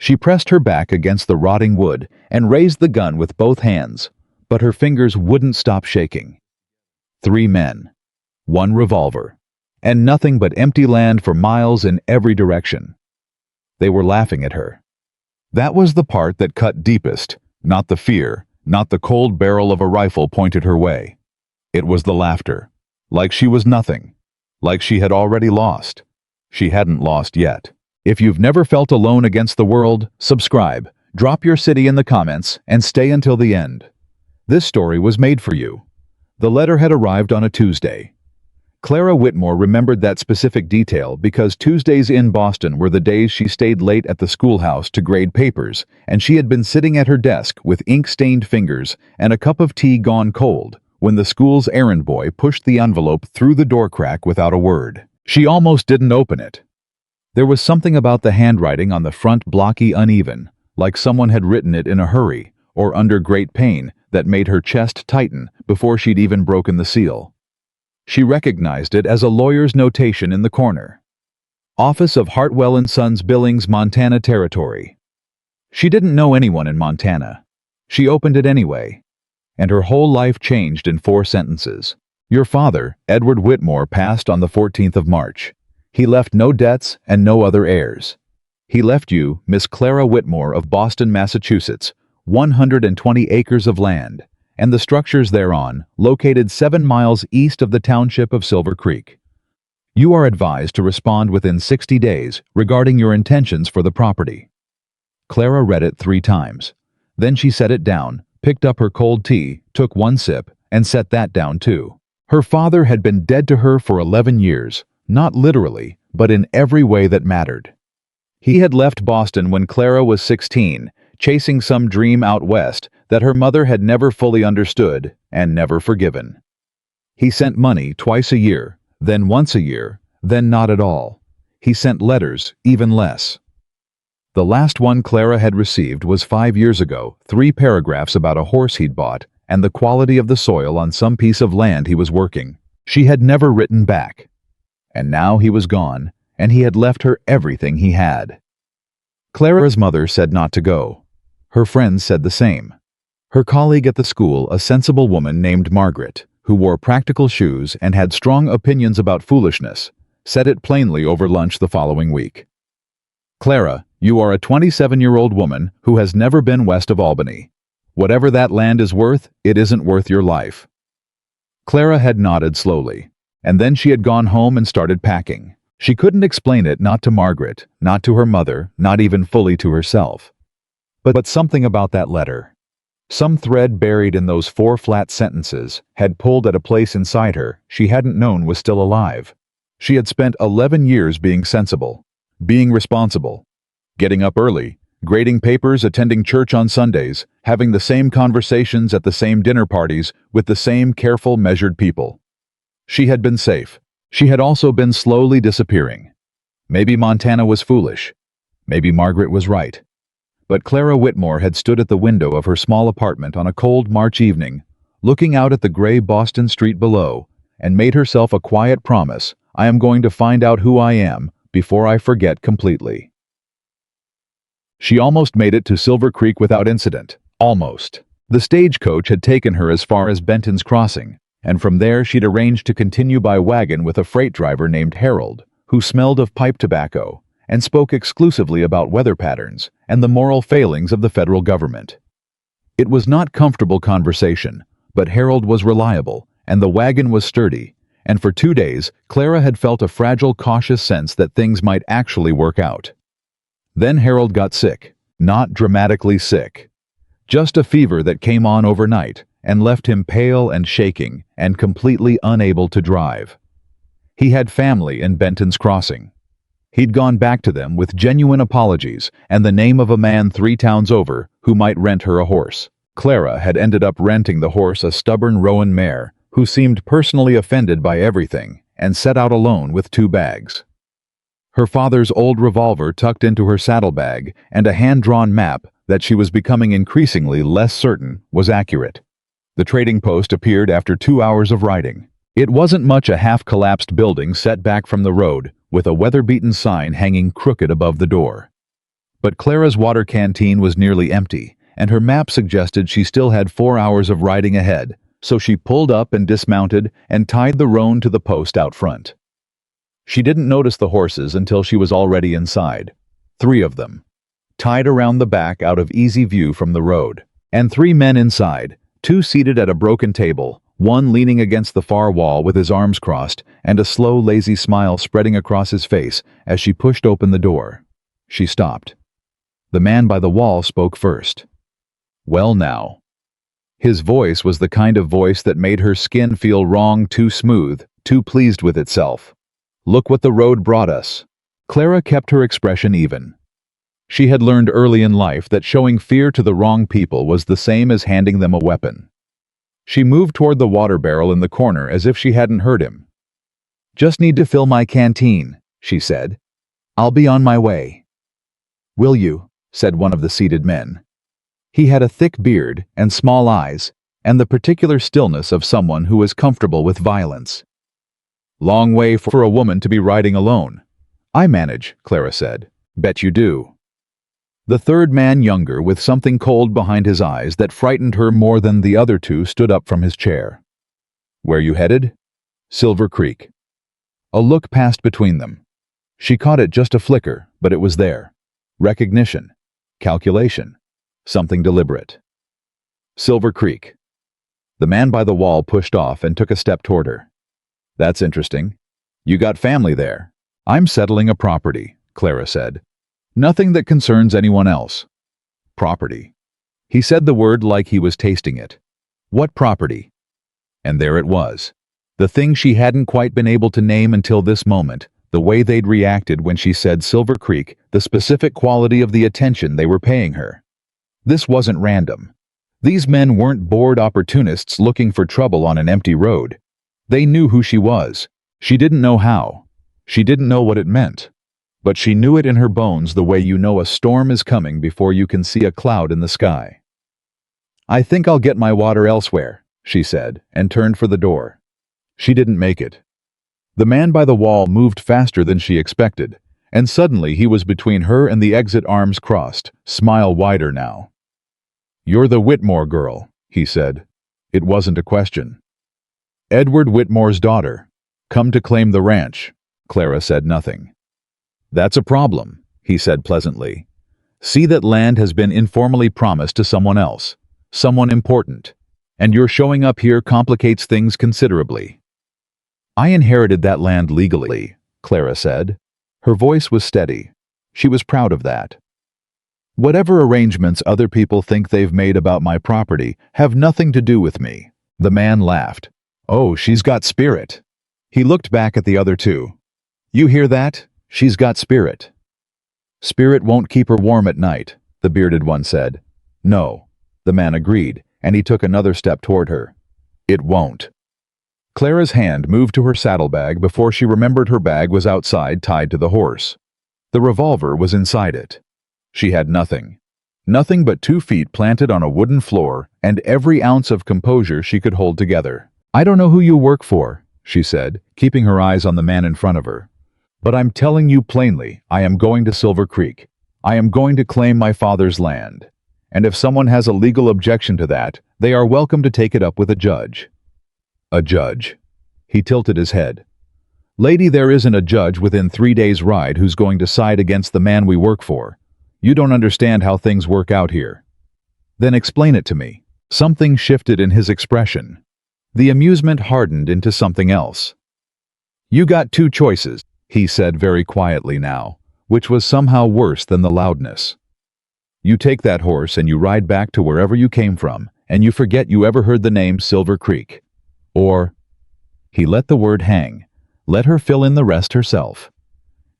She pressed her back against the rotting wood and raised the gun with both hands, but her fingers wouldn't stop shaking. 3 men, 1 revolver, and nothing but empty land for miles in every direction. They were laughing at her. That was the part that cut deepest, not the fear, not the cold barrel of a rifle pointed her way. It was the laughter, like she was nothing, like she had already lost. She hadn't lost yet. If you've never felt alone against the world, subscribe, drop your city in the comments, and stay until the end. This story was made for you. The letter had arrived on a Tuesday. Clara Whitmore remembered that specific detail because Tuesdays in Boston were the days she stayed late at the schoolhouse to grade papers, and she had been sitting at her desk with ink-stained fingers and a cup of tea gone cold when the school's errand boy pushed the envelope through the door crack without a word. She almost didn't open it. There was something about the handwriting on the front blocky uneven, like someone had written it in a hurry or under great pain, that made her chest tighten before she'd even broken the seal. She recognized it as a lawyer's notation in the corner. Office of Hartwell & Sons, Billings, Montana Territory. She didn't know anyone in Montana. She opened it anyway, and her whole life changed in 4 sentences. Your father, Edward Whitmore, passed on the 14th of March. He left no debts and no other heirs. He left you, Miss Clara Whitmore of Boston, Massachusetts, 120 acres of land, and the structures thereon, located 7 miles east of the township of Silver Creek. You are advised to respond within 60 days regarding your intentions for the property. Clara read it 3 times. Then she set it down, picked up her cold tea, took 1 sip, and set that down too. Her father had been dead to her for 11 years, not literally, but in every way that mattered. He had left Boston when Clara was 16, chasing some dream out west that her mother had never fully understood and never forgiven. He sent money twice a year, then once a year, then not at all. He sent letters, even less. The last one Clara had received was 5 years ago, 3 paragraphs about a horse he'd bought and the quality of the soil on some piece of land he was working. She had never written back. And now he was gone, and he had left her everything he had. Clara's mother said not to go. Her friends said the same. Her colleague at the school, a sensible woman named Margaret, who wore practical shoes and had strong opinions about foolishness, said it plainly over lunch the following week. Clara, you are a 27-year-old woman who has never been west of Albany. Whatever that land is worth, it isn't worth your life. Clara had nodded slowly, and then she had gone home and started packing. She couldn't explain it, not to Margaret, not to her mother, not even fully to herself. But something about that letter, some thread buried in those 4 flat sentences, had pulled at a place inside her she hadn't known was still alive. She had spent 11 years being sensible, being responsible, getting up early, grading papers, attending church on Sundays, having the same conversations at the same dinner parties with the same careful, measured people. She had been safe. She had also been slowly disappearing. Maybe Montana was foolish. Maybe Margaret was right. But Clara Whitmore had stood at the window of her small apartment on a cold March evening, looking out at the gray Boston street below, and made herself a quiet promise: I am going to find out who I am before I forget completely. She almost made it to Silver Creek without incident. Almost. The stagecoach had taken her as far as Benton's Crossing, and from there she'd arranged to continue by wagon with a freight driver named Harold, who smelled of pipe tobacco and spoke exclusively about weather patterns and the moral failings of the federal government. It was not comfortable conversation, but Harold was reliable, and the wagon was sturdy, and for 2 days Clara had felt a fragile, cautious sense that things might actually work out. Then Harold got sick, not dramatically sick. Just a fever that came on overnight and left him pale and shaking and completely unable to drive. He had family in Benton's Crossing. He'd gone back to them with genuine apologies and the name of a man 3 towns over who might rent her a horse. Clara had ended up renting the horse a stubborn roan mare who seemed personally offended by everything and set out alone with 2 bags. Her father's old revolver tucked into her saddlebag and a hand-drawn map that she was becoming increasingly less certain was accurate. The trading post appeared after 2 hours of riding. It wasn't much, a half-collapsed building set back from the road with a weather-beaten sign hanging crooked above the door. But Clara's water canteen was nearly empty, and her map suggested she still had 4 hours of riding ahead, so she pulled up and dismounted and tied the roan to the post out front. She didn't notice the horses until she was already inside. 3 of them, tied around the back out of easy view from the road, and 3 men inside, 2 seated at a broken table, one leaning against the far wall with his arms crossed and a slow, lazy smile spreading across his face as she pushed open the door. She stopped. The man by the wall spoke first. "Well now." His voice was the kind of voice that made her skin feel wrong, too smooth, too pleased with itself. "Look what the road brought us." Clara kept her expression even. She had learned early in life that showing fear to the wrong people was the same as handing them a weapon. She moved toward the water barrel in the corner as if she hadn't heard him. "Just need to fill my canteen," she said. "I'll be on my way." "Will you?" said one of the seated men. He had a thick beard and small eyes, and the particular stillness of someone who was comfortable with violence. "Long way for a woman to be riding alone." "I manage," Clara said. "Bet you do." The third man, younger, with something cold behind his eyes that frightened her more than the other 2, stood up from his chair. "Where you headed?" "Silver Creek." A look passed between them. She caught it just a flicker, but it was there. Recognition. Calculation. Something deliberate. "Silver Creek." The man by the wall pushed off and took a step toward her. "That's interesting. You got family there." "I'm settling a property," Clara said. "Nothing that concerns anyone else." "Property." He said the word like he was tasting it. "What property?" And there it was. The thing she hadn't quite been able to name until this moment, the way they'd reacted when she said Silver Creek, the specific quality of the attention they were paying her. This wasn't random. These men weren't bored opportunists looking for trouble on an empty road. They knew who she was. She didn't know how. She didn't know what it meant. But she knew it in her bones the way you know a storm is coming before you can see a cloud in the sky. "I think I'll get my water elsewhere," she said, and turned for the door. She didn't make it. The man by the wall moved faster than she expected, and suddenly he was between her and the exit, arms crossed, smile wider now. "You're the Whitmore girl," he said. It wasn't a question. "Edward Whitmore's daughter. Come to claim the ranch." Clara said nothing. "That's a problem," he said pleasantly. "See that land has been informally promised to someone else, someone important, and your showing up here complicates things considerably." "I inherited that land legally," Clara said. Her voice was steady. She was proud of that. "Whatever arrangements other people think they've made about my property have nothing to do with me." The man laughed. "Oh, she's got spirit." He looked back at the other 2. "You hear that? She's got spirit." "Spirit won't keep her warm at night," the bearded one said. "No," the man agreed, and he took another step toward her. "It won't." Clara's hand moved to her saddlebag before she remembered her bag was outside, tied to the horse. The revolver was inside it. She had nothing. Nothing but 2 feet planted on a wooden floor and every ounce of composure she could hold together. "I don't know who you work for," she said, keeping her eyes on the man in front of her. "But I'm telling you plainly, I am going to Silver Creek. I am going to claim my father's land. And if someone has a legal objection to that, they are welcome to take it up with a judge." "A judge?" He tilted his head. "Lady, there isn't a judge within 3 days' ride who's going to side against the man we work for. You don't understand how things work out here." "Then explain it to me." Something shifted in his expression. The amusement hardened into something else. "You got 2 choices," he said very quietly now, which was somehow worse than the loudness. "You take that horse and you ride back to wherever you came from, and you forget you ever heard the name Silver Creek. Or—" He let the word hang, let her fill in the rest herself.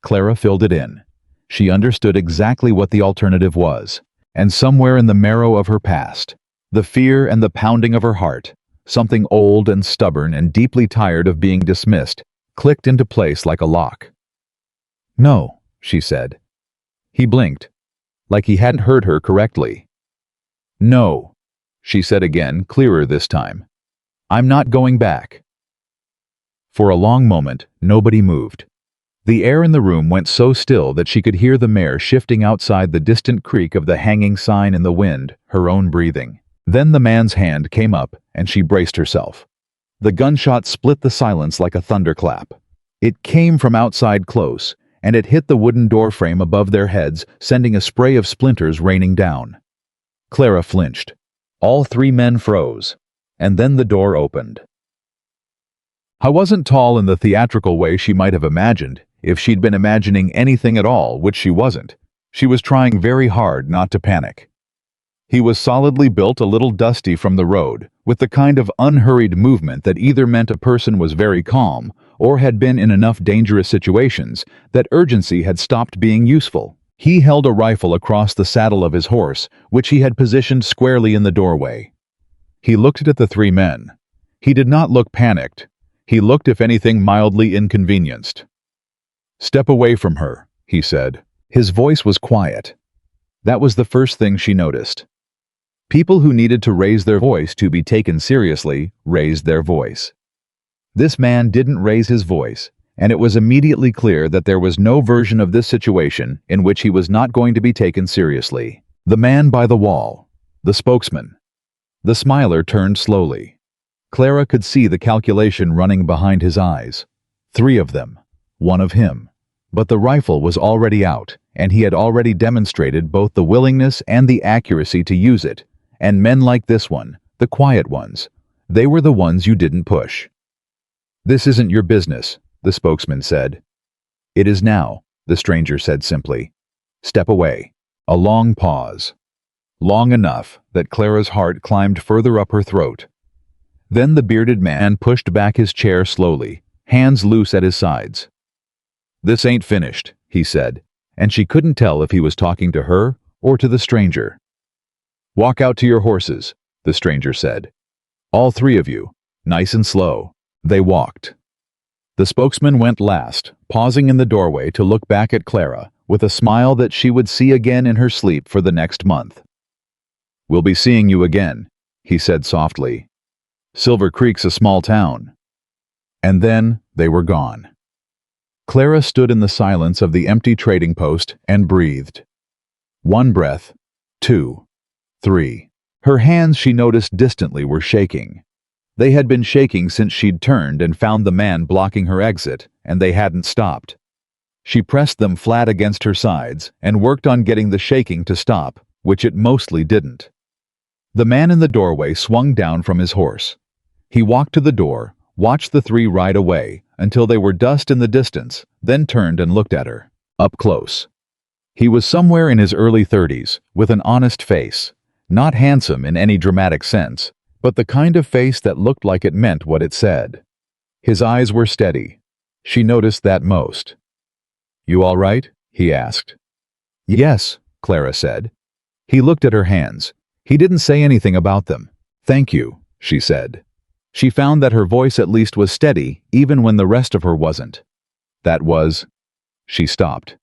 Clara filled it in. She understood exactly what the alternative was, and somewhere in the marrow of her past, the fear and the pounding of her heart, something old and stubborn and deeply tired of being dismissed, clicked into place like a lock. "No," she said. He blinked, like he hadn't heard her correctly. "No," she said again, clearer this time. "I'm not going back." For a long moment, nobody moved. The air in the room went so still that she could hear the mare shifting outside the distant creak of the hanging sign in the wind, her own breathing. Then the man's hand came up, and she braced herself. The gunshot split the silence like a thunderclap. It came from outside close, and it hit the wooden doorframe above their heads, sending a spray of splinters raining down. Clara flinched. All three men froze, and then the door opened. I wasn't tall in the theatrical way she might have imagined, if she'd been imagining anything at all, which she wasn't. She was trying very hard not to panic. He was solidly built, a little dusty from the road, with the kind of unhurried movement that either meant a person was very calm or had been in enough dangerous situations that urgency had stopped being useful. He held a rifle across the saddle of his horse, which he had positioned squarely in the doorway. He looked at the three men. He did not look panicked. He looked, if anything, mildly inconvenienced. "Step away from her," he said. His voice was quiet. That was the first thing she noticed. People who needed to raise their voice to be taken seriously raised their voice. This man didn't raise his voice, and it was immediately clear that there was no version of this situation in which he was not going to be taken seriously. The man by the wall. The spokesman. The smiler turned slowly. Clara could see the calculation running behind his eyes. 3 of them. 1 of him. But the rifle was already out, and he had already demonstrated both the willingness and the accuracy to use it. And men like this one, the quiet ones, they were the ones you didn't push. "This isn't your business," the spokesman said. "It is now," the stranger said simply. "Step away." A long pause. Long enough that Clara's heart climbed further up her throat. Then the bearded man pushed back his chair slowly, hands loose at his sides. "This ain't finished," he said, and she couldn't tell if he was talking to her or to the stranger. "Walk out to your horses," the stranger said. "All 3 of you, nice and slow." They walked. The spokesman went last, pausing in the doorway to look back at Clara, with a smile that she would see again in her sleep for the next month. "We'll be seeing you again," he said softly. "Silver Creek's a small town." And then they were gone. Clara stood in the silence of the empty trading post and breathed. 1 breath, 2, 3. Her hands, she noticed distantly, were shaking. They had been shaking since she'd turned and found the man blocking her exit, and they hadn't stopped. She pressed them flat against her sides and worked on getting the shaking to stop, which it mostly didn't. The man in the doorway swung down from his horse. He walked to the door, watched the 3 ride away until they were dust in the distance, then turned and looked at her, up close. He was somewhere in his early 30s, with an honest face, not handsome in any dramatic sense, but the kind of face that looked like it meant what it said. His eyes were steady. She noticed that most. "You all right?" he asked. "Yes," Clara said. He looked at her hands. He didn't say anything about them. "Thank you," she said. She found that her voice at least was steady, even when the rest of her wasn't. That was... She stopped.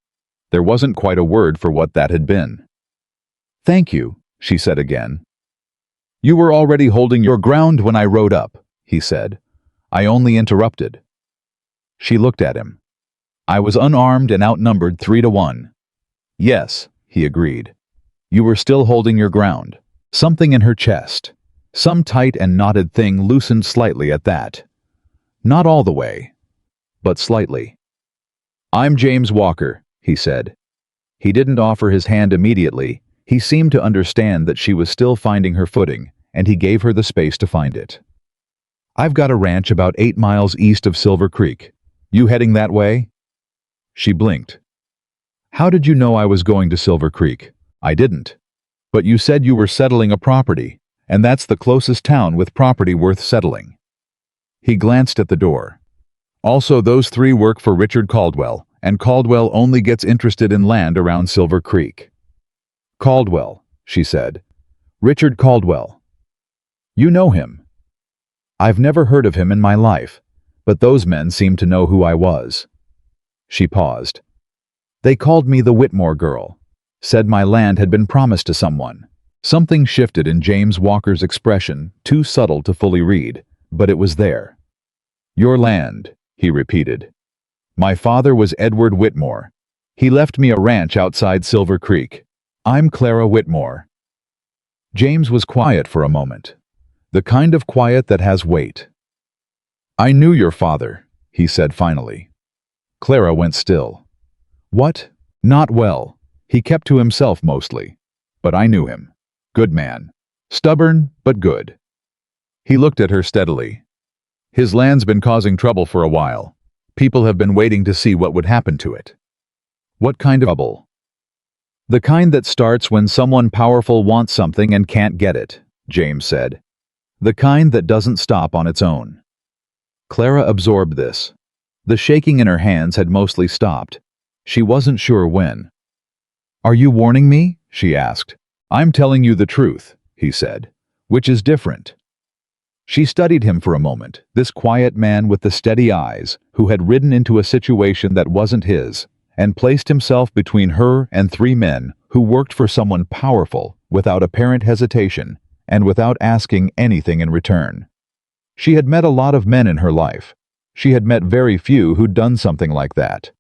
There wasn't quite a word for what that had been. "Thank you," she said again. "You were already holding your ground when I rode up," he said. "I only interrupted." She looked at him. "I was unarmed and outnumbered 3-1. "Yes," he agreed. "You were still holding your ground." Something in her chest. Some tight and knotted thing loosened slightly at that. Not all the way, but slightly. "I'm James Walker," he said. He didn't offer his hand immediately. He seemed to understand that she was still finding her footing, and he gave her the space to find it. "I've got a ranch about 8 miles east of Silver Creek. You heading that way?" She blinked. "How did you know I was going to Silver Creek?" "I didn't. But you said you were settling a property, and that's the closest town with property worth settling." He glanced at the door. "Also, those 3 work for Richard Caldwell, and Caldwell only gets interested in land around Silver Creek." "Caldwell," she said. "Richard Caldwell. You know him?" "I've never heard of him in my life, but those men seemed to know who I was." She paused. "They called me the Whitmore girl. Said my land had been promised to someone." Something shifted in James Walker's expression, too subtle to fully read, but it was there. "Your land," he repeated. My father was Edward Whitmore. He left me a ranch outside Silver Creek. I'm Clara Whitmore." James was quiet for a moment. The kind of quiet that has weight. "I knew your father," he said finally. Clara went still. "What?" "Not well. He kept to himself mostly. But I knew him. Good man. Stubborn, but good." He looked at her steadily. "His land's been causing trouble for a while. People have been waiting to see what would happen to it." "What kind of trouble?" "The kind that starts when someone powerful wants something and can't get it," James said. "The kind that doesn't stop on its own." Clara absorbed this. The shaking in her hands had mostly stopped. She wasn't sure when. "Are you warning me?" she asked. "I'm telling you the truth," he said, "which is different." She studied him for a moment, this quiet man with the steady eyes, who had ridden into a situation that wasn't his, and placed himself between her and three men who worked for someone powerful, without apparent hesitation, and without asking anything in return. She had met a lot of men in her life. She had met very few who'd done something like that.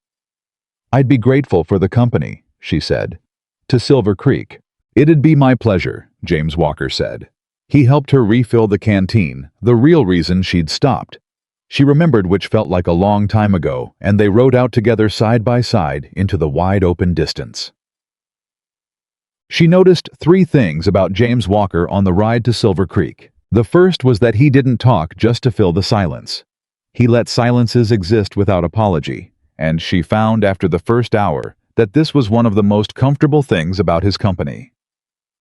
"I'd be grateful for the company," she said. "To Silver Creek." "It'd be my pleasure," James Walker said. He helped her refill the canteen, the real reason she'd stopped. She remembered which felt like a long time ago, and they rode out together side by side into the wide open distance. She noticed three things about James Walker on the ride to Silver Creek. The first was that he didn't talk just to fill the silence. He let silences exist without apology, and she found after the first hour that this was one of the most comfortable things about his company.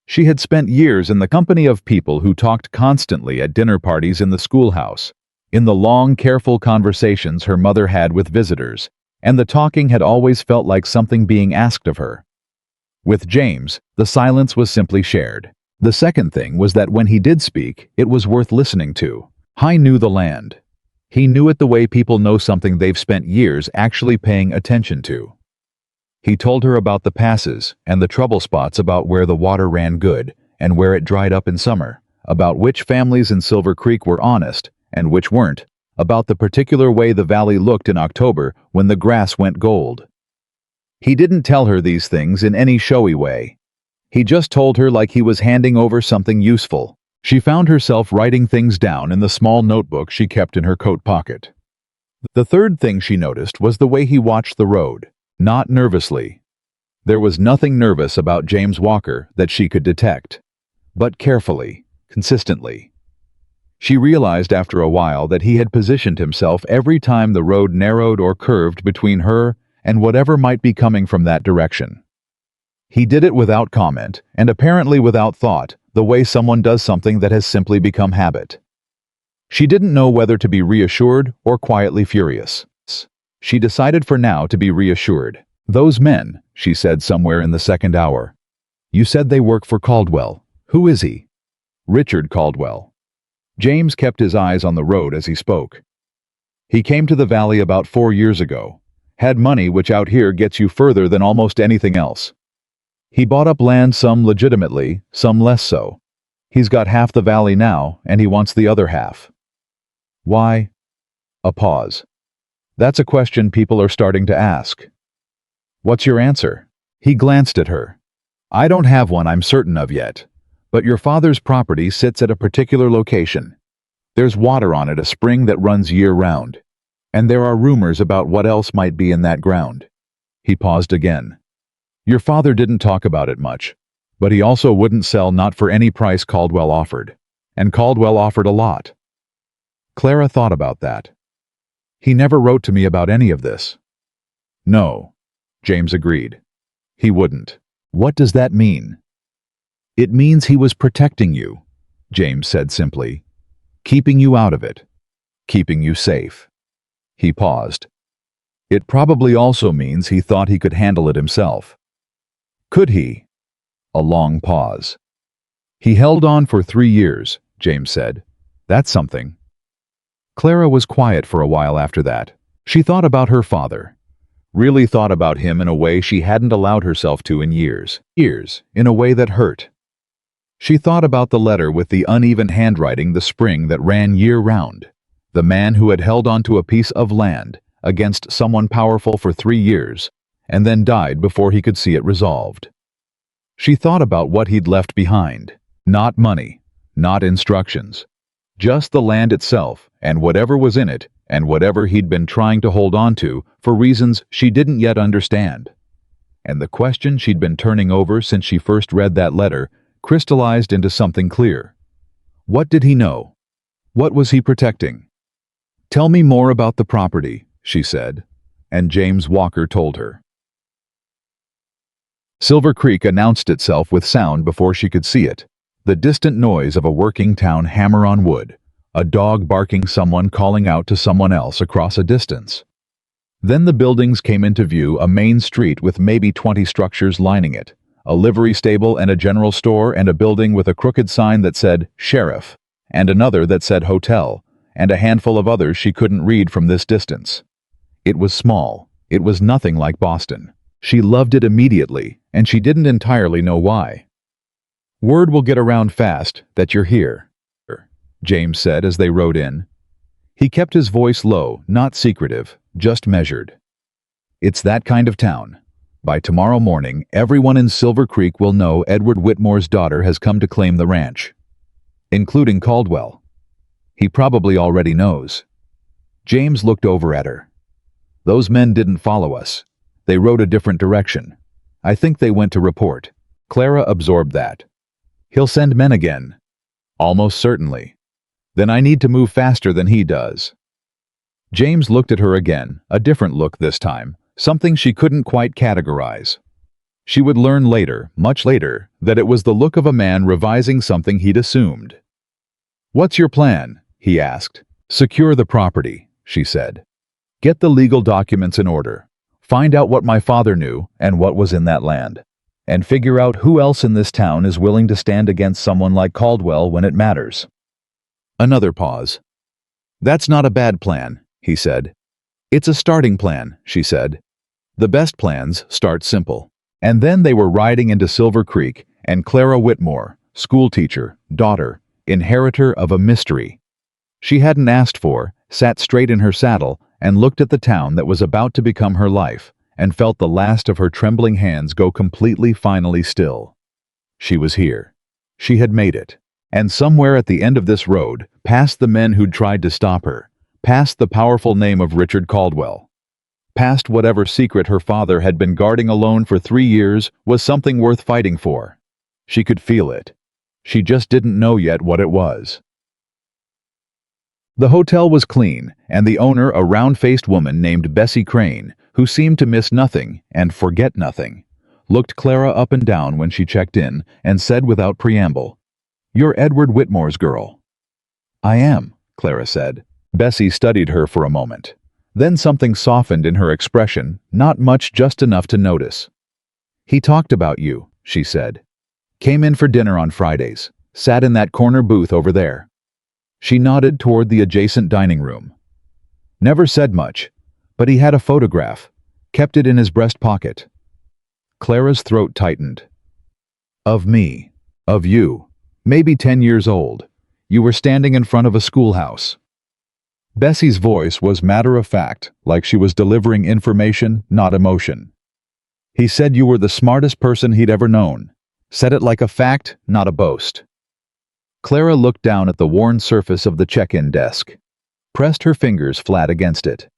She had spent years in the company of people who talked constantly at dinner parties in the schoolhouse, in the long, careful conversations her mother had with visitors, and the talking had always felt like something being asked of her. With James, the silence was simply shared. The second thing was that when he did speak, it was worth listening to. He knew the land. He knew it the way people know something they've spent years actually paying attention to. He told her about the passes and the trouble spots, about where the water ran good and where it dried up in summer, about which families in Silver Creek were honest and which weren't, about the particular way the valley looked in October when the grass went gold. He didn't tell her these things in any showy way. He just told her like he was handing over something useful. She found herself writing things down in the small notebook she kept in her coat pocket. The third thing she noticed was the way he watched the road. Not nervously. There was nothing nervous about James Walker that she could detect, but carefully, consistently. She realized after a while that he had positioned himself every time the road narrowed or curved between her and whatever might be coming from that direction. He did it without comment, and apparently without thought, the way someone does something that has simply become habit. She didn't know whether to be reassured or quietly furious. She decided for now to be reassured. "Those men," she said somewhere in the second hour. "You said they work for Caldwell. Who is he?" "Richard Caldwell." James kept his eyes on the road as he spoke. "He came to the valley about 4 years ago. Had money, which out here gets you further than almost anything else. He bought up land, some legitimately, some less so. He's got half the valley now, and he wants the other half." "Why?" A pause. "That's a question people are starting to ask." "What's your answer?" He glanced at her. "I don't have one I'm certain of yet. But your father's property sits at a particular location. There's water on it, a spring that runs year-round. And there are rumors about what else might be in that ground." He paused again. "Your father didn't talk about it much, but he also wouldn't sell not for any price Caldwell offered. And Caldwell offered a lot." Clara thought about that. "He never wrote to me about any of this." "No," James agreed. "He wouldn't." "What does that mean?" "It means he was protecting you," James said simply. "Keeping you out of it. Keeping you safe." He paused. "It probably also means he thought he could handle it himself." "Could he?" A long pause. "He held on for 3 years," James said. "That's something." Clara was quiet for a while after that. She thought about her father. Really thought about him in a way she hadn't allowed herself to in years. In a way that hurt. She thought about the letter with the uneven handwriting, the spring that ran year-round. The man who had held onto a piece of land, against someone powerful for 3 years, and then died before he could see it resolved. She thought about what he'd left behind. Not money, not instructions. Just the land itself, and whatever was in it, and whatever he'd been trying to hold on to for reasons she didn't yet understand. And the question she'd been turning over since she first read that letter crystallized into something clear. What did he know? What was he protecting? "Tell me more about the property," she said, and James Walker told her. Silver Creek announced itself with sound before she could see it. The distant noise of a working town hammer on wood, a dog barking, someone calling out to someone else across a distance. Then the buildings came into view, a main street with maybe 20 structures lining it, a livery stable and a general store and a building with a crooked sign that said Sheriff, and another that said Hotel, and a handful of others she couldn't read from this distance. It was small. It was nothing like Boston. She loved it immediately, and she didn't entirely know why. "Word will get around fast that you're here," James said as they rode in. He kept his voice low, not secretive, just measured. "It's that kind of town. By tomorrow morning, everyone in Silver Creek will know Edward Whitmore's daughter has come to claim the ranch. Including Caldwell. He probably already knows." James looked over at her. "Those men didn't follow us. They rode a different direction. I think they went to report." Clara absorbed that. "He'll send men again." "Almost certainly. Then I need to move faster than he does." James looked at her again, a different look this time, something she couldn't quite categorize. She would learn later, much later, that it was the look of a man revising something he'd assumed. "What's your plan?" he asked. "Secure the property," she said. "Get the legal documents in order. Find out what my father knew and what was in that land. And figure out who else in this town is willing to stand against someone like Caldwell when it matters." Another pause. "That's not a bad plan," he said. "It's a starting plan," she said. "The best plans start simple." And then they were riding into Silver Creek, and Clara Whitmore, schoolteacher, daughter, inheritor of a mystery she hadn't asked for, sat straight in her saddle and looked at the town that was about to become her life, and felt the last of her trembling hands go completely, finally still. She was here. She had made it. And somewhere at the end of this road, past the men who'd tried to stop her, past the powerful name of Richard Caldwell, past whatever secret her father had been guarding alone for 3 years, was something worth fighting for. She could feel it. She just didn't know yet what it was. The hotel was clean, and the owner, a round-faced woman named Bessie Crane, who seemed to miss nothing and forget nothing, looked Clara up and down when she checked in and said without preamble, "You're Edward Whitmore's girl." "I am," Clara said. Bessie studied her for a moment. Then something softened in her expression, not much, just enough to notice. "He talked about you," she said. "Came in for dinner on Fridays, sat in that corner booth over there." She nodded toward the adjacent dining room. "Never said much, but he had a photograph, kept it in his breast pocket." Clara's throat tightened. "Of me. Of you. Maybe 10 years old. You were standing in front of a schoolhouse." Bessie's voice was matter-of-fact, like she was delivering information, not emotion. "He said you were the smartest person he'd ever known. Said it like a fact, not a boast." Clara looked down at the worn surface of the check-in desk, pressed her fingers flat against it.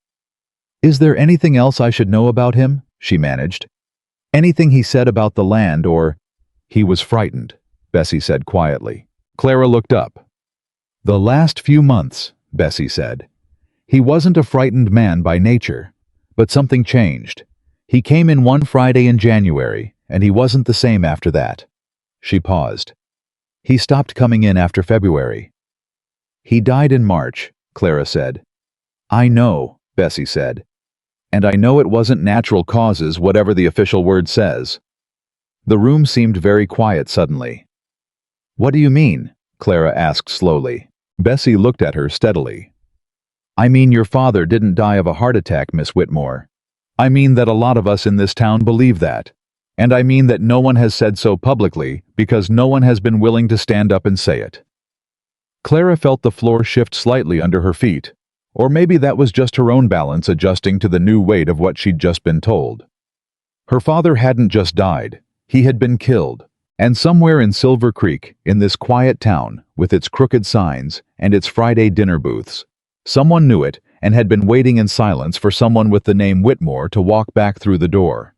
"Is there anything else I should know about him?" she managed. "Anything he said about the land or—" "He was frightened," Bessie said quietly. Clara looked up. "The last few months," Bessie said. "He wasn't a frightened man by nature, but something changed. He came in one Friday in January, and he wasn't the same after that." She paused. "He stopped coming in after February." "He died in March," Clara said. "I know," Bessie said. "And I know it wasn't natural causes, whatever the official word says." The room seemed very quiet suddenly. "What do you mean?" Clara asked slowly. Bessie looked at her steadily. "I mean your father didn't die of a heart attack, Miss Whitmore. I mean that a lot of us in this town believe that. And I mean that no one has said so publicly because no one has been willing to stand up and say it." Clara felt the floor shift slightly under her feet, Or maybe that was just her own balance adjusting to the new weight of what she'd just been told. Her father hadn't just died, he had been killed. And somewhere in Silver Creek, in this quiet town, with its crooked signs and its Friday dinner booths, someone knew it and had been waiting in silence for someone with the name Whitmore to walk back through the door.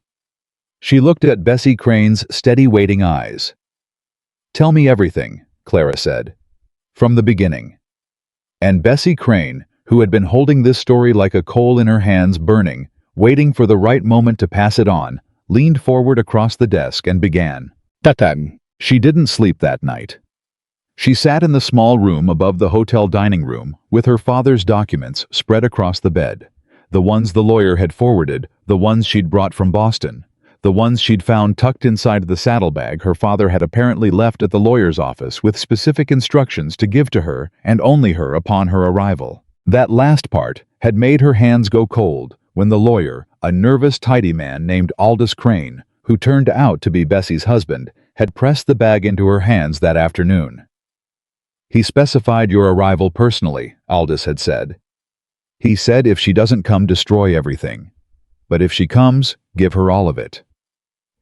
She looked at Bessie Crane's steady waiting eyes. "Tell me everything," Clara said. "From the beginning." And Bessie Crane, who had been holding this story like a coal in her hands burning, waiting for the right moment to pass it on, leaned forward across the desk and began. Tatan. She didn't sleep that night. She sat in the small room above the hotel dining room with her father's documents spread across the bed. The ones the lawyer had forwarded, the ones she'd brought from Boston, the ones she'd found tucked inside the saddlebag her father had apparently left at the lawyer's office with specific instructions to give to her and only her upon her arrival. That last part had made her hands go cold when the lawyer, a nervous, tidy man named Aldous Crane, who turned out to be Bessie's husband, had pressed the bag into her hands that afternoon. "He specified your arrival personally," Aldous had said. "He said if she doesn't come, destroy everything. But if she comes, give her all of it."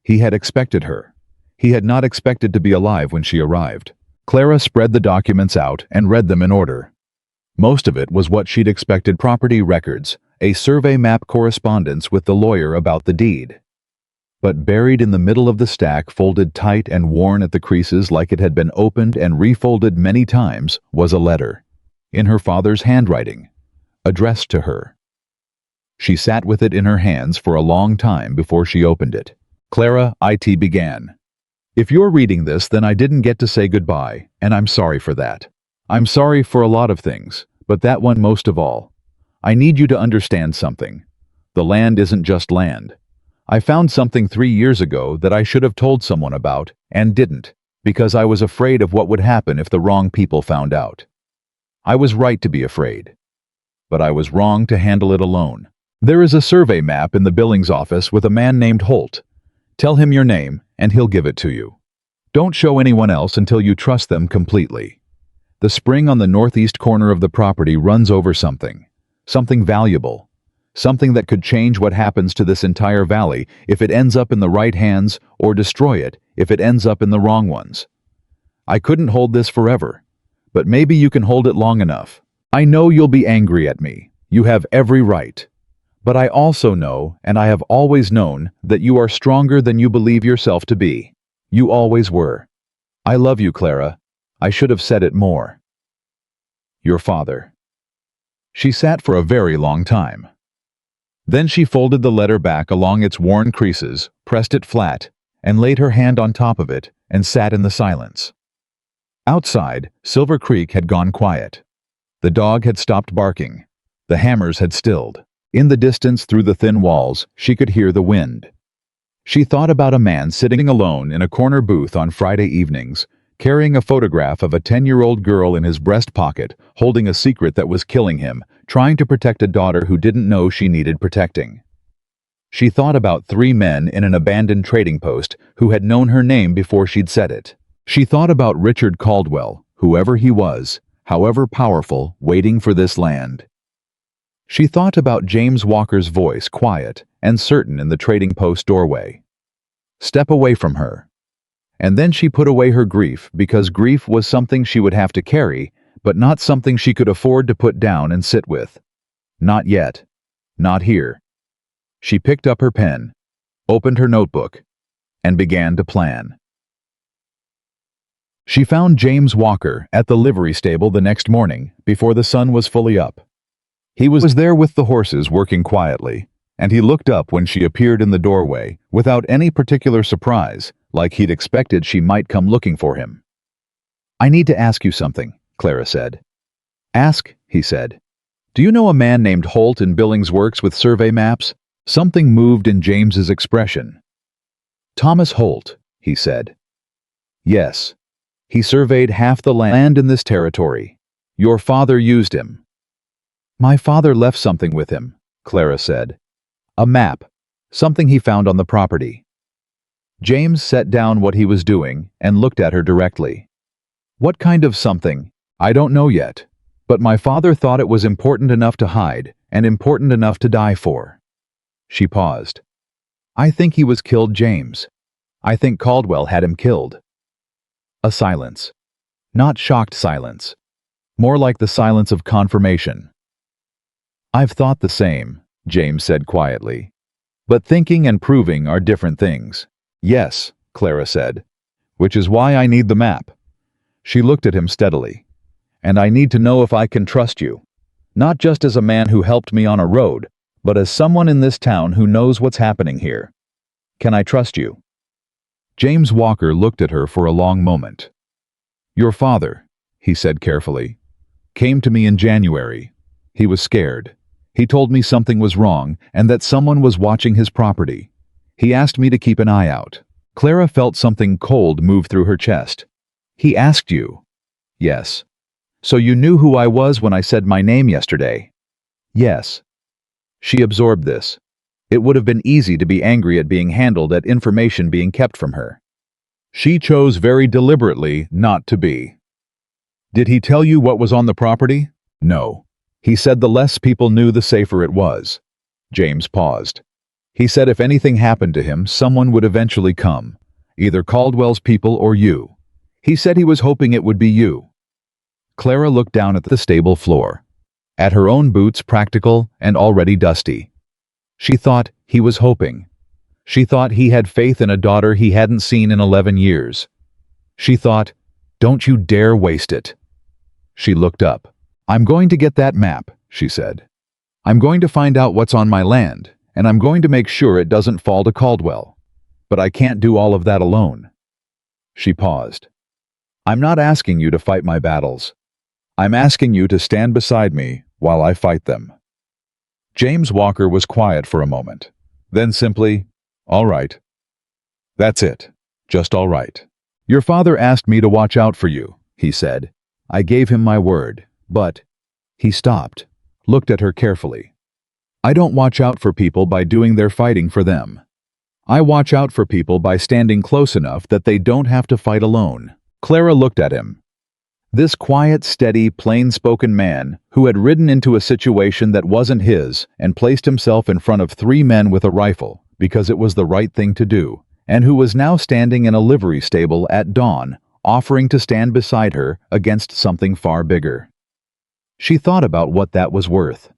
He had expected her. He had not expected to be alive when she arrived. Clara spread the documents out and read them in order. Most of it was what she'd expected: property records, a survey map, correspondence with the lawyer about the deed. But buried in the middle of the stack, folded tight and worn at the creases like it had been opened and refolded many times, was a letter, in her father's handwriting, addressed to her. She sat with it in her hands for a long time before she opened it. "Clara," it began. "If you're reading this, then I didn't get to say goodbye, and I'm sorry for that. I'm sorry for a lot of things, but that one most of all. I need you to understand something. The land isn't just land. I found something 3 years ago that I should have told someone about, and didn't, because I was afraid of what would happen if the wrong people found out. I was right to be afraid. But I was wrong to handle it alone. There is a survey map in the Billings office with a man named Holt. Tell him your name, and he'll give it to you. Don't show anyone else until you trust them completely. The spring on the northeast corner of the property runs over something valuable. Something that could change what happens to this entire valley if it ends up in the right hands, or destroy it if it ends up in the wrong ones. I couldn't hold this forever, but maybe you can hold it long enough. I know you'll be angry at me. You have every right. But I also know, and I have always known, that you are stronger than you believe yourself to be. You always were. I love you, Clara. I should have said it more. Your father." She sat for a very long time. Then she folded the letter back along its worn creases, pressed it flat, and laid her hand on top of it, and sat in the silence. Outside, Silver Creek had gone quiet. The dog had stopped barking. The hammers had stilled. In the distance, through the thin walls, she could hear the wind. She thought about a man sitting alone in a corner booth on Friday evenings, carrying a photograph of a 10-year-old girl in his breast pocket, holding a secret that was killing him, trying to protect a daughter who didn't know she needed protecting. She thought about 3 men in an abandoned trading post who had known her name before she'd said it. She thought about Richard Caldwell, whoever he was, however powerful, waiting for this land. She thought about James Walker's voice, quiet and certain in the trading post doorway. Step away from her. And then she put away her grief, because grief was something she would have to carry, but not something she could afford to put down and sit with. Not yet. Not here. She picked up her pen, opened her notebook, and began to plan. She found James Walker at the livery stable the next morning, before the sun was fully up. He was there with the horses, working quietly, and he looked up when she appeared in the doorway, without any particular surprise, like he'd expected she might come looking for him. "I need to ask you something," Clara said. "Ask," he said. "Do you know a man named Holt in Billings works with survey maps?" Something moved in James's expression. "Thomas Holt," he said. "Yes. He surveyed half the land in this territory. Your father used him." "My father left something with him," Clara said. "A map. Something he found on the property." James set down what he was doing and looked at her directly. "What kind of something?" "I don't know yet. But my father thought it was important enough to hide and important enough to die for. She paused. I think he was killed, James. I think Caldwell had him killed. A silence. Not shocked silence. More like the silence of confirmation. I've thought the same, James said quietly. But thinking and proving are different things. Yes, Clara said. Which is why I need the map. She looked at him steadily. And I need to know if I can trust you. Not just as a man who helped me on a road, but as someone in this town who knows what's happening here. Can I trust you? James Walker looked at her for a long moment. Your father, he said carefully, came to me in January. He was scared. He told me something was wrong and that someone was watching his property. He asked me to keep an eye out. Clara felt something cold move through her chest. He asked you? Yes. So you knew who I was when I said my name yesterday? Yes. She absorbed this. It would have been easy to be angry at being handled, at information being kept from her. She chose very deliberately not to be. Did he tell you what was on the property? No. He said the less people knew, the safer it was. James paused. He said if anything happened to him, someone would eventually come. Either Caldwell's people or you. He said he was hoping it would be you. Clara looked down at the stable floor. At her own boots, practical and already dusty. She thought he was hoping. She thought he had faith in a daughter he hadn't seen in 11 years. She thought, don't you dare waste it. She looked up. I'm going to get that map, she said. I'm going to find out what's on my land, and I'm going to make sure it doesn't fall to Caldwell. But I can't do all of that alone. She paused. I'm not asking you to fight my battles. I'm asking you to stand beside me while I fight them. James Walker was quiet for a moment. Then simply, all right. That's it. Just all right. Your father asked me to watch out for you, he said. I gave him my word, but... He stopped, looked at her carefully. I don't watch out for people by doing their fighting for them. I watch out for people by standing close enough that they don't have to fight alone. Clara looked at him. This quiet, steady, plain-spoken man who had ridden into a situation that wasn't his and placed himself in front of 3 men with a rifle because it was the right thing to do, and who was now standing in a livery stable at dawn, offering to stand beside her against something far bigger. She thought about what that was worth.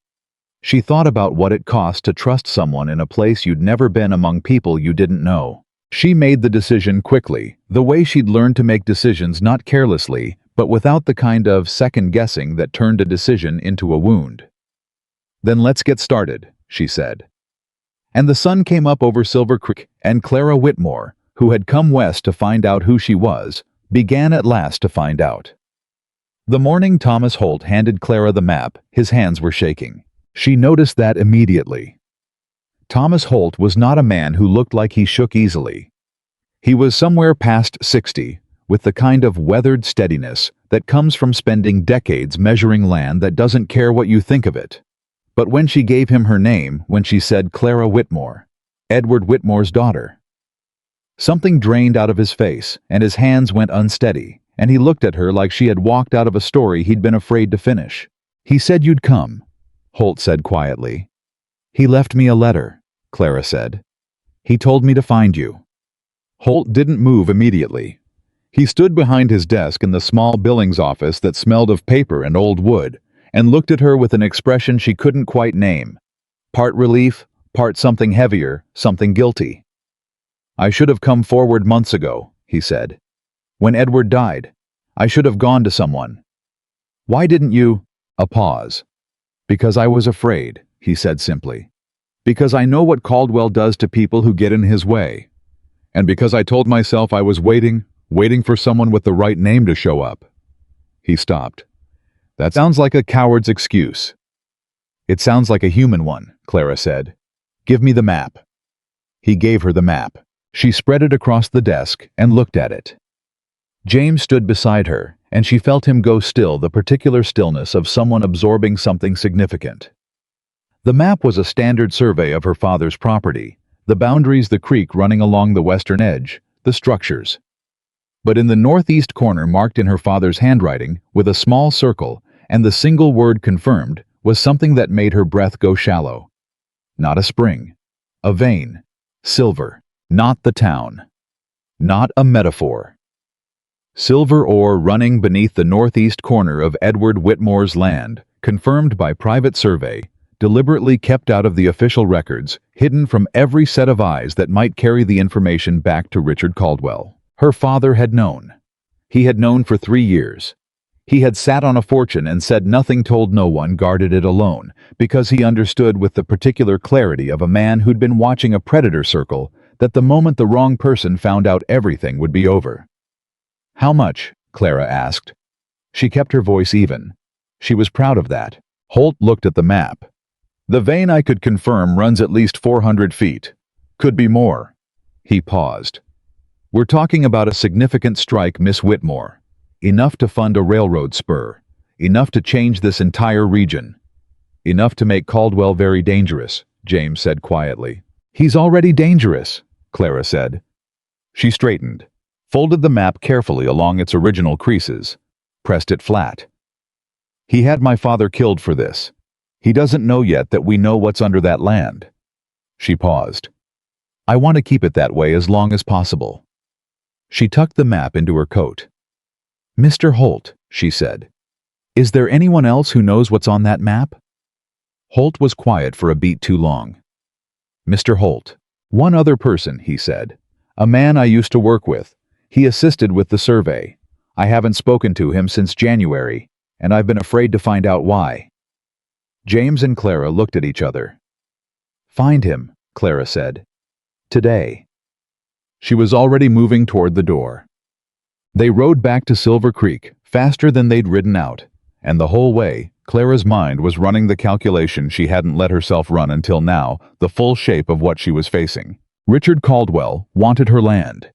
She thought about what it cost to trust someone in a place you'd never been, among people you didn't know. She made the decision quickly, the way she'd learned to make decisions, not carelessly, but without the kind of second-guessing that turned a decision into a wound. Then let's get started, she said. And the sun came up over Silver Creek, and Clara Whitmore, who had come west to find out who she was, began at last to find out. The morning Thomas Holt handed Clara the map, his hands were shaking. She noticed that immediately. Thomas Holt was not a man who looked like he shook easily. He was somewhere past 60, with the kind of weathered steadiness that comes from spending decades measuring land that doesn't care what you think of it. But when she gave him her name, when she said Clara Whitmore, Edward Whitmore's daughter, something drained out of his face, and his hands went unsteady, and he looked at her like she had walked out of a story he'd been afraid to finish. He said you'd come, Holt said quietly. He left me a letter, Clara said. He told me to find you. Holt didn't move immediately. He stood behind his desk in the small Billings office that smelled of paper and old wood, and looked at her with an expression she couldn't quite name. Part relief, part something heavier, something guilty. I should have come forward months ago, he said. When Edward died, I should have gone to someone. Why didn't you? A pause. Because I was afraid, he said simply. Because I know what Caldwell does to people who get in his way. And because I told myself I was waiting for someone with the right name to show up. He stopped. That sounds like a coward's excuse. It sounds like a human one, Clara said. Give me the map. He gave her the map. She spread it across the desk and looked at it. James stood beside her, and she felt him go still, the particular stillness of someone absorbing something significant. The map was a standard survey of her father's property, the boundaries, the creek running along the western edge, the structures. But in the northeast corner, marked in her father's handwriting, with a small circle, and the single word confirmed was something that made her breath go shallow. Not a spring. A vein. Silver. Not the town. Not a metaphor. Silver ore running beneath the northeast corner of Edward Whitmore's land, confirmed by private survey, deliberately kept out of the official records, hidden from every set of eyes that might carry the information back to Richard Caldwell. Her father had known. He had known for 3 years. He had sat on a fortune and said nothing, told no one, guarded it alone, because he understood with the particular clarity of a man who'd been watching a predator circle that the moment the wrong person found out, everything would be over. "How much?" Clara asked. She kept her voice even. She was proud of that. Holt looked at the map. "The vein, I could confirm, runs at least 400 feet. Could be more." He paused. "We're talking about a significant strike, Miss Whitmore. Enough to fund a railroad spur. Enough to change this entire region. Enough to make Caldwell very dangerous," James said quietly. "He's already dangerous," Clara said. She straightened, folded the map carefully along its original creases, pressed it flat. "He had my father killed for this. He doesn't know yet that we know what's under that land." She paused. "I want to keep it that way as long as possible." She tucked the map into her coat. "Mr. Holt," she said, "is there anyone else who knows what's on that map?" Holt was quiet for a beat too long. "Mr. Holt, one other person," he said. "A man I used to work with. He assisted with the survey. I haven't spoken to him since January, and I've been afraid to find out why." James and Clara looked at each other. "Find him," Clara said. "Today." She was already moving toward the door. They rode back to Silver Creek, faster than they'd ridden out, and the whole way, Clara's mind was running the calculation she hadn't let herself run until now, the full shape of what she was facing. Richard Caldwell wanted her land.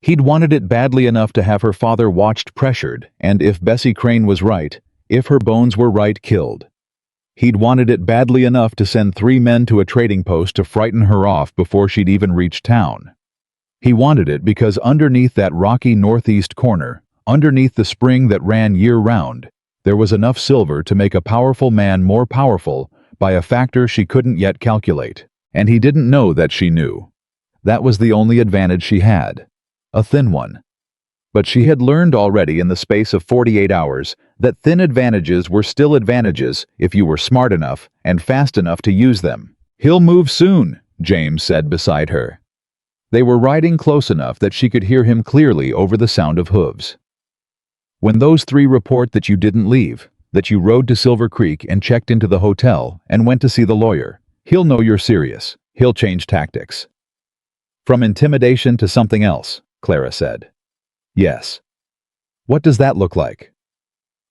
He'd wanted it badly enough to have her father watched, pressured, and if Bessie Crane was right, if her bones were right, killed. He'd wanted it badly enough to send 3 men to a trading post to frighten her off before she'd even reached town. He wanted it because underneath that rocky northeast corner, underneath the spring that ran year-round, there was enough silver to make a powerful man more powerful by a factor she couldn't yet calculate, and he didn't know that she knew. That was the only advantage she had. A thin one. But she had learned already in the space of 48 hours that thin advantages were still advantages if you were smart enough and fast enough to use them. "He'll move soon," James said beside her. They were riding close enough that she could hear him clearly over the sound of hooves. "When those 3 report that you didn't leave, that you rode to Silver Creek and checked into the hotel and went to see the lawyer, he'll know you're serious. He'll change tactics." "From intimidation to something else," Clara said. "Yes." "What does that look like?"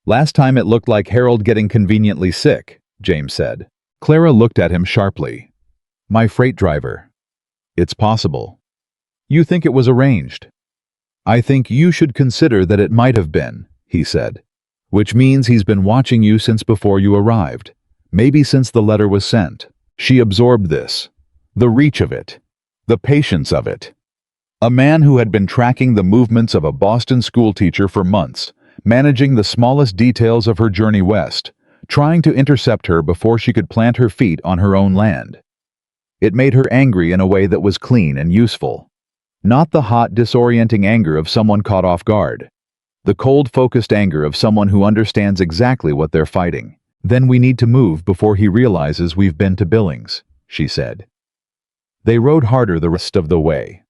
"Last time it looked like Harold getting conveniently sick," James said. Clara looked at him sharply. "My freight driver." "It's possible." "You think it was arranged?" "I think you should consider that it might have been," he said. "Which means he's been watching you since before you arrived. Maybe since the letter was sent." She absorbed this. The reach of it. The patience of it. A man who had been tracking the movements of a Boston schoolteacher for months, managing the smallest details of her journey west, trying to intercept her before she could plant her feet on her own land. It made her angry in a way that was clean and useful. Not the hot, disorienting anger of someone caught off guard. The cold, focused anger of someone who understands exactly what they're fighting. "Then we need to move before he realizes we've been to Billings," she said. They rode harder the rest of the way.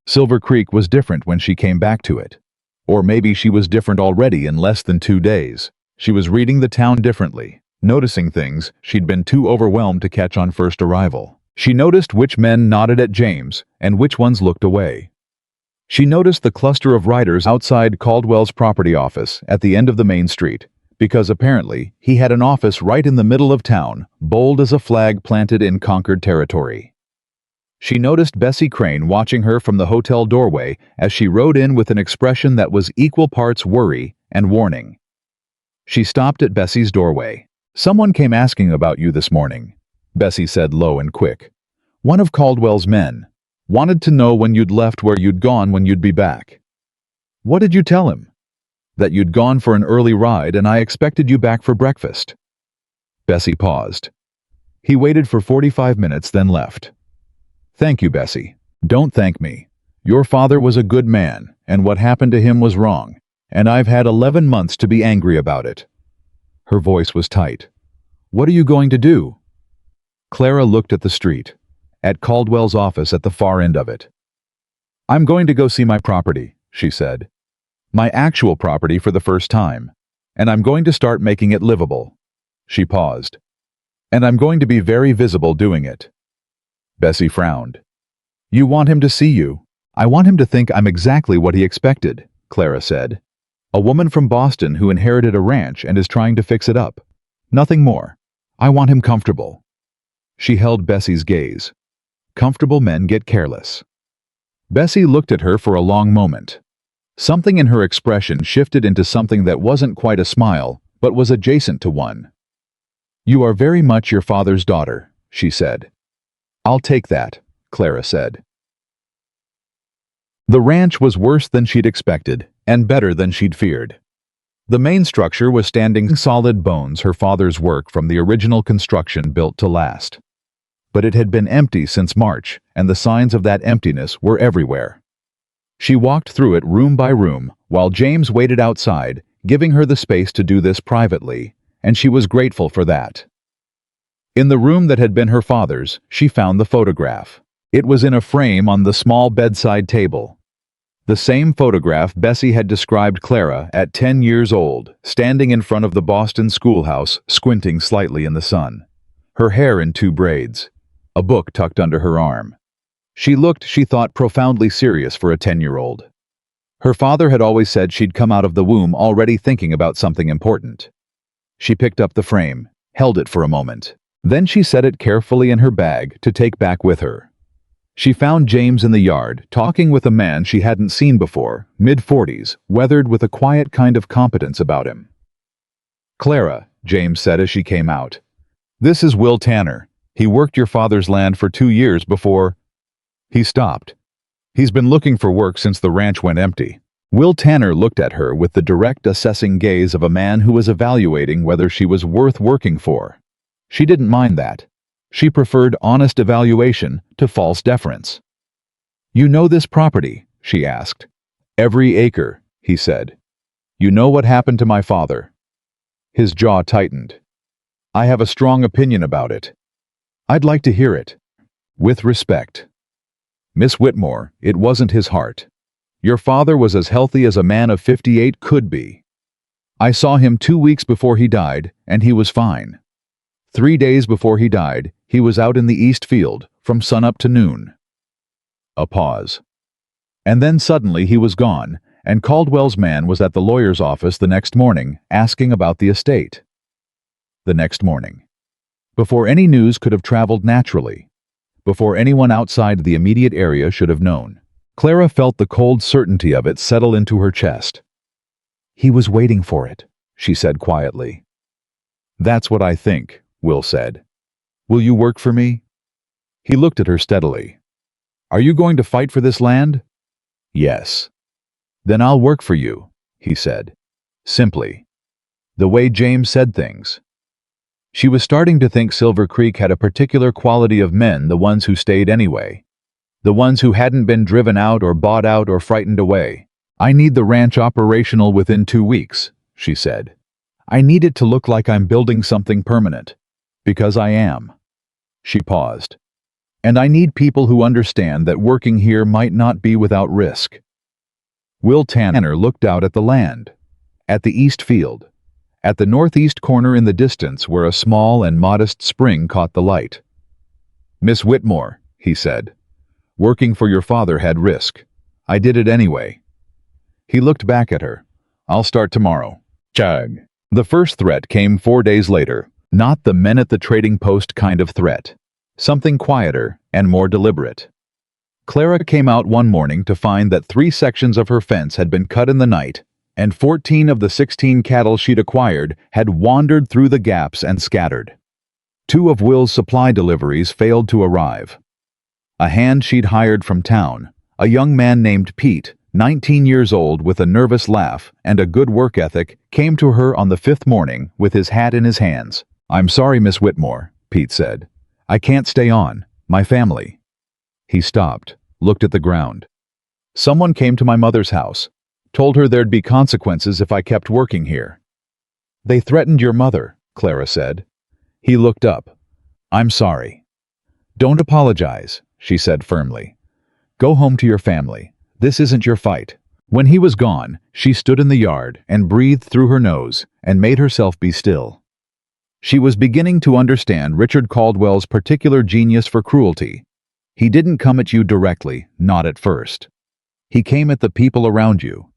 Silver Creek was different when she came back to it. Or maybe she was different already in less than 2 days. She was reading the town differently, noticing things she'd been too overwhelmed to catch on first arrival. She noticed which men nodded at James and which ones looked away. She noticed the cluster of riders outside Caldwell's property office at the end of the main street, because apparently he had an office right in the middle of town, bold as a flag planted in conquered territory. She noticed Bessie Crane watching her from the hotel doorway as she rode in with an expression that was equal parts worry and warning. She stopped at Bessie's doorway. "Someone came asking about you this morning," Bessie said low and quick. "One of Caldwell's men. Wanted to know when you'd left, where you'd gone, when you'd be back." "What did you tell him?" That you'd gone for an early ride and I expected you back for breakfast." Bessie paused. He waited for 45 minutes, then left. "Thank you, Bessie. Don't thank me. Your father was a good man, and what happened to him was wrong, and I've had 11 months to be angry about it." Her voice was tight. "What are you going to do?" Clara looked at the street, at Caldwell's office at the far end of it. "I'm going to go see my property," she said. "My actual property for the first time, and I'm going to start making it livable." She paused. "And I'm going to be very visible doing it." Bessie frowned. "You want him to see you?" "I want him to think I'm exactly what he expected," Clara said. "A woman from Boston who inherited a ranch and is trying to fix it up. Nothing more. I want him comfortable." She held Bessie's gaze. Comfortable men get careless. Bessie looked at her for a long moment. Something in her expression shifted into something that wasn't quite a smile, but was adjacent to one. "You are very much your father's daughter," she said. "I'll take that," Clara said. The ranch was worse than she'd expected, and better than she'd feared. The main structure was standing solid bones, her father's work from the original construction built to last. But it had been empty since March, and the signs of that emptiness were everywhere. She walked through it room by room, while James waited outside, giving her the space to do this privately, and she was grateful for that. In the room that had been her father's, she found the photograph. It was in a frame on the small bedside table. The same photograph Bessie had described Clara at 10 years old, standing in front of the Boston schoolhouse, squinting slightly in the sun. Her hair in 2 braids. A book tucked under her arm. She looked, she thought, profoundly serious for a 10-year-old. Her father had always said she'd come out of the womb already thinking about something important. She picked up the frame, held it for a moment. Then she set it carefully in her bag to take back with her. She found James in the yard, talking with a man she hadn't seen before, mid-40s, weathered with a quiet kind of competence about him. "Clara," James said as she came out. "This is Will Tanner. He worked your father's land for 2 years before—" He stopped. "He's been looking for work since the ranch went empty." Will Tanner looked at her with the direct, assessing gaze of a man who was evaluating whether she was worth working for. She didn't mind that. She preferred honest evaluation to false deference. "You know this property?" she asked. "Every acre," he said. "You know what happened to my father?" His jaw tightened. "I have a strong opinion about it." "I'd like to hear it." "With respect, Miss Whitmore, it wasn't his heart. Your father was as healthy as a man of 58 could be. I saw him 2 weeks before he died, and he was fine. 3 days before he died, he was out in the East Field, from sunup to noon." A pause. "And then suddenly he was gone, and Caldwell's man was at the lawyer's office the next morning, asking about the estate." The next morning. Before any news could have traveled naturally. Before anyone outside the immediate area should have known. Clara felt the cold certainty of it settle into her chest. "He was waiting for it," she said quietly. "That's what I think," Will said. "Will you work for me?" He looked at her steadily. "Are you going to fight for this land?" "Yes." "Then I'll work for you," he said. Simply. The way James said things. She was starting to think Silver Creek had a particular quality of men, the ones who stayed anyway. The ones who hadn't been driven out or bought out or frightened away. "I need the ranch operational within 2 weeks, she said. "I need it to look like I'm building something permanent. Because I am." She paused. "And I need people who understand that working here might not be without risk." Will Tanner looked out at the land. At the East Field. At the northeast corner in the distance where a small and modest spring caught the light. "Miss Whitmore," he said. "Working for your father had risk. I did it anyway." He looked back at her. "I'll start tomorrow." Chug. The first threat came 4 days later. Not the men at the trading post kind of threat. Something quieter and more deliberate. Clara came out one morning to find that 3 sections of her fence had been cut in the night, and 14 of the 16 cattle she'd acquired had wandered through the gaps and scattered. 2 of Will's supply deliveries failed to arrive. A hand she'd hired from town, a young man named Pete, 19 years old with a nervous laugh and a good work ethic, came to her on the 5th morning with his hat in his hands. "I'm sorry, Miss Whitmore," Pete said. "I can't stay on. My family." He stopped, looked at the ground. "Someone came to my mother's house, told her there'd be consequences if I kept working here." "They threatened your mother," Clara said. He looked up. "I'm sorry." "Don't apologize," she said firmly. "Go home to your family. This isn't your fight." When he was gone, she stood in the yard and breathed through her nose and made herself be still. She was beginning to understand Richard Caldwell's particular genius for cruelty. He didn't come at you directly, not at first. He came at the people around you.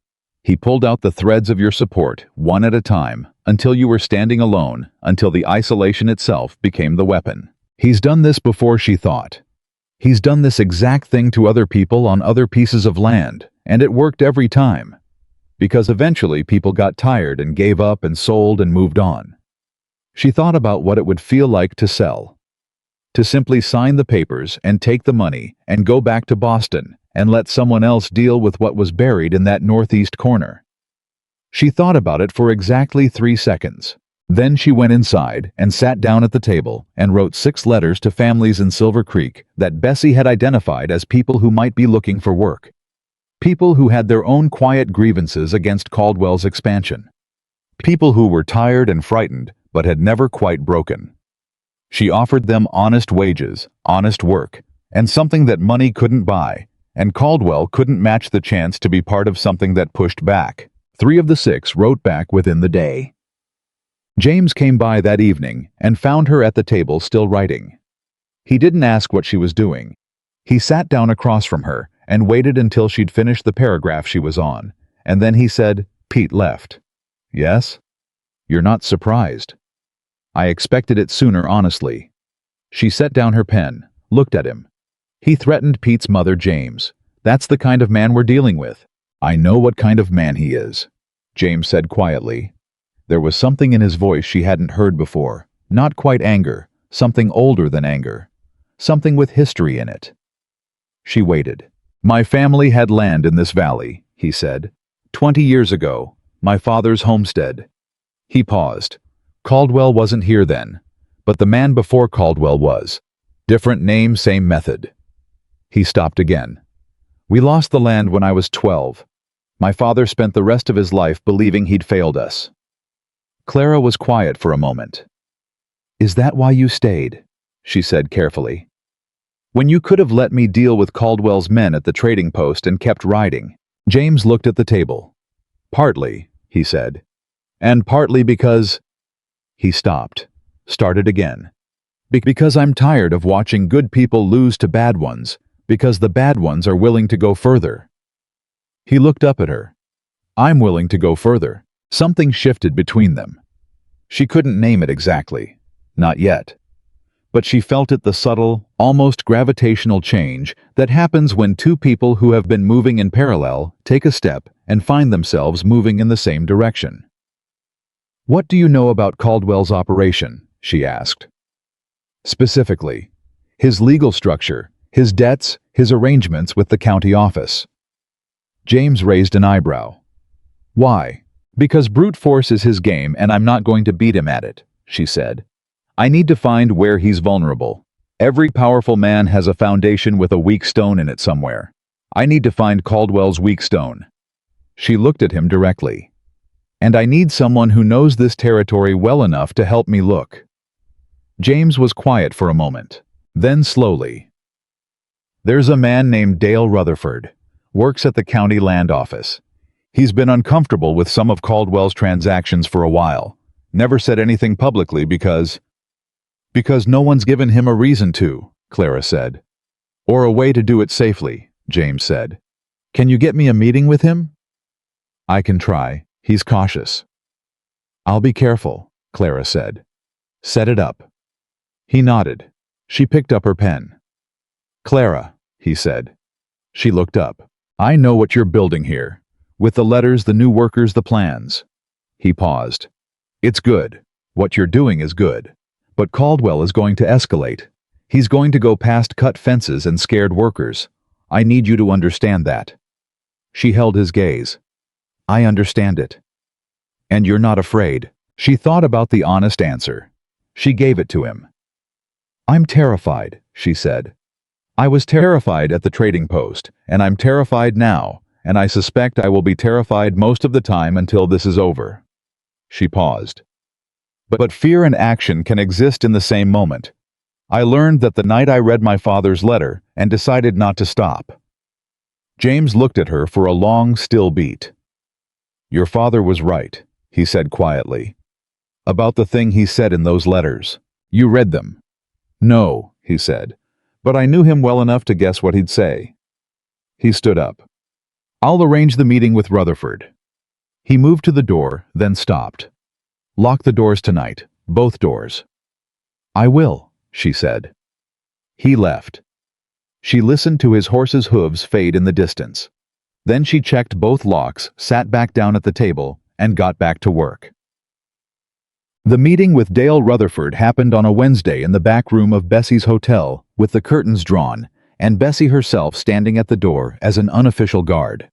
He pulled out the threads of your support, one at a time, until you were standing alone, until the isolation itself became the weapon. He's done this before, she thought. He's done this exact thing to other people on other pieces of land, and it worked every time. Because eventually people got tired and gave up and sold and moved on. She thought about what it would feel like to sell. To simply sign the papers and take the money and go back to Boston and let someone else deal with what was buried in that northeast corner. She thought about it for exactly 3 seconds. Then she went inside and sat down at the table and wrote 6 letters to families in Silver Creek that Bessie had identified as people who might be looking for work. People who had their own quiet grievances against Caldwell's expansion. People who were tired and frightened but had never quite broken. She offered them honest wages, honest work, and something that money couldn't buy, and Caldwell couldn't match the chance to be part of something that pushed back. 3 of the 6 wrote back within the day. James came by that evening and found her at the table still writing. He didn't ask what she was doing. He sat down across from her and waited until she'd finished the paragraph she was on, and then he said, "Pete left." "Yes?" "You're not surprised?" "I expected it sooner, honestly." She set down her pen, looked at him. "He threatened Pete's mother, James. That's the kind of man we're dealing with." "I know what kind of man he is," James said quietly. There was something in his voice she hadn't heard before. Not quite anger, something older than anger. Something with history in it. She waited. "My family had land in this valley," he said. 20 years ago, my father's homestead." He paused. "Caldwell wasn't here then, but the man before Caldwell was. Different name, same method." He stopped again. "We lost the land when I was 12. My father spent the rest of his life believing he'd failed us." Clara was quiet for a moment. "Is that why you stayed?" she said carefully. "When you could have let me deal with Caldwell's men at the trading post and kept riding." James looked at the table. "Partly," he said. "And partly because—" He stopped, started again. "Because I'm tired of watching good people lose to bad ones, because the bad ones are willing to go further." He looked up at her. "I'm willing to go further." Something shifted between them. She couldn't name it exactly. Not yet. But she felt it, the subtle, almost gravitational change that happens when 2 people who have been moving in parallel take a step and find themselves moving in the same direction. "What do you know about Caldwell's operation?" she asked. "Specifically, his legal structure, his debts, his arrangements with the county office." James raised an eyebrow. "Why?" "Because brute force is his game and I'm not going to beat him at it," she said. "I need to find where he's vulnerable. Every powerful man has a foundation with a weak stone in it somewhere. I need to find Caldwell's weak stone." She looked at him directly. "And I need someone who knows this territory well enough to help me look." James was quiet for a moment. Then slowly, "There's a man named Dale Rutherford. Works at the county land office. He's been uncomfortable with some of Caldwell's transactions for a while. Never said anything publicly because no one's given him a reason to," Clara said. "Or a way to do it safely," James said. "Can you get me a meeting with him?" "I can try. He's cautious." "I'll be careful," Clara said. "Set it up." He nodded. She picked up her pen. "Clara," he said. She looked up. "I know what you're building here. With the letters, the new workers, the plans." He paused. "It's good. What you're doing is good. But Caldwell is going to escalate. He's going to go past cut fences and scared workers. I need you to understand that." She held his gaze. I understand it. And you're not afraid. She thought about the honest answer. She gave it to him. I'm terrified, she said. I was terrified at the trading post, and I'm terrified now, and I suspect I will be terrified most of the time until this is over. She paused. But fear and action can exist in the same moment. I learned that the night I read my father's letter and decided not to stop. James looked at her for a long, still beat. Your father was right, he said quietly. About the thing he said in those letters. You read them. No, he said, but I knew him well enough to guess what he'd say. He stood up. I'll arrange the meeting with Rutherford. He moved to the door, then stopped. Lock the doors tonight, both doors. I will, she said. He left. She listened to his horse's hooves fade in the distance. Then she checked both locks, sat back down at the table, and got back to work. The meeting with Dale Rutherford happened on a Wednesday in the back room of Bessie's hotel, with the curtains drawn, and Bessie herself standing at the door as an unofficial guard.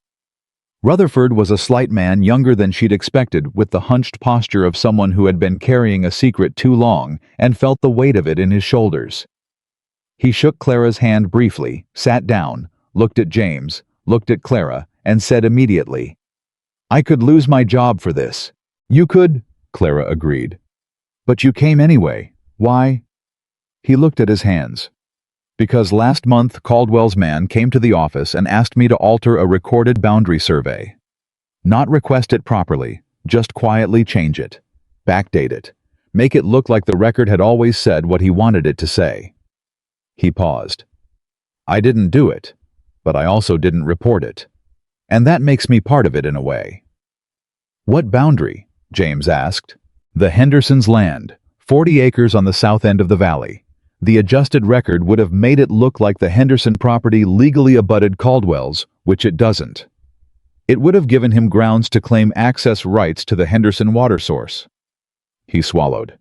Rutherford was a slight man younger than she'd expected, with the hunched posture of someone who had been carrying a secret too long and felt the weight of it in his shoulders. He shook Clara's hand briefly, sat down, looked at James, looked at Clara, and said immediately, I could lose my job for this. You could, Clara agreed. But you came anyway. Why? He looked at his hands. Because last month Caldwell's man came to the office and asked me to alter a recorded boundary survey. Not request it properly, just quietly change it. Backdate it. Make it look like the record had always said what he wanted it to say. He paused. I didn't do it, but I also didn't report it. And that makes me part of it in a way. What boundary? James asked. The Hendersons' land, 40 acres on the south end of the valley. The adjusted record would have made it look like the Henderson property legally abutted Caldwell's, which it doesn't. It would have given him grounds to claim access rights to the Henderson water source. He swallowed.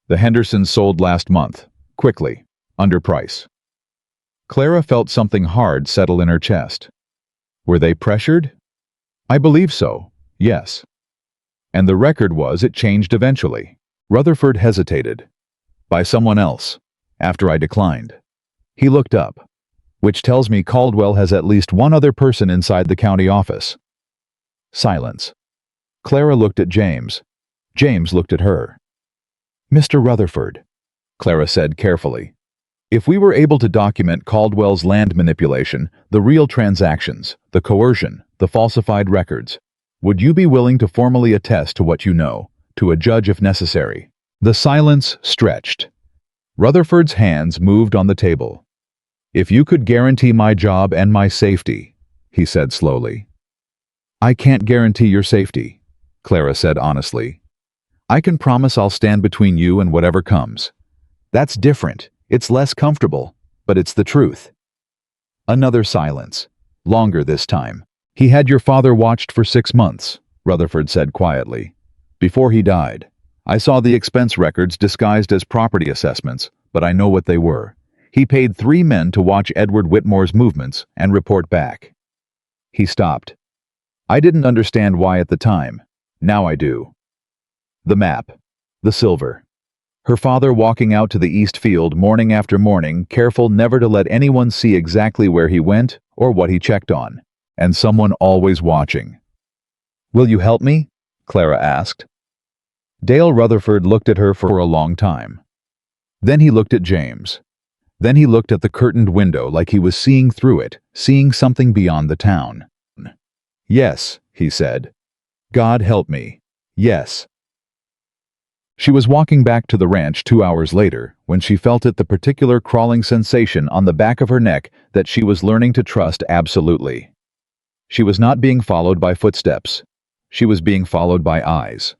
The Hendersons sold last month, quickly, under price. Clara felt something hard settle in her chest. Were they pressured? I believe so, yes. And the record was it changed eventually. Rutherford hesitated. By someone else. After I declined. He looked up, which tells me Caldwell has at least one other person inside the county office. Silence. Clara looked at James. James looked at her. Mr. Rutherford, Clara said carefully, if we were able to document Caldwell's land manipulation, the real transactions, the coercion, the falsified records, would you be willing to formally attest to what you know, to a judge if necessary? The silence stretched. Rutherford's hands moved on the table. If you could guarantee my job and my safety, he said slowly. I can't guarantee your safety, Clara said honestly. I can promise I'll stand between you and whatever comes. That's different. It's less comfortable, but it's the truth. Another silence. Longer this time. He had your father watched for 6 months, Rutherford said quietly. Before he died. I saw the expense records disguised as property assessments, but I know what they were. He paid 3 men to watch Edward Whitmore's movements and report back. He stopped. I didn't understand why at the time. Now I do. The map. The silver. Her father walking out to the east field morning after morning, careful never to let anyone see exactly where he went or what he checked on, and someone always watching. Will you help me? Clara asked. Dale Rutherford looked at her for a long time. Then he looked at James. Then he looked at the curtained window like he was seeing through it, seeing something beyond the town. Yes, he said. God help me. Yes. She was walking back to the ranch 2 hours later when she felt the particular crawling sensation on the back of her neck that she was learning to trust absolutely. She was not being followed by footsteps. She was being followed by eyes.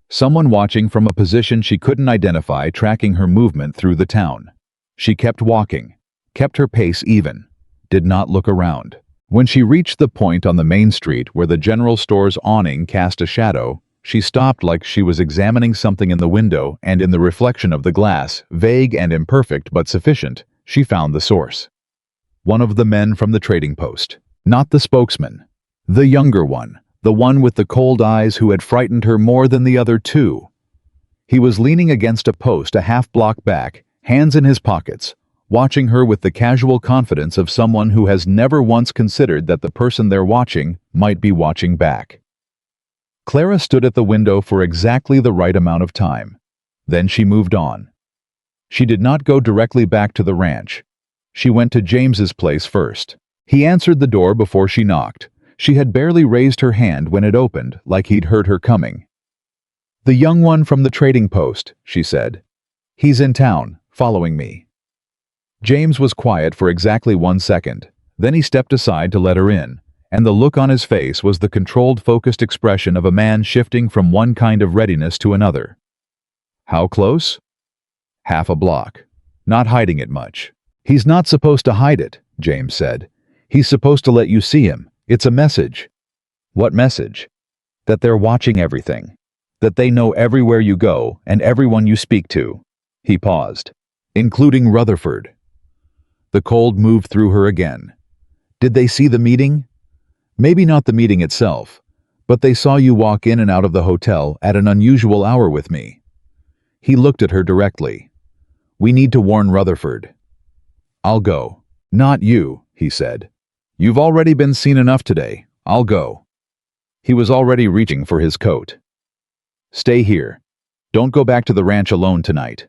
Someone watching from a position she couldn't identify, tracking her movement through the town. She kept walking, kept her pace even, did not look around. When she reached the point on the main street where the general store's awning cast a shadow, she stopped like she was examining something in the window, and in the reflection of the glass, vague and imperfect but sufficient, she found the source. One of the men from the trading post. Not the spokesman, The younger one, the one with the cold eyes who had frightened her more than the other two. He was leaning against a post a half-block back, hands in his pockets, watching her with the casual confidence of someone who has never once considered that the person they're watching might be watching back. Clara stood at the window for exactly the right amount of time. Then she moved on. She did not go directly back to the ranch. She went to James's place first. He answered the door before she knocked. She had barely raised her hand when it opened, like he'd heard her coming. "The young one from the trading post," she said. "He's in town, following me." James was quiet for exactly 1 second. Then he stepped aside to let her in, and the look on his face was the controlled, focused expression of a man shifting from one kind of readiness to another. "How close?" "Half a block. Not hiding it much." "He's not supposed to hide it," James said. "He's supposed to let you see him. It's a message." "What message?" "That they're watching everything. That they know everywhere you go and everyone you speak to." He paused. "Including Rutherford." The cold moved through her again. "Did they see the meeting?" "Maybe not the meeting itself, but they saw you walk in and out of the hotel at an unusual hour with me." He looked at her directly. "We need to warn Rutherford." "I'll go." "Not you," he said. "You've already been seen enough today. I'll go." He was already reaching for his coat. "Stay here. Don't go back to the ranch alone tonight."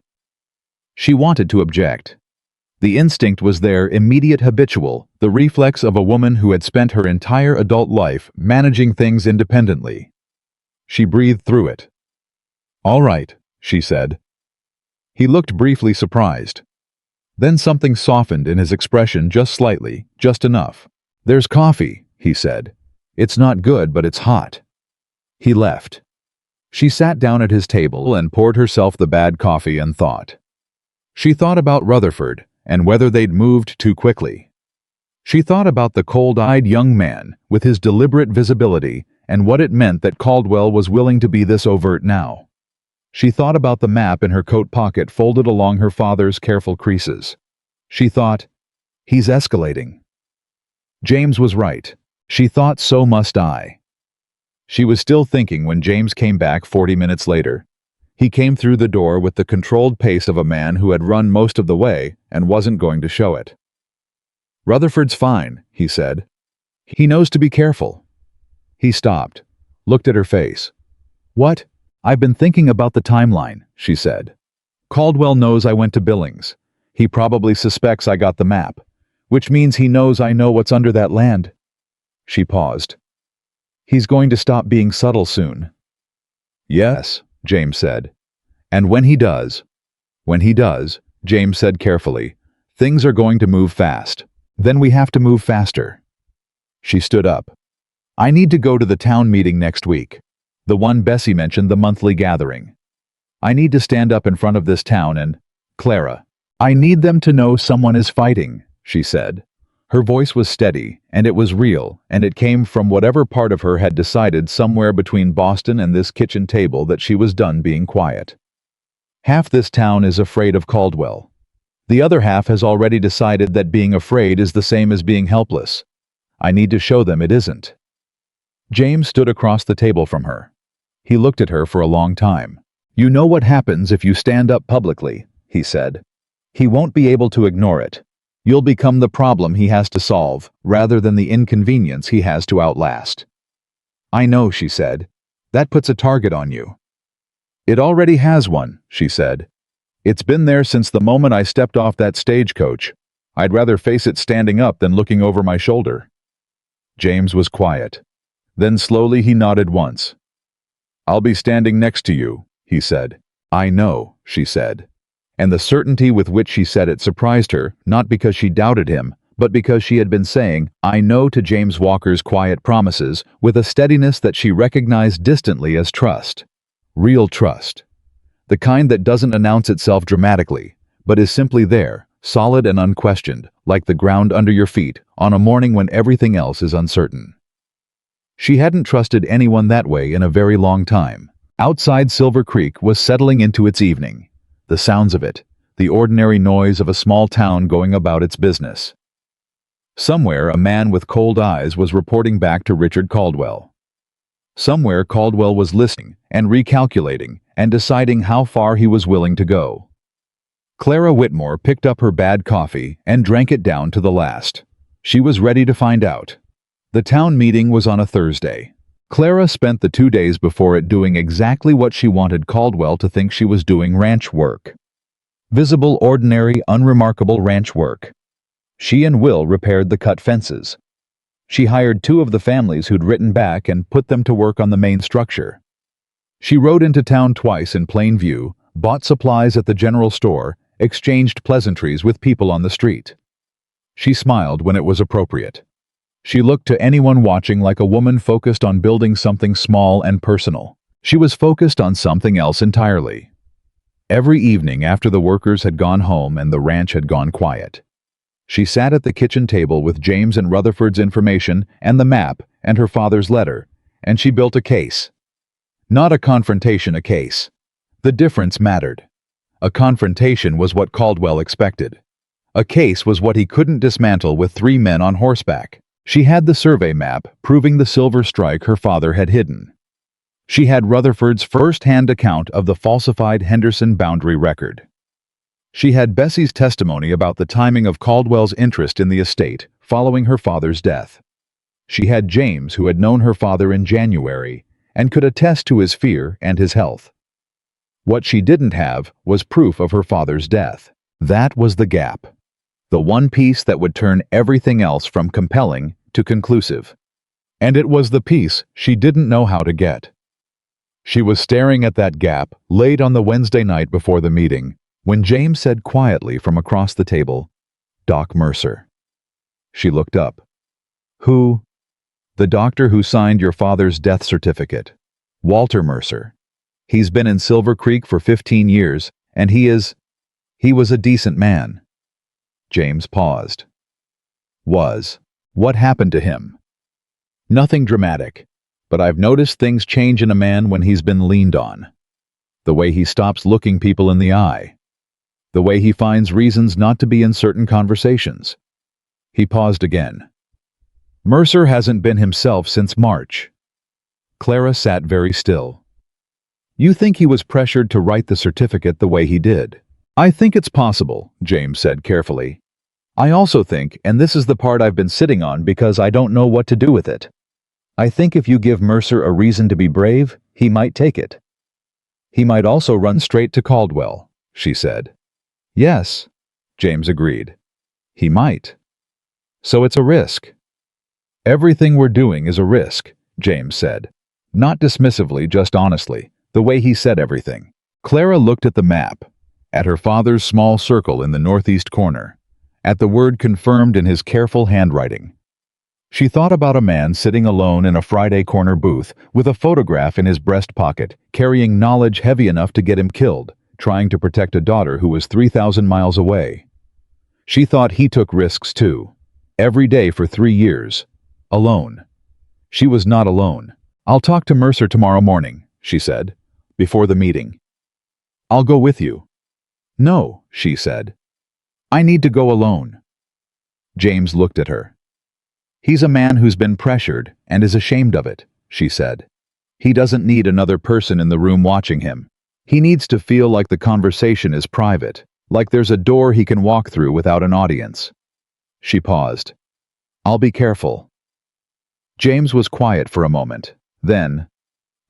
She wanted to object. The instinct was there, immediate, habitual, the reflex of a woman who had spent her entire adult life managing things independently. She breathed through it. "All right," she said. He looked briefly surprised. Then something softened in his expression just slightly, just enough. "There's coffee," he said. "It's not good, but it's hot." He left. She sat down at his table and poured herself the bad coffee and thought. She thought about Rutherford and whether they'd moved too quickly. She thought about the cold-eyed young man with his deliberate visibility and what it meant that Caldwell was willing to be this overt now. She thought about the map in her coat pocket folded along her father's careful creases. She thought, he's escalating. James was right. She thought, so must I. She was still thinking when James came back 40 minutes later. He came through the door with the controlled pace of a man who had run most of the way and wasn't going to show it. "Rutherford's fine," he said. "He knows to be careful." He stopped, looked at her face. "What?" "I've been thinking about the timeline," she said. "Caldwell knows I went to Billings. He probably suspects I got the map, which means he knows I know what's under that land." She paused. "He's going to stop being subtle soon." "Yes," James said. "And when he does," James said carefully, "things are going to move fast. Then we have to move faster." She stood up. "I need to go to the town meeting next week. The one Bessie mentioned, the monthly gathering. I need to stand up in front of this town and, Clara, I need them to know someone is fighting," she said. Her voice was steady, and it was real, and it came from whatever part of her had decided somewhere between Boston and this kitchen table that she was done being quiet. "Half this town is afraid of Caldwell. The other half has already decided that being afraid is the same as being helpless. I need to show them it isn't." James stood across the table from her. He looked at her for a long time. "You know what happens if you stand up publicly," he said. "He won't be able to ignore it. You'll become the problem he has to solve, rather than the inconvenience he has to outlast." "I know," she said. "That puts a target on you." "It already has one," she said. "It's been there since the moment I stepped off that stagecoach. I'd rather face it standing up than looking over my shoulder." James was quiet. Then slowly he nodded once. "I'll be standing next to you," he said. "I know," she said. And the certainty with which she said it surprised her, not because she doubted him, but because she had been saying, "I know," to James Walker's quiet promises, with a steadiness that she recognized distantly as trust. Real trust. The kind that doesn't announce itself dramatically, but is simply there, solid and unquestioned, like the ground under your feet, on a morning when everything else is uncertain. She hadn't trusted anyone that way in a very long time. Outside Silver Creek was settling into its evening. The sounds of it, the ordinary noise of a small town going about its business. Somewhere, a man with cold eyes was reporting back to Richard Caldwell. Somewhere, Caldwell was listening and recalculating and deciding how far he was willing to go. Clara Whitmore picked up her bad coffee and drank it down to the last. She was ready to find out. The town meeting was on a Thursday. Clara spent the 2 days before it doing exactly what she wanted Caldwell to think she was doing: ranch work. Visible, ordinary, unremarkable ranch work. She and Will repaired the cut fences. She hired 2 of the families who'd written back and put them to work on the main structure. She rode into town twice in plain view, bought supplies at the general store, exchanged pleasantries with people on the street. She smiled when it was appropriate. She looked to anyone watching like a woman focused on building something small and personal. She was focused on something else entirely. Every evening after the workers had gone home and the ranch had gone quiet, she sat at the kitchen table with James and Rutherford's information and the map and her father's letter, and she built a case. Not a confrontation, a case. The difference mattered. A confrontation was what Caldwell expected. A case was what he couldn't dismantle with 3 men on horseback. She had the survey map proving the silver strike her father had hidden. She had Rutherford's first-hand account of the falsified Henderson boundary record. She had Bessie's testimony about the timing of Caldwell's interest in the estate following her father's death. She had James, who had known her father in January and could attest to his fear and his health. What she didn't have was proof of her father's death. That was the gap. The one piece that would turn everything else from compelling to conclusive. And it was the piece she didn't know how to get. She was staring at that gap late on the Wednesday night before the meeting when James said quietly from across the table, "Doc Mercer." She looked up. "Who?" "The doctor who signed your father's death certificate. Walter Mercer. He's been in Silver Creek for 15 years, and he was a decent man." James paused. What happened to him? "Nothing dramatic, but I've noticed things change in a man when he's been leaned on. The way he stops looking people in the eye. The way he finds reasons not to be in certain conversations." He paused again. "Mercer hasn't been himself since March." Clara sat very still. "You think he was pressured to write the certificate the way he did?" "I think it's possible," James said carefully. "I also think, and this is the part I've been sitting on because I don't know what to do with it, I think if you give Mercer a reason to be brave, he might take it. He might also run straight to Caldwell," she said. "Yes," James agreed. "He might. So it's a risk." "Everything we're doing is a risk," James said. Not dismissively, just honestly, the way he said everything. Clara looked at the map, at her father's small circle in the northeast corner, at the word confirmed in his careful handwriting. She thought about a man sitting alone in a Friday corner booth with a photograph in his breast pocket, carrying knowledge heavy enough to get him killed, trying to protect a daughter who was 3,000 miles away. She thought he took risks too, every day for 3 years, alone. She was not alone. "I'll talk to Mercer tomorrow morning," she said, before the meeting. "I'll go with you." "No," she said. "I need to go alone." James looked at her. "He's a man who's been pressured and is ashamed of it," she said. "He doesn't need another person in the room watching him. He needs to feel like the conversation is private, like there's a door he can walk through without an audience." She paused. "I'll be careful." James was quiet for a moment. Then,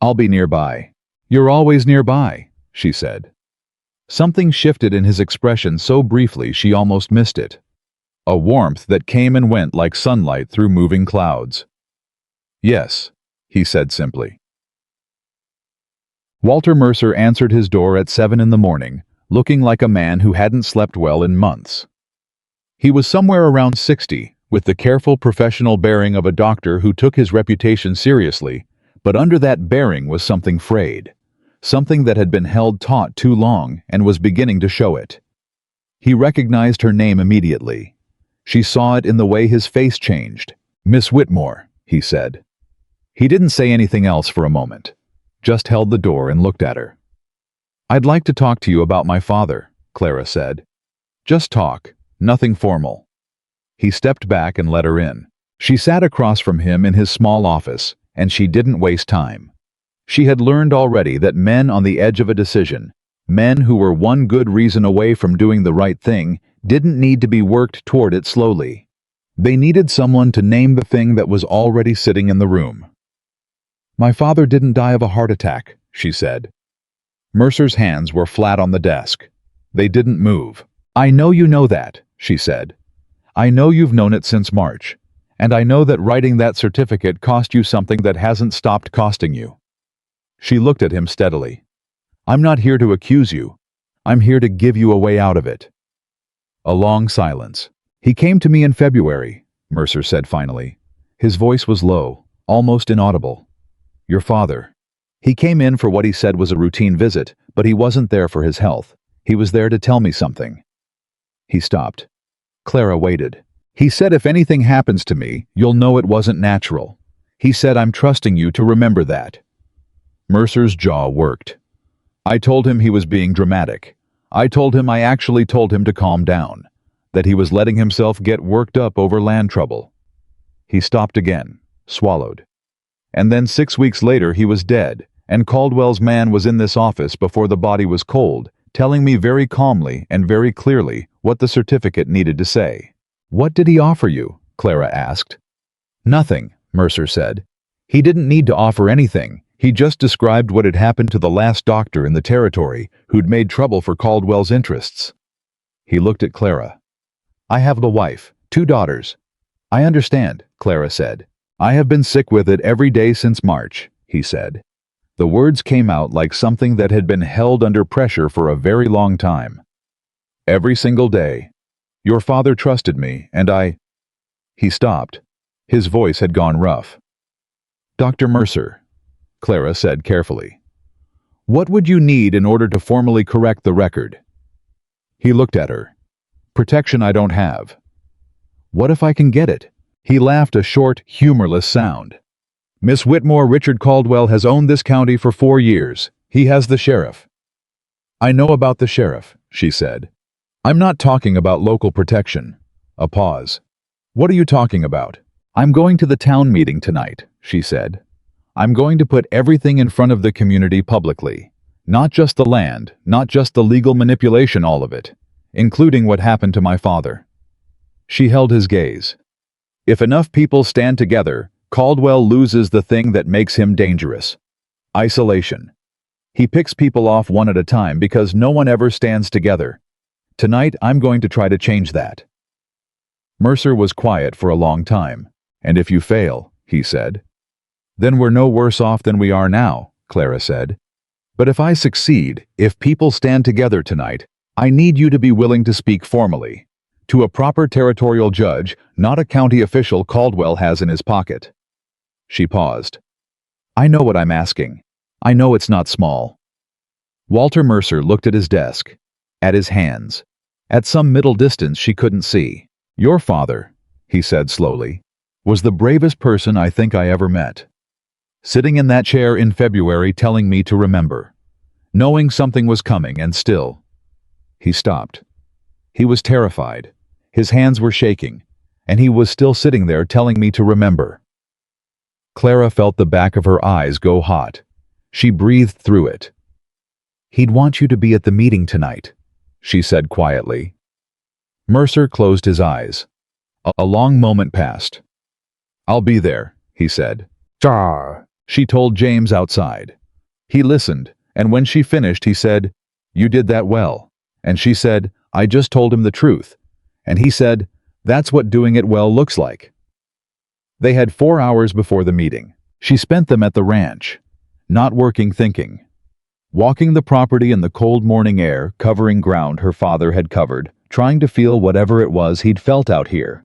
"I'll be nearby." "You're always nearby," she said. Something shifted in his expression so briefly she almost missed it. A warmth that came and went like sunlight through moving clouds. "Yes," he said simply. Walter Mercer answered his door at 7 in the morning, looking like a man who hadn't slept well in months. He was somewhere around 60, with the careful professional bearing of a doctor who took his reputation seriously, but under that bearing was something frayed. Something that had been held taut too long and was beginning to show it. He recognized her name immediately. She saw it in the way his face changed. "Miss Whitmore," he said. He didn't say anything else for a moment, just held the door and looked at her. "I'd like to talk to you about my father," Clara said. "Just talk, nothing formal." He stepped back and let her in. She sat across from him in his small office, and she didn't waste time. She had learned already that men on the edge of a decision, men who were one good reason away from doing the right thing, didn't need to be worked toward it slowly. They needed someone to name the thing that was already sitting in the room. "My father didn't die of a heart attack," she said. Mercer's hands were flat on the desk. They didn't move. "I know you know that," she said. "I know you've known it since March. And I know that writing that certificate cost you something that hasn't stopped costing you." She looked at him steadily. "I'm not here to accuse you. I'm here to give you a way out of it." A long silence. "He came to me in February," Mercer said finally. His voice was low, almost inaudible. "Your father. He came in for what he said was a routine visit, but he wasn't there for his health. He was there to tell me something." He stopped. Clara waited. "He said if anything happens to me, you'll know it wasn't natural. He said I'm trusting you to remember that." Mercer's jaw worked. "I told him he was being dramatic. I told him I actually told him to calm down, that he was letting himself get worked up over land trouble." He stopped again, swallowed. "And then 6 weeks later he was dead, and Caldwell's man was in this office before the body was cold, telling me very calmly and very clearly what the certificate needed to say." "What did he offer you?" Clara asked. "Nothing," Mercer said. "He didn't need to offer anything. He just described what had happened to the last doctor in the territory who'd made trouble for Caldwell's interests." He looked at Clara. "I have a wife, 2 daughters." "I understand," Clara said. "I have been sick with it every day since March," he said. The words came out like something that had been held under pressure for a very long time. "Every single day. Your father trusted me, and I—" He stopped. His voice had gone rough. "Dr. Mercer," Clara said carefully, "what would you need in order to formally correct the record?" He looked at her. "Protection I don't have." "What if I can get it?" He laughed, a short, humorless sound. "Miss Whitmore, Richard Caldwell has owned this county for 4 years. He has the sheriff." "I know about the sheriff," she said. "I'm not talking about local protection." A pause. "What are you talking about?" "I'm going to the town meeting tonight," she said. "I'm going to put everything in front of the community publicly. Not just the land, not just the legal manipulation, all of it, including what happened to my father." She held his gaze. "If enough people stand together, Caldwell loses the thing that makes him dangerous: isolation. He picks people off one at a time because no one ever stands together. Tonight, I'm going to try to change that." Mercer was quiet for a long time. "And if you fail," he said. "Then we're no worse off than we are now," Clara said. "But if I succeed, if people stand together tonight, I need you to be willing to speak formally. To a proper territorial judge, not a county official Caldwell has in his pocket." She paused. "I know what I'm asking. I know it's not small." Walter Mercer looked at his desk, at his hands, at some middle distance she couldn't see. "Your father," he said slowly, "was the bravest person I think I ever met. Sitting in that chair in February telling me to remember, knowing something was coming, and still—" He stopped. He was terrified. His hands were shaking, and he was still sitting there telling me to remember. Clara felt the back of her eyes go hot. She breathed through it. "He'd want you to be at the meeting tonight," she said quietly. Mercer closed his eyes. A long moment passed. "I'll be there," he said. "Char," she told James outside. He listened, and when she finished he said, "You did that well." And she said, "I just told him the truth." And he said, "That's what doing it well looks like." They had 4 hours before the meeting. She spent them at the ranch, not working, thinking. Walking the property in the cold morning air, covering ground her father had covered, trying to feel whatever it was he'd felt out here.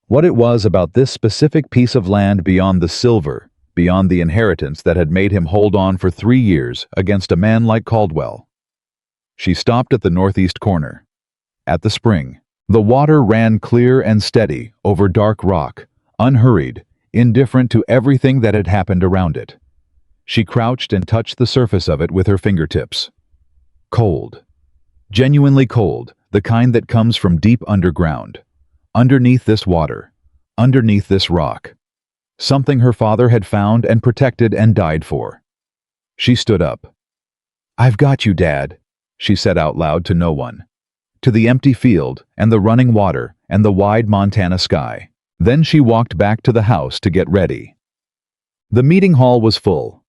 What it was about this specific piece of land beyond the silver, beyond the inheritance that had made him hold on for 3 years against a man like Caldwell. She stopped at the northeast corner. At the spring, the water ran clear and steady over dark rock, unhurried, indifferent to everything that had happened around it. She crouched and touched the surface of it with her fingertips. Cold. Genuinely cold, the kind that comes from deep underground. Underneath this water, underneath this rock, something her father had found and protected and died for. She stood up. "I've got you, Dad," she said out loud to no one. To the empty field, and the running water, and the wide Montana sky. Then she walked back to the house to get ready. The meeting hall was full.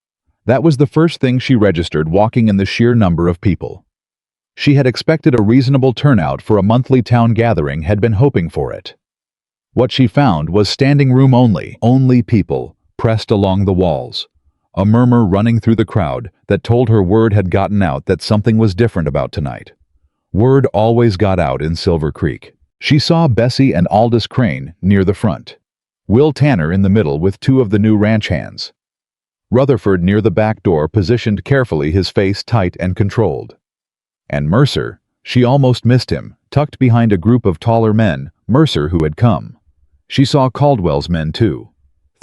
That was the first thing she registered walking in the sheer number of people. She had expected a reasonable turnout for a monthly town gathering, had been hoping for it. What she found was standing room only people, pressed along the walls. A murmur running through the crowd that told her word had gotten out that something was different about tonight. Word always got out in Silver Creek. She saw Bessie and Aldous Crane near the front. Will Tanner in the middle with two of the new ranch hands. Rutherford near the back door, positioned carefully, his face tight and controlled. And Mercer, she almost missed him, tucked behind a group of taller men, Mercer who had come. She saw Caldwell's men too.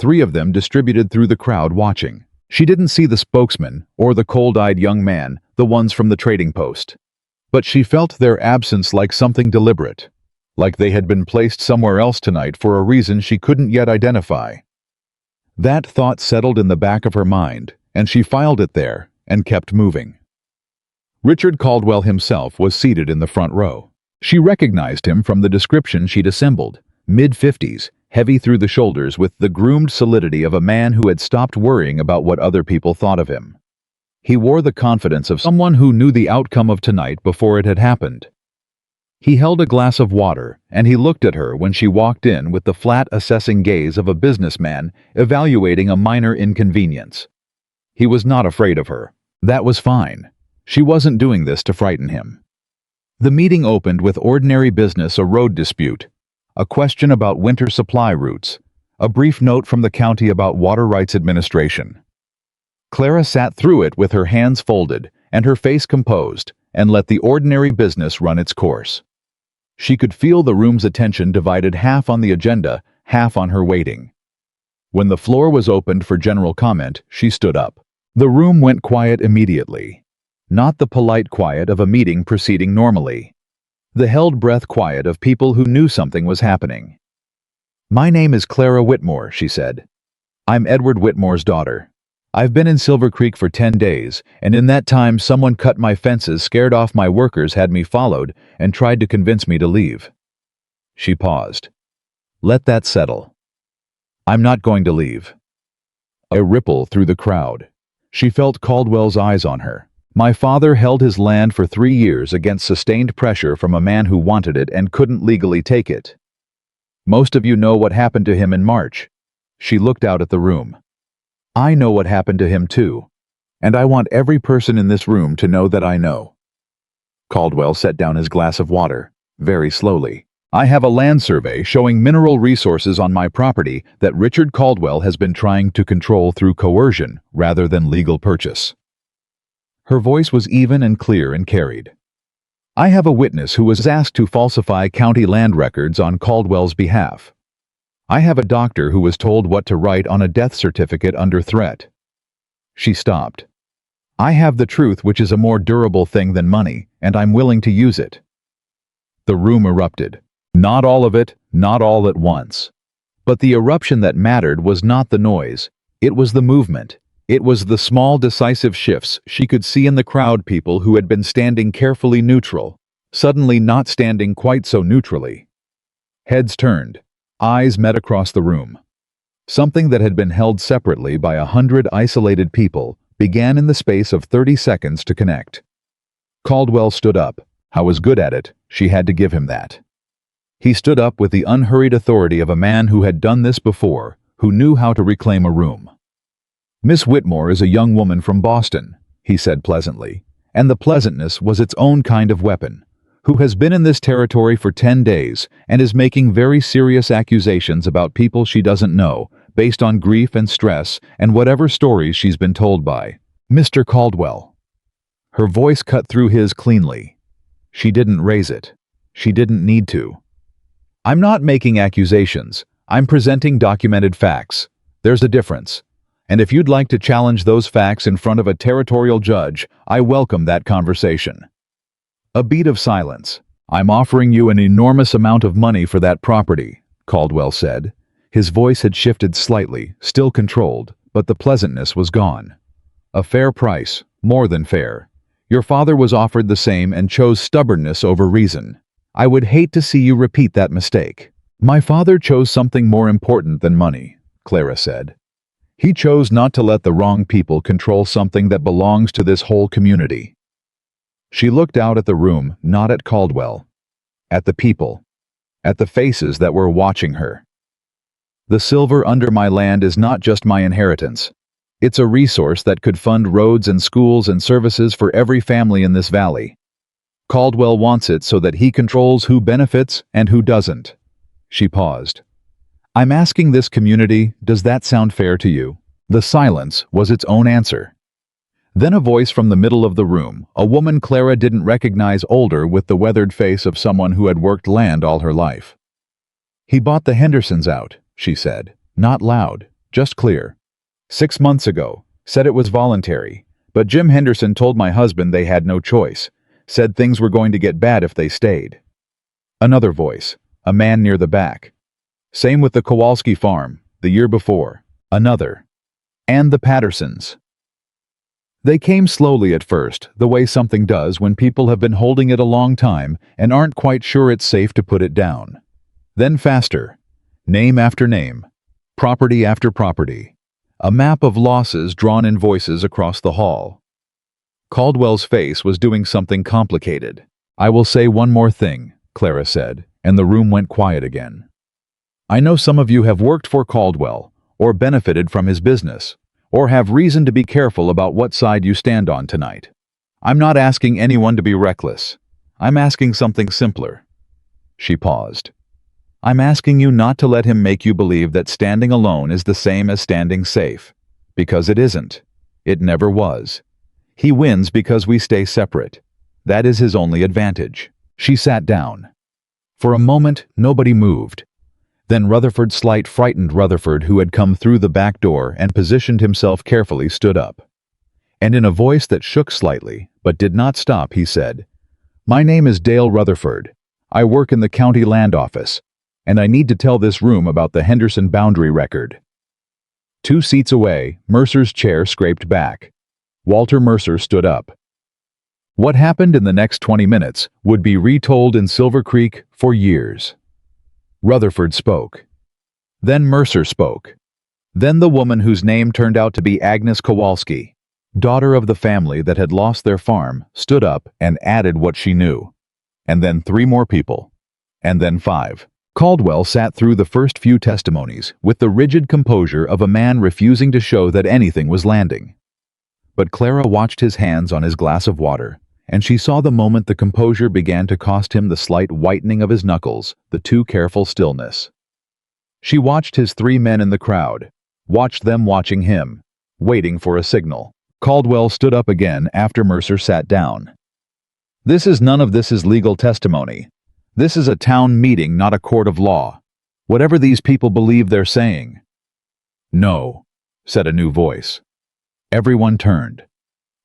3 of them distributed through the crowd watching. She didn't see the spokesman or the cold-eyed young man, the ones from the trading post. But she felt their absence like something deliberate, like they had been placed somewhere else tonight for a reason she couldn't yet identify. That thought settled in the back of her mind, and she filed it there and kept moving. Richard Caldwell himself was seated in the front row. She recognized him from the description she'd assembled. Mid-50s, heavy through the shoulders, with the groomed solidity of a man who had stopped worrying about what other people thought of him. He wore the confidence of someone who knew the outcome of tonight before it had happened. He held a glass of water, and he looked at her when she walked in with the flat, assessing gaze of a businessman evaluating a minor inconvenience. He was not afraid of her. That was fine. She wasn't doing this to frighten him. The meeting opened with ordinary business: a road dispute, a question about winter supply routes, a brief note from the county about water rights administration. Clara sat through it with her hands folded and her face composed, and let the ordinary business run its course. She could feel the room's attention divided, half on the agenda, half on her waiting. When the floor was opened for general comment, she stood up. The room went quiet immediately. Not the polite quiet of a meeting proceeding normally. The held breath quiet of people who knew something was happening. "My name is Clara Whitmore," she said. "I'm Edward Whitmore's daughter. I've been in Silver Creek for 10 days, and in that time someone cut my fences, scared off my workers, had me followed, and tried to convince me to leave." She paused. "Let that settle." "I'm not going to leave." A ripple through the crowd. She felt Caldwell's eyes on her. "My father held his land for 3 years against sustained pressure from a man who wanted it and couldn't legally take it. Most of you know what happened to him in March." She looked out at the room. "I know what happened to him too, and I want every person in this room to know that I know." Caldwell set down his glass of water, very slowly. "I have a land survey showing mineral resources on my property that Richard Caldwell has been trying to control through coercion rather than legal purchase." Her voice was even and clear and carried. "I have a witness who was asked to falsify county land records on Caldwell's behalf. I have a doctor who was told what to write on a death certificate under threat." She stopped. "I have the truth, which is a more durable thing than money, and I'm willing to use it." The room erupted. Not all of it, not all at once. But the eruption that mattered was not the noise. It was the movement. It was the small, decisive shifts she could see in the crowd, people who had been standing carefully neutral, suddenly not standing quite so neutrally. Heads turned. Eyes met across the room. Something that had been held separately by 100 isolated people began in the space of 30 seconds to connect. Caldwell stood up. How was good at it, she had to give him that. He stood up with the unhurried authority of a man who had done this before, who knew how to reclaim a room. "Miss Whitmore is a young woman from Boston," he said pleasantly, and the pleasantness was its own kind of weapon, "who has been in this territory for 10 days and is making very serious accusations about people she doesn't know, based on grief and stress and whatever stories she's been told by Mr. Caldwell." Her voice cut through his cleanly. She didn't raise it. She didn't need to. "I'm not making accusations. I'm presenting documented facts. There's a difference. And if you'd like to challenge those facts in front of a territorial judge, I welcome that conversation." A beat of silence. "I'm offering you an enormous amount of money for that property," Caldwell said. His voice had shifted slightly, still controlled, but the pleasantness was gone. "A fair price, more than fair. Your father was offered the same and chose stubbornness over reason. I would hate to see you repeat that mistake." "My father chose something more important than money," Clara said. "He chose not to let the wrong people control something that belongs to this whole community." She looked out at the room, not at Caldwell. At the people. At the faces that were watching her. "The silver under my land is not just my inheritance. It's a resource that could fund roads and schools and services for every family in this valley. Caldwell wants it so that he controls who benefits and who doesn't." She paused. "I'm asking this community, does that sound fair to you?" The silence was its own answer. Then a voice from the middle of the room, a woman Clara didn't recognize, older, with the weathered face of someone who had worked land all her life. "He bought the Hendersons out," she said, not loud, just clear. "6 months ago, said it was voluntary, but Jim Henderson told my husband they had no choice, said things were going to get bad if they stayed." Another voice, a man near the back. "Same with the Kowalski farm, the year before." Another. "And the Pattersons." They came slowly at first, the way something does when people have been holding it a long time and aren't quite sure it's safe to put it down. Then faster. Name after name. Property after property. A map of losses drawn in voices across the hall. Caldwell's face was doing something complicated. "I will say one more thing," Clara said, and the room went quiet again. "I know some of you have worked for Caldwell, or benefited from his business, or have reason to be careful about what side you stand on tonight. I'm not asking anyone to be reckless. I'm asking something simpler." She paused. "I'm asking you not to let him make you believe that standing alone is the same as standing safe. Because it isn't. It never was. He wins because we stay separate. That is his only advantage." She sat down. For a moment, nobody moved. Then Rutherford, slight frightened Rutherford, who had come through the back door and positioned himself carefully, stood up. And in a voice that shook slightly, but did not stop, he said, "My name is Dale Rutherford. I work in the county land office, and I need to tell this room about the Henderson boundary record." 2 seats away, Mercer's chair scraped back. Walter Mercer stood up. What happened in the next 20 minutes would be retold in Silver Creek for years. Rutherford spoke. Then Mercer spoke. Then the woman whose name turned out to be Agnes Kowalski, daughter of the family that had lost their farm, stood up and added what she knew. And then 3 more people. And then 5. Caldwell sat through the first few testimonies with the rigid composure of a man refusing to show that anything was landing. But Clara watched his hands on his glass of water, and she saw the moment the composure began to cost him the slight whitening of his knuckles, the too careful stillness. She watched his 3 men in the crowd, watched them watching him, waiting for a signal. Caldwell stood up again after Mercer sat down. None of this is legal testimony. This is a town meeting, not a court of law. Whatever these people believe they're saying." "No," said a new voice. Everyone turned.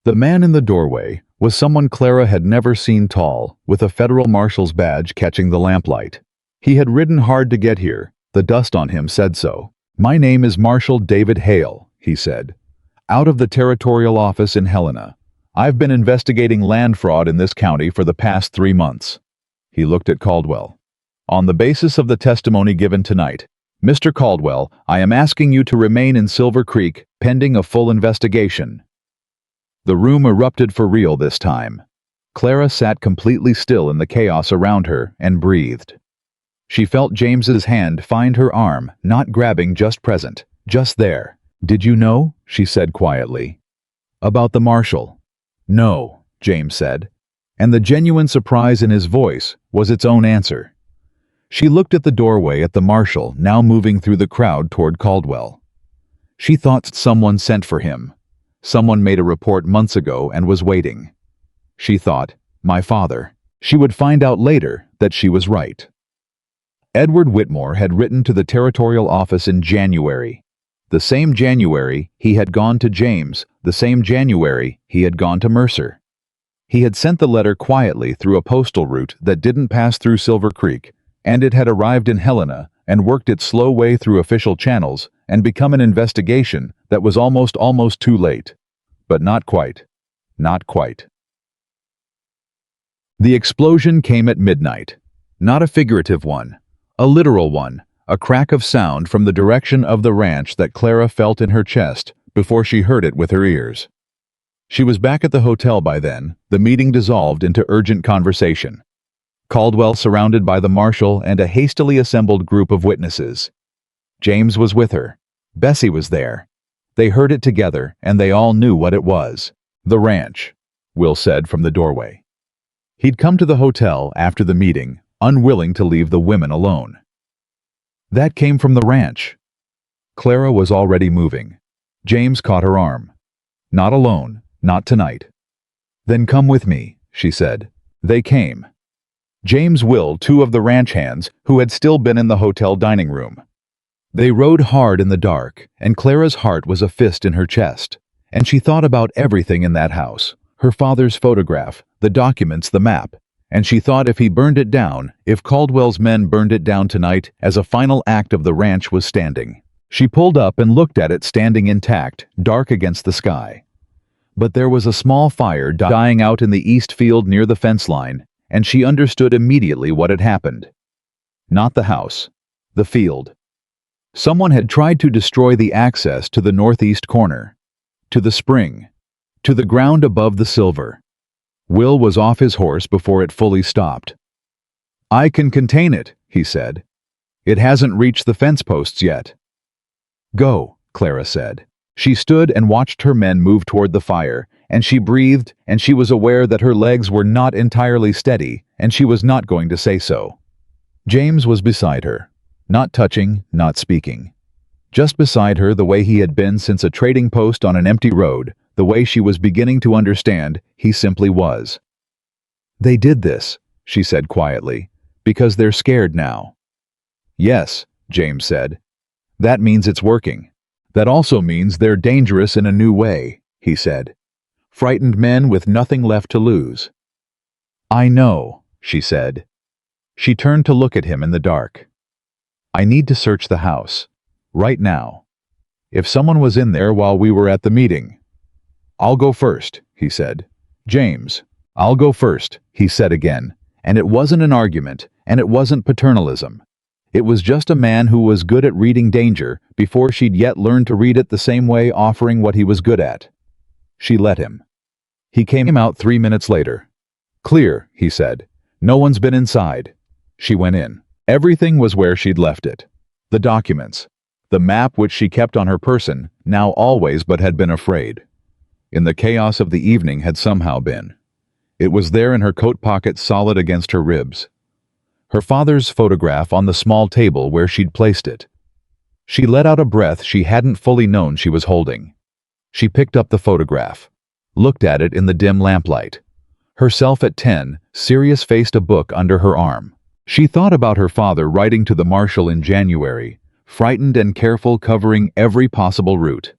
The man in the doorway was someone Clara had never seen, tall, with a federal marshal's badge catching the lamplight. He had ridden hard to get here, the dust on him said so. "My name is Marshal David Hale," he said. "Out of the territorial office in Helena. I've been investigating land fraud in this county for the past 3 months. He looked at Caldwell. "On the basis of the testimony given tonight, Mr. Caldwell, I am asking you to remain in Silver Creek, pending a full investigation." The room erupted for real this time. Clara sat completely still in the chaos around her and breathed. She felt James's hand find her arm, not grabbing, just present, just there. "Did you know?" she said quietly. "About the marshal?" "No," James said. And the genuine surprise in his voice was its own answer. She looked at the doorway at the marshal, now moving through the crowd toward Caldwell. She thought someone sent for him. Someone made a report months ago and was waiting. She thought, my father. She would find out later that she was right. Edward Whitmore had written to the territorial office in January. The same January he had gone to James, the same January he had gone to Mercer. He had sent the letter quietly through a postal route that didn't pass through Silver Creek, and it had arrived in Helena and worked its slow way through official channels and become an investigation that was almost too late. But not quite. Not quite. The explosion came at midnight. Not a figurative one, a literal one, a crack of sound from the direction of the ranch that Clara felt in her chest before she heard it with her ears. She was back at the hotel by then, the meeting dissolved into urgent conversation. Caldwell surrounded by the marshal and a hastily assembled group of witnesses. James was with her. Bessie was there. They heard it together, and they all knew what it was. The ranch, Will said from the doorway. He'd come to the hotel after the meeting, unwilling to leave the women alone. That came from the ranch. Clara was already moving. James caught her arm. Not alone, not tonight. Then come with me, she said. They came. James Will, two of the ranch hands, who had still been in the hotel dining room. They rode hard in the dark, and Clara's heart was a fist in her chest, and she thought about everything in that house, her father's photograph, the documents, the map, and she thought if he burned it down, if Caldwell's men burned it down tonight as a final act of the ranch was standing. She pulled up and looked at it standing intact, dark against the sky. But there was a small fire dying out in the east field near the fence line, and she understood immediately what had happened. Not the house, the field. Someone had tried to destroy the access to the northeast corner, to the spring, to the ground above the silver. Will was off his horse before it fully stopped. I can contain it, he said. It hasn't reached the fence posts yet. Go, Clara said. She stood and watched her men move toward the fire, and she breathed, and she was aware that her legs were not entirely steady, and she was not going to say so. James was beside her, not touching, not speaking. Just beside her the way he had been since a trading post on an empty road, the way she was beginning to understand he simply was. They did this, she said quietly, because they're scared now. Yes, James said. That means it's working. That also means they're dangerous in a new way, he said. Frightened men with nothing left to lose. I know, she said. She turned to look at him in the dark. I need to search the house. Right now. If someone was in there while we were at the meeting. I'll go first, he said. James, I'll go first, he said again, and it wasn't an argument, and it wasn't paternalism. It was just a man who was good at reading danger before she'd yet learned to read it the same way, offering what he was good at. She let him. He came out 3 minutes later. Clear, he said. No one's been inside. She went in. Everything was where she'd left it. The documents. The map which she kept on her person, now always but had been afraid. In the chaos of the evening had somehow been. It was there in her coat pocket, solid against her ribs. Her father's photograph on the small table where she'd placed it. She let out a breath she hadn't fully known she was holding. She picked up the photograph, looked at it in the dim lamplight. Herself at 10, serious-faced, a book under her arm. She thought about her father writing to the marshal in January, frightened and careful, covering every possible route.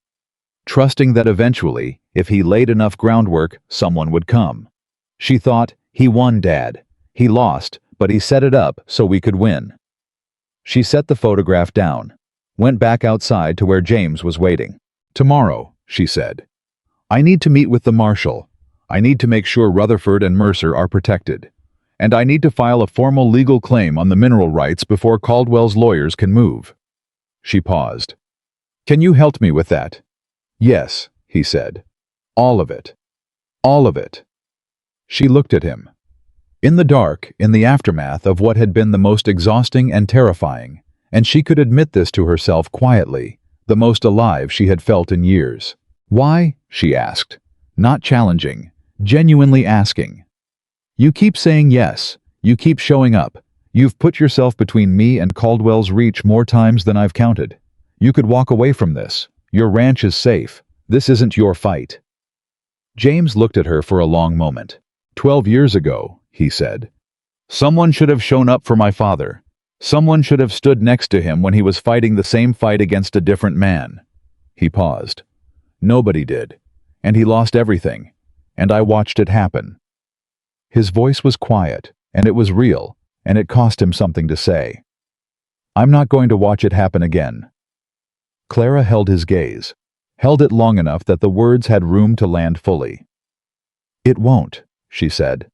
Trusting that eventually, if he laid enough groundwork, someone would come. She thought, he won, Dad. He lost, but he set it up so we could win. She set the photograph down, went back outside to where James was waiting. Tomorrow, she said. I need to meet with the marshal. I need to make sure Rutherford and Mercer are protected. And I need to file a formal legal claim on the mineral rights before Caldwell's lawyers can move. She paused. Can you help me with that? Yes, he said. All of it. All of it. She looked at him. In the dark, in the aftermath of what had been the most exhausting and terrifying, and she could admit this to herself quietly, the most alive she had felt in years. Why? She asked. Not challenging, genuinely asking. You keep saying yes. You keep showing up. You've put yourself between me and Caldwell's reach more times than I've counted. You could walk away from this. Your ranch is safe. This isn't your fight. James looked at her for a long moment. 12 years ago, he said. Someone should have shown up for my father. Someone should have stood next to him when he was fighting the same fight against a different man. He paused. Nobody did. And he lost everything. And I watched it happen. His voice was quiet, and it was real, and it cost him something to say. "I'm not going to watch it happen again." Clara held his gaze, held it long enough that the words had room to land fully. "It won't," she said.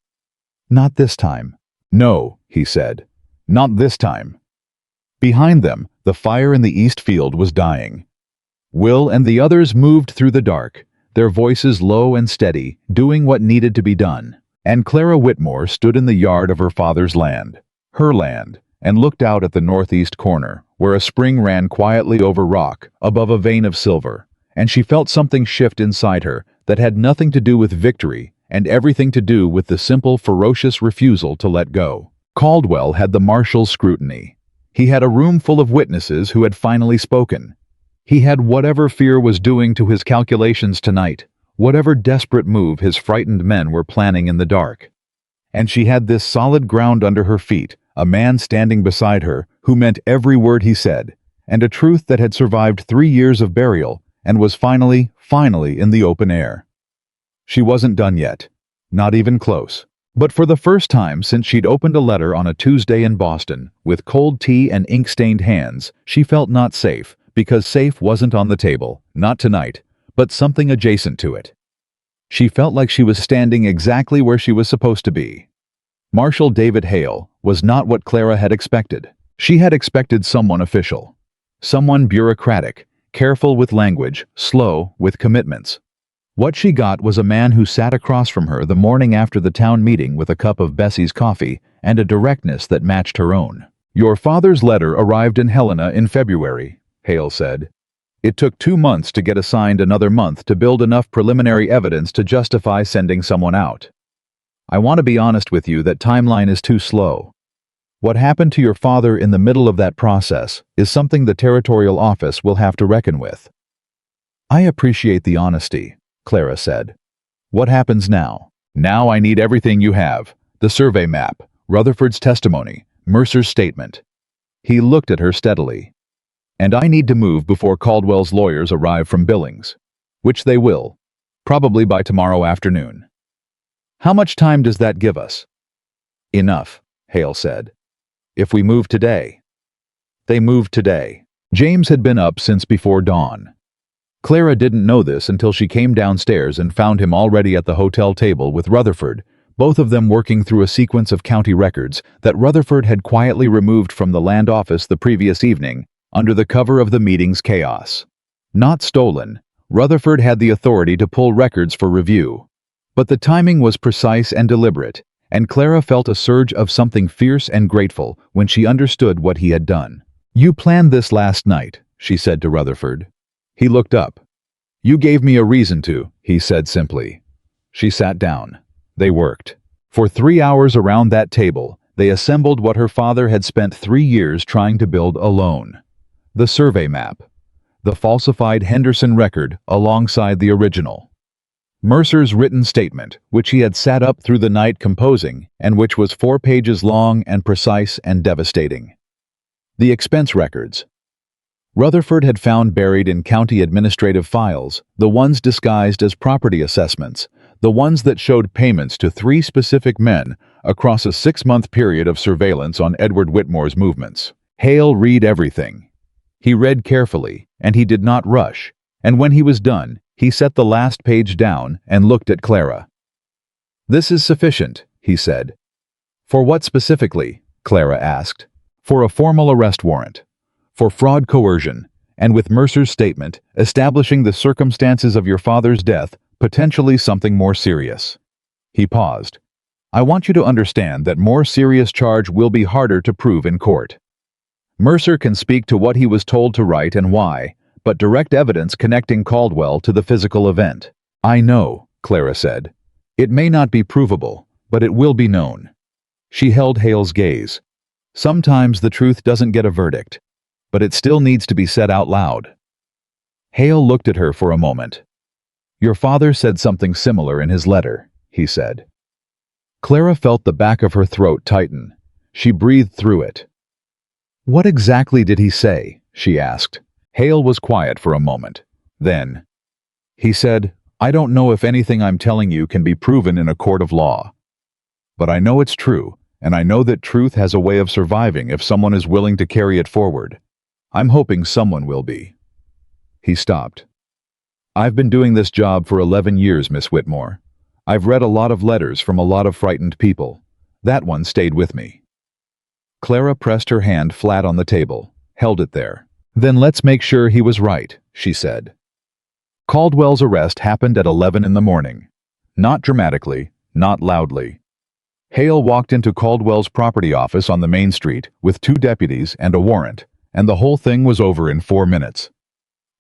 "Not this time." "No," he said. "Not this time." Behind them, the fire in the east field was dying. Will and the others moved through the dark, their voices low and steady, doing what needed to be done. And Clara Whitmore stood in the yard of her father's land, her land, and looked out at the northeast corner, where a spring ran quietly over rock, above a vein of silver, and she felt something shift inside her that had nothing to do with victory and everything to do with the simple, ferocious refusal to let go. Caldwell had the marshal's scrutiny. He had a room full of witnesses who had finally spoken. He had whatever fear was doing to his calculations tonight, whatever desperate move his frightened men were planning in the dark. And she had this solid ground under her feet, a man standing beside her who meant every word he said, and a truth that had survived 3 years of burial and was finally in the open air. She wasn't done yet, not even close. But for the first time since she'd opened a letter on a Tuesday in Boston, with cold tea and ink-stained hands, she felt not safe, because safe wasn't on the table, not tonight, but something adjacent to it. She felt like she was standing exactly where she was supposed to be. Marshal David Hale was not what Clara had expected. She had expected someone official, someone bureaucratic, careful with language, slow with commitments. What she got was a man who sat across from her the morning after the town meeting with a cup of Bessie's coffee and a directness that matched her own. "Your father's letter arrived in Helena in February," Hale said. "It took 2 months to get assigned another month to build enough preliminary evidence to justify sending someone out. I want to be honest with you that timeline is too slow. What happened to your father in the middle of that process is something the territorial office will have to reckon with." "I appreciate the honesty," Clara said. "What happens now?" "Now I need everything you have. The survey map, Rutherford's testimony, Mercer's statement." He looked at her steadily. "And I need to move before Caldwell's lawyers arrive from Billings, which they will, probably by tomorrow afternoon." "How much time does that give us?" "Enough," Hale said. "If we move today." They moved today. James had been up since before dawn. Clara didn't know this until she came downstairs and found him already at the hotel table with Rutherford, both of them working through a sequence of county records that Rutherford had quietly removed from the land office the previous evening under the cover of the meeting's chaos. Not stolen, Rutherford had the authority to pull records for review. But the timing was precise and deliberate, and Clara felt a surge of something fierce and grateful when she understood what he had done. "You planned this last night," she said to Rutherford. He looked up. "You gave me a reason to," he said simply. She sat down. They worked. For 3 hours around that table, they assembled what her father had spent 3 years trying to build alone. The survey map. The falsified Henderson record alongside the original. Mercer's written statement, which he had sat up through the night composing, and which was 4 pages long and precise and devastating. The expense records. Rutherford had found buried in county administrative files, the ones disguised as property assessments, the ones that showed payments to 3 specific men across a 6-month period of surveillance on Edward Whitmore's movements. Hale read everything. He read carefully, and he did not rush, and when he was done, he set the last page down and looked at Clara. "This is sufficient," he said. "For what specifically?" Clara asked. "For a formal arrest warrant. For fraud coercion, and with Mercer's statement, establishing the circumstances of your father's death, potentially something more serious." He paused. "I want you to understand that more serious charge will be harder to prove in court. Mercer can speak to what he was told to write and why, but direct evidence connecting Caldwell to the physical event." "I know," Clara said. "It may not be provable, but it will be known." She held Hale's gaze. "Sometimes the truth doesn't get a verdict, but it still needs to be said out loud." Hale looked at her for a moment. "Your father said something similar in his letter," he said. Clara felt the back of her throat tighten. She breathed through it. "What exactly did he say?" she asked. Hale was quiet for a moment. Then, he said, "I don't know if anything I'm telling you can be proven in a court of law." But I know it's true, and I know that truth has a way of surviving if someone is willing to carry it forward. I'm hoping someone will be." He stopped. "I've been doing this job for 11 years, Miss Whitmore. I've read a lot of letters from a lot of frightened people. That one stayed with me." Clara pressed her hand flat on the table, held it there. "Then let's make sure he was right," she said. Caldwell's arrest happened at 11 in the morning. Not dramatically, not loudly. Hale walked into Caldwell's property office on the main street with 2 deputies and a warrant, and the whole thing was over in 4 minutes.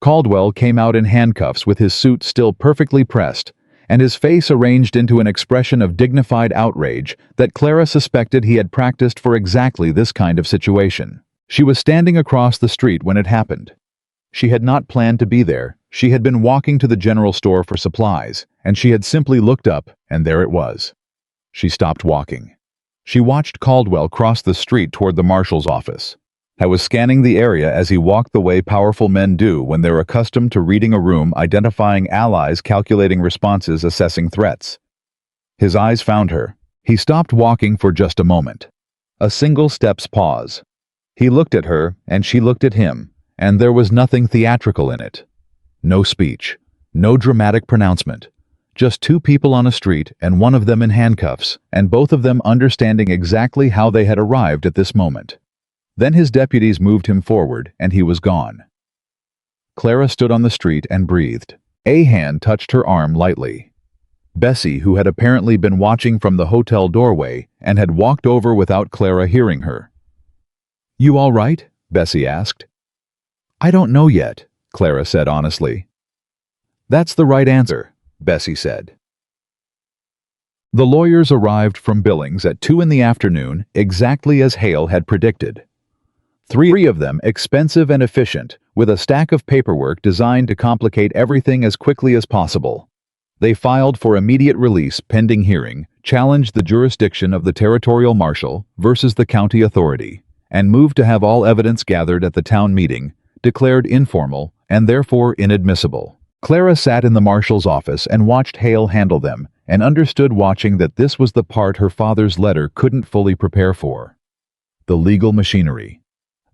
Caldwell came out in handcuffs with his suit still perfectly pressed, and his face arranged into an expression of dignified outrage that Clara suspected he had practiced for exactly this kind of situation. She was standing across the street when it happened. She had not planned to be there. She had been walking to the general store for supplies, and she had simply looked up, and there it was. She stopped walking. She watched Caldwell cross the street toward the marshal's office. He was scanning the area as he walked the way powerful men do when they're accustomed to reading a room, identifying allies, calculating responses, assessing threats. His eyes found her. He stopped walking for just a moment. A single step's pause. He looked at her, and she looked at him, and there was nothing theatrical in it. No speech. No dramatic pronouncement. Just 2 people on a street, and one of them in handcuffs, and both of them understanding exactly how they had arrived at this moment. Then his deputies moved him forward, and he was gone. Clara stood on the street and breathed. A hand touched her arm lightly. Bessie, who had apparently been watching from the hotel doorway and had walked over without Clara hearing her. "You all right?" Bessie asked. "I don't know yet," Clara said honestly. "That's the right answer," Bessie said. The lawyers arrived from Billings at 2 in the afternoon, exactly as Hale had predicted. 3 of them expensive and efficient, with a stack of paperwork designed to complicate everything as quickly as possible. They filed for immediate release pending hearing, challenged the jurisdiction of the territorial marshal versus the county authority, and moved to have all evidence gathered at the town meeting declared informal and therefore inadmissible. Clara sat in the marshal's office and watched Hale handle them, and understood watching that this was the part her father's letter couldn't fully prepare for. The legal machinery.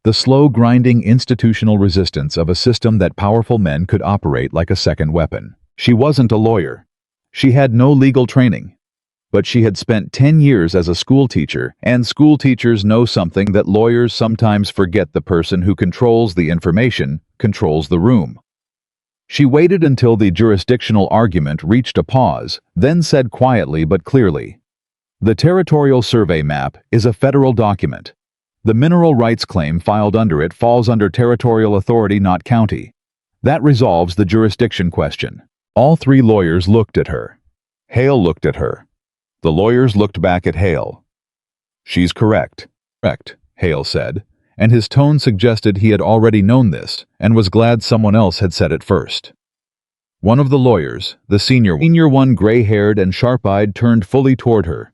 The slow grinding institutional resistance of a system that powerful men could operate like a second weapon. She wasn't a lawyer. She had no legal training. But she had spent 10 years as a school teacher, and school teachers know something that lawyers sometimes forget: the person who controls the information controls the room. She waited until the jurisdictional argument reached a pause, then said quietly but clearly, "The territorial survey map is a federal document. The mineral rights claim filed under it falls under territorial authority, not county. That resolves the jurisdiction question." All 3 lawyers looked at her. Hale looked at her. The lawyers looked back at Hale. "She's correct." "Correct," Hale said, and his tone suggested he had already known this and was glad someone else had said it first. One of the lawyers, the senior one, gray-haired and sharp-eyed, turned fully toward her.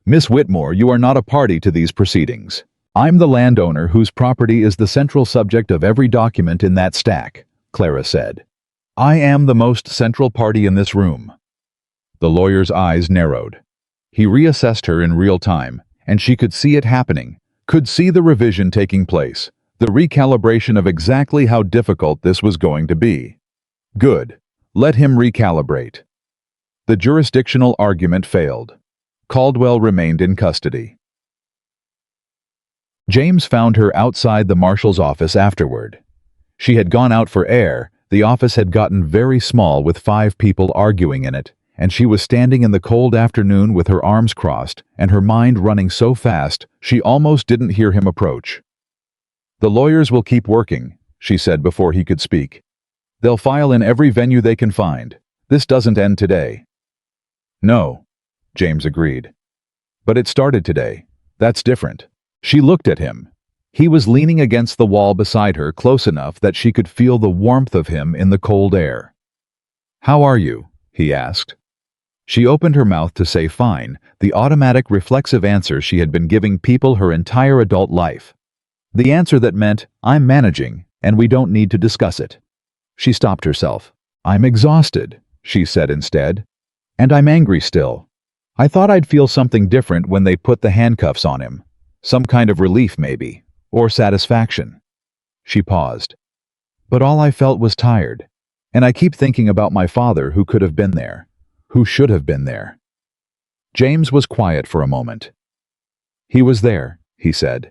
"Miss Whitmore, you are not a party to these proceedings. I'm the landowner whose property is the central subject of every document in that stack," Clara said. "I am the most central party in this room." The lawyer's eyes narrowed. He reassessed her in real time, and she could see it happening, could see the revision taking place, the recalibration of exactly how difficult this was going to be. Good. Let him recalibrate. The jurisdictional argument failed. Caldwell remained in custody. James found her outside the marshal's office afterward. She had gone out for air. The office had gotten very small with 5 people arguing in it, and she was standing in the cold afternoon with her arms crossed and her mind running so fast she almost didn't hear him approach. "The lawyers will keep working," she said before he could speak. "They'll file in every venue they can find. This doesn't end today." "No," James agreed. "But it started today. That's different." She looked at him. He was leaning against the wall beside her, close enough that she could feel the warmth of him in the cold air. "How are you?" he asked. She opened her mouth to say fine, the automatic reflexive answer she had been giving people her entire adult life. The answer that meant, "I'm managing, and we don't need to discuss it." She stopped herself. "I'm exhausted," she said instead. "And I'm angry still. I thought I'd feel something different when they put the handcuffs on him. Some kind of relief, maybe. Or satisfaction. She paused. But all I felt was tired. And I keep thinking about my father who could have been there. Who should have been there. James was quiet for a moment. He was there, he said.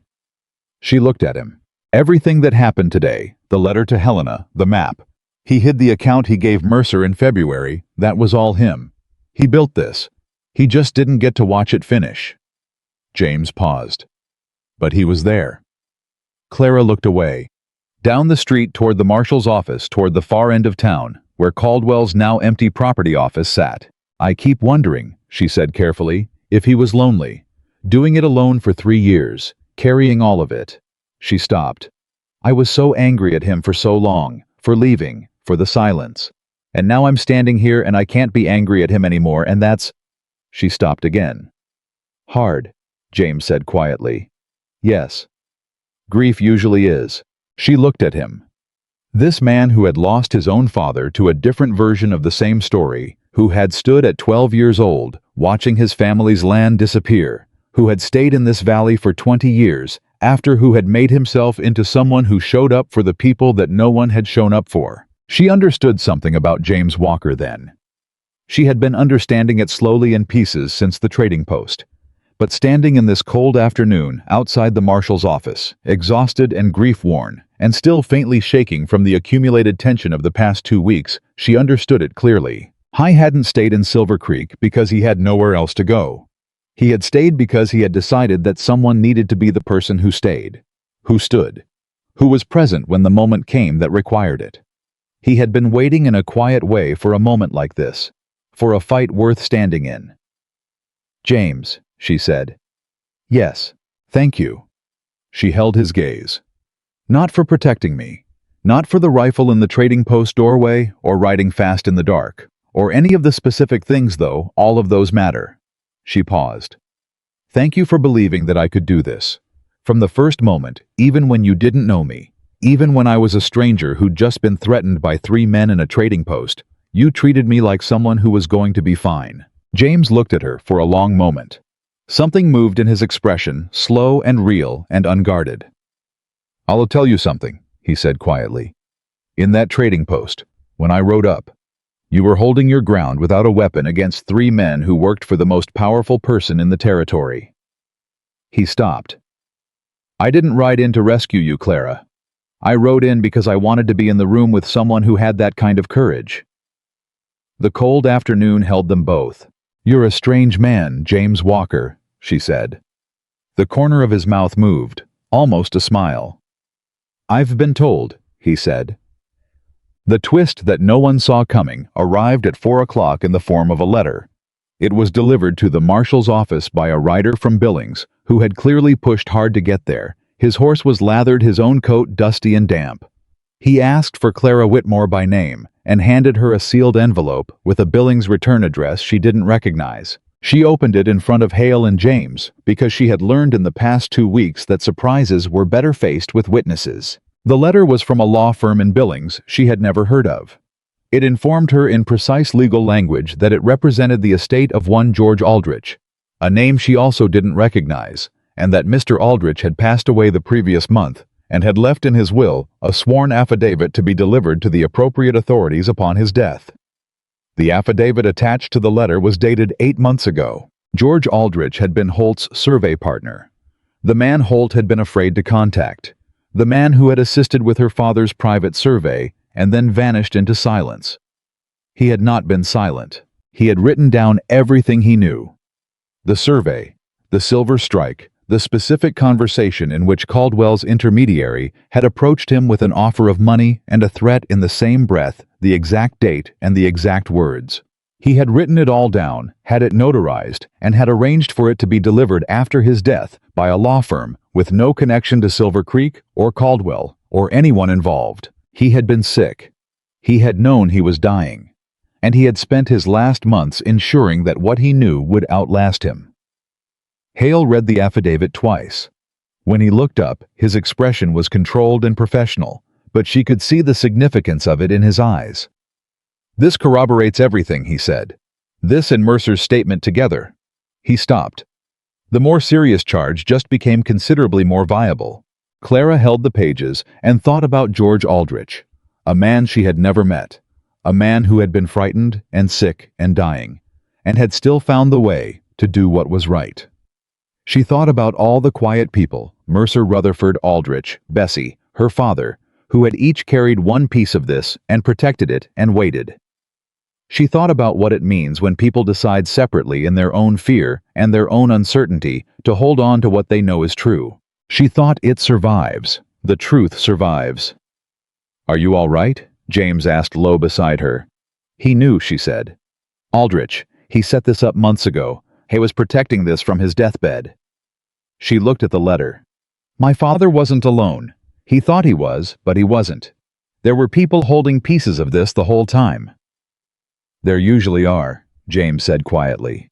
She looked at him. Everything that happened today, the letter to Helena, the map. He hid the account he gave Mercer in February, that was all him. He built this. He just didn't get to watch it finish. James paused. But he was there. Clara looked away. Down the street toward the marshal's office, toward the far end of town, where Caldwell's now empty property office sat. I keep wondering, she said carefully, if he was lonely. Doing it alone for 3 years, carrying all of it. She stopped. I was so angry at him for so long, for leaving, for the silence. And now I'm standing here and I can't be angry at him anymore, and that's... She stopped again. Hard, James said quietly. Yes. Grief usually is. She looked at him. This man who had lost his own father to a different version of the same story, who had stood at 12 years old, watching his family's land disappear, who had stayed in this valley for 20 years, after who had made himself into someone who showed up for the people that no one had shown up for. She understood something about James Walker then. She had been understanding it slowly in pieces since the trading post. But standing in this cold afternoon outside the marshal's office, exhausted and grief-worn, and still faintly shaking from the accumulated tension of the past 2 weeks, she understood it clearly. He hadn't stayed in Silver Creek because he had nowhere else to go. He had stayed because he had decided that someone needed to be the person who stayed, who stood, who was present when the moment came that required it. He had been waiting in a quiet way for a moment like this, for a fight worth standing in. James, she said. Yes, thank you. She held his gaze. Not for protecting me, not for the rifle in the trading post doorway or riding fast in the dark, or any of the specific things though, all of those matter. She paused. Thank you for believing that I could do this. From the first moment, even when you didn't know me, even when I was a stranger who'd just been threatened by 3 men in a trading post, you treated me like someone who was going to be fine. James looked at her for a long moment. Something moved in his expression, slow and real and unguarded. I'll tell you something, he said quietly. In that trading post, when I rode up, you were holding your ground without a weapon against 3 men who worked for the most powerful person in the territory. He stopped. I didn't ride in to rescue you, Clara. I rode in because I wanted to be in the room with someone who had that kind of courage. The cold afternoon held them both. You're a strange man, James Walker, she said. The corner of his mouth moved, almost a smile. I've been told, he said. The twist that no one saw coming arrived at 4 o'clock in the form of a letter. It was delivered to the marshal's office by a rider from Billings, who had clearly pushed hard to get there. His horse was lathered, his own coat dusty and damp. He asked for Clara Whitmore by name, and handed her a sealed envelope with a Billings return address she didn't recognize. She opened it in front of Hale and James, because she had learned in the past 2 weeks that surprises were better faced with witnesses. The letter was from a law firm in Billings she had never heard of. It informed her in precise legal language that it represented the estate of one George Aldrich, a name she also didn't recognize, and that Mr. Aldrich had passed away the previous month, and had left in his will a sworn affidavit to be delivered to the appropriate authorities upon his death. The affidavit attached to the letter was dated 8 months ago. George Aldrich had been Holt's survey partner, the man Holt had been afraid to contact, the man who had assisted with her father's private survey and then vanished into silence. He had not been silent. He had written down everything he knew. The survey, the silver strike, the specific conversation in which Caldwell's intermediary had approached him with an offer of money and a threat in the same breath, the exact date and the exact words. He had written it all down, had it notarized, and had arranged for it to be delivered after his death by a law firm with no connection to Silver Creek or Caldwell or anyone involved. He had been sick. He had known he was dying. And he had spent his last months ensuring that what he knew would outlast him. Hale read the affidavit twice. When he looked up, his expression was controlled and professional, but she could see the significance of it in his eyes. This corroborates everything, he said. This and Mercer's statement together. He stopped. The more serious charge just became considerably more viable. Clara held the pages and thought about George Aldrich, a man she had never met, a man who had been frightened and sick and dying, and had still found the way to do what was right. She thought about all the quiet people, Mercer Rutherford Aldrich, Bessie, her father, who had each carried one piece of this and protected it and waited. She thought about what it means when people decide separately in their own fear and their own uncertainty to hold on to what they know is true. She thought it survives. The truth survives. "Are you all right?" James asked low beside her. "He knew," she said. "Aldrich, he set this up months ago. He was protecting this from his deathbed." She looked at the letter. "My father wasn't alone. He thought he was, but he wasn't. There were people holding pieces of this the whole time." "There usually are," James said quietly.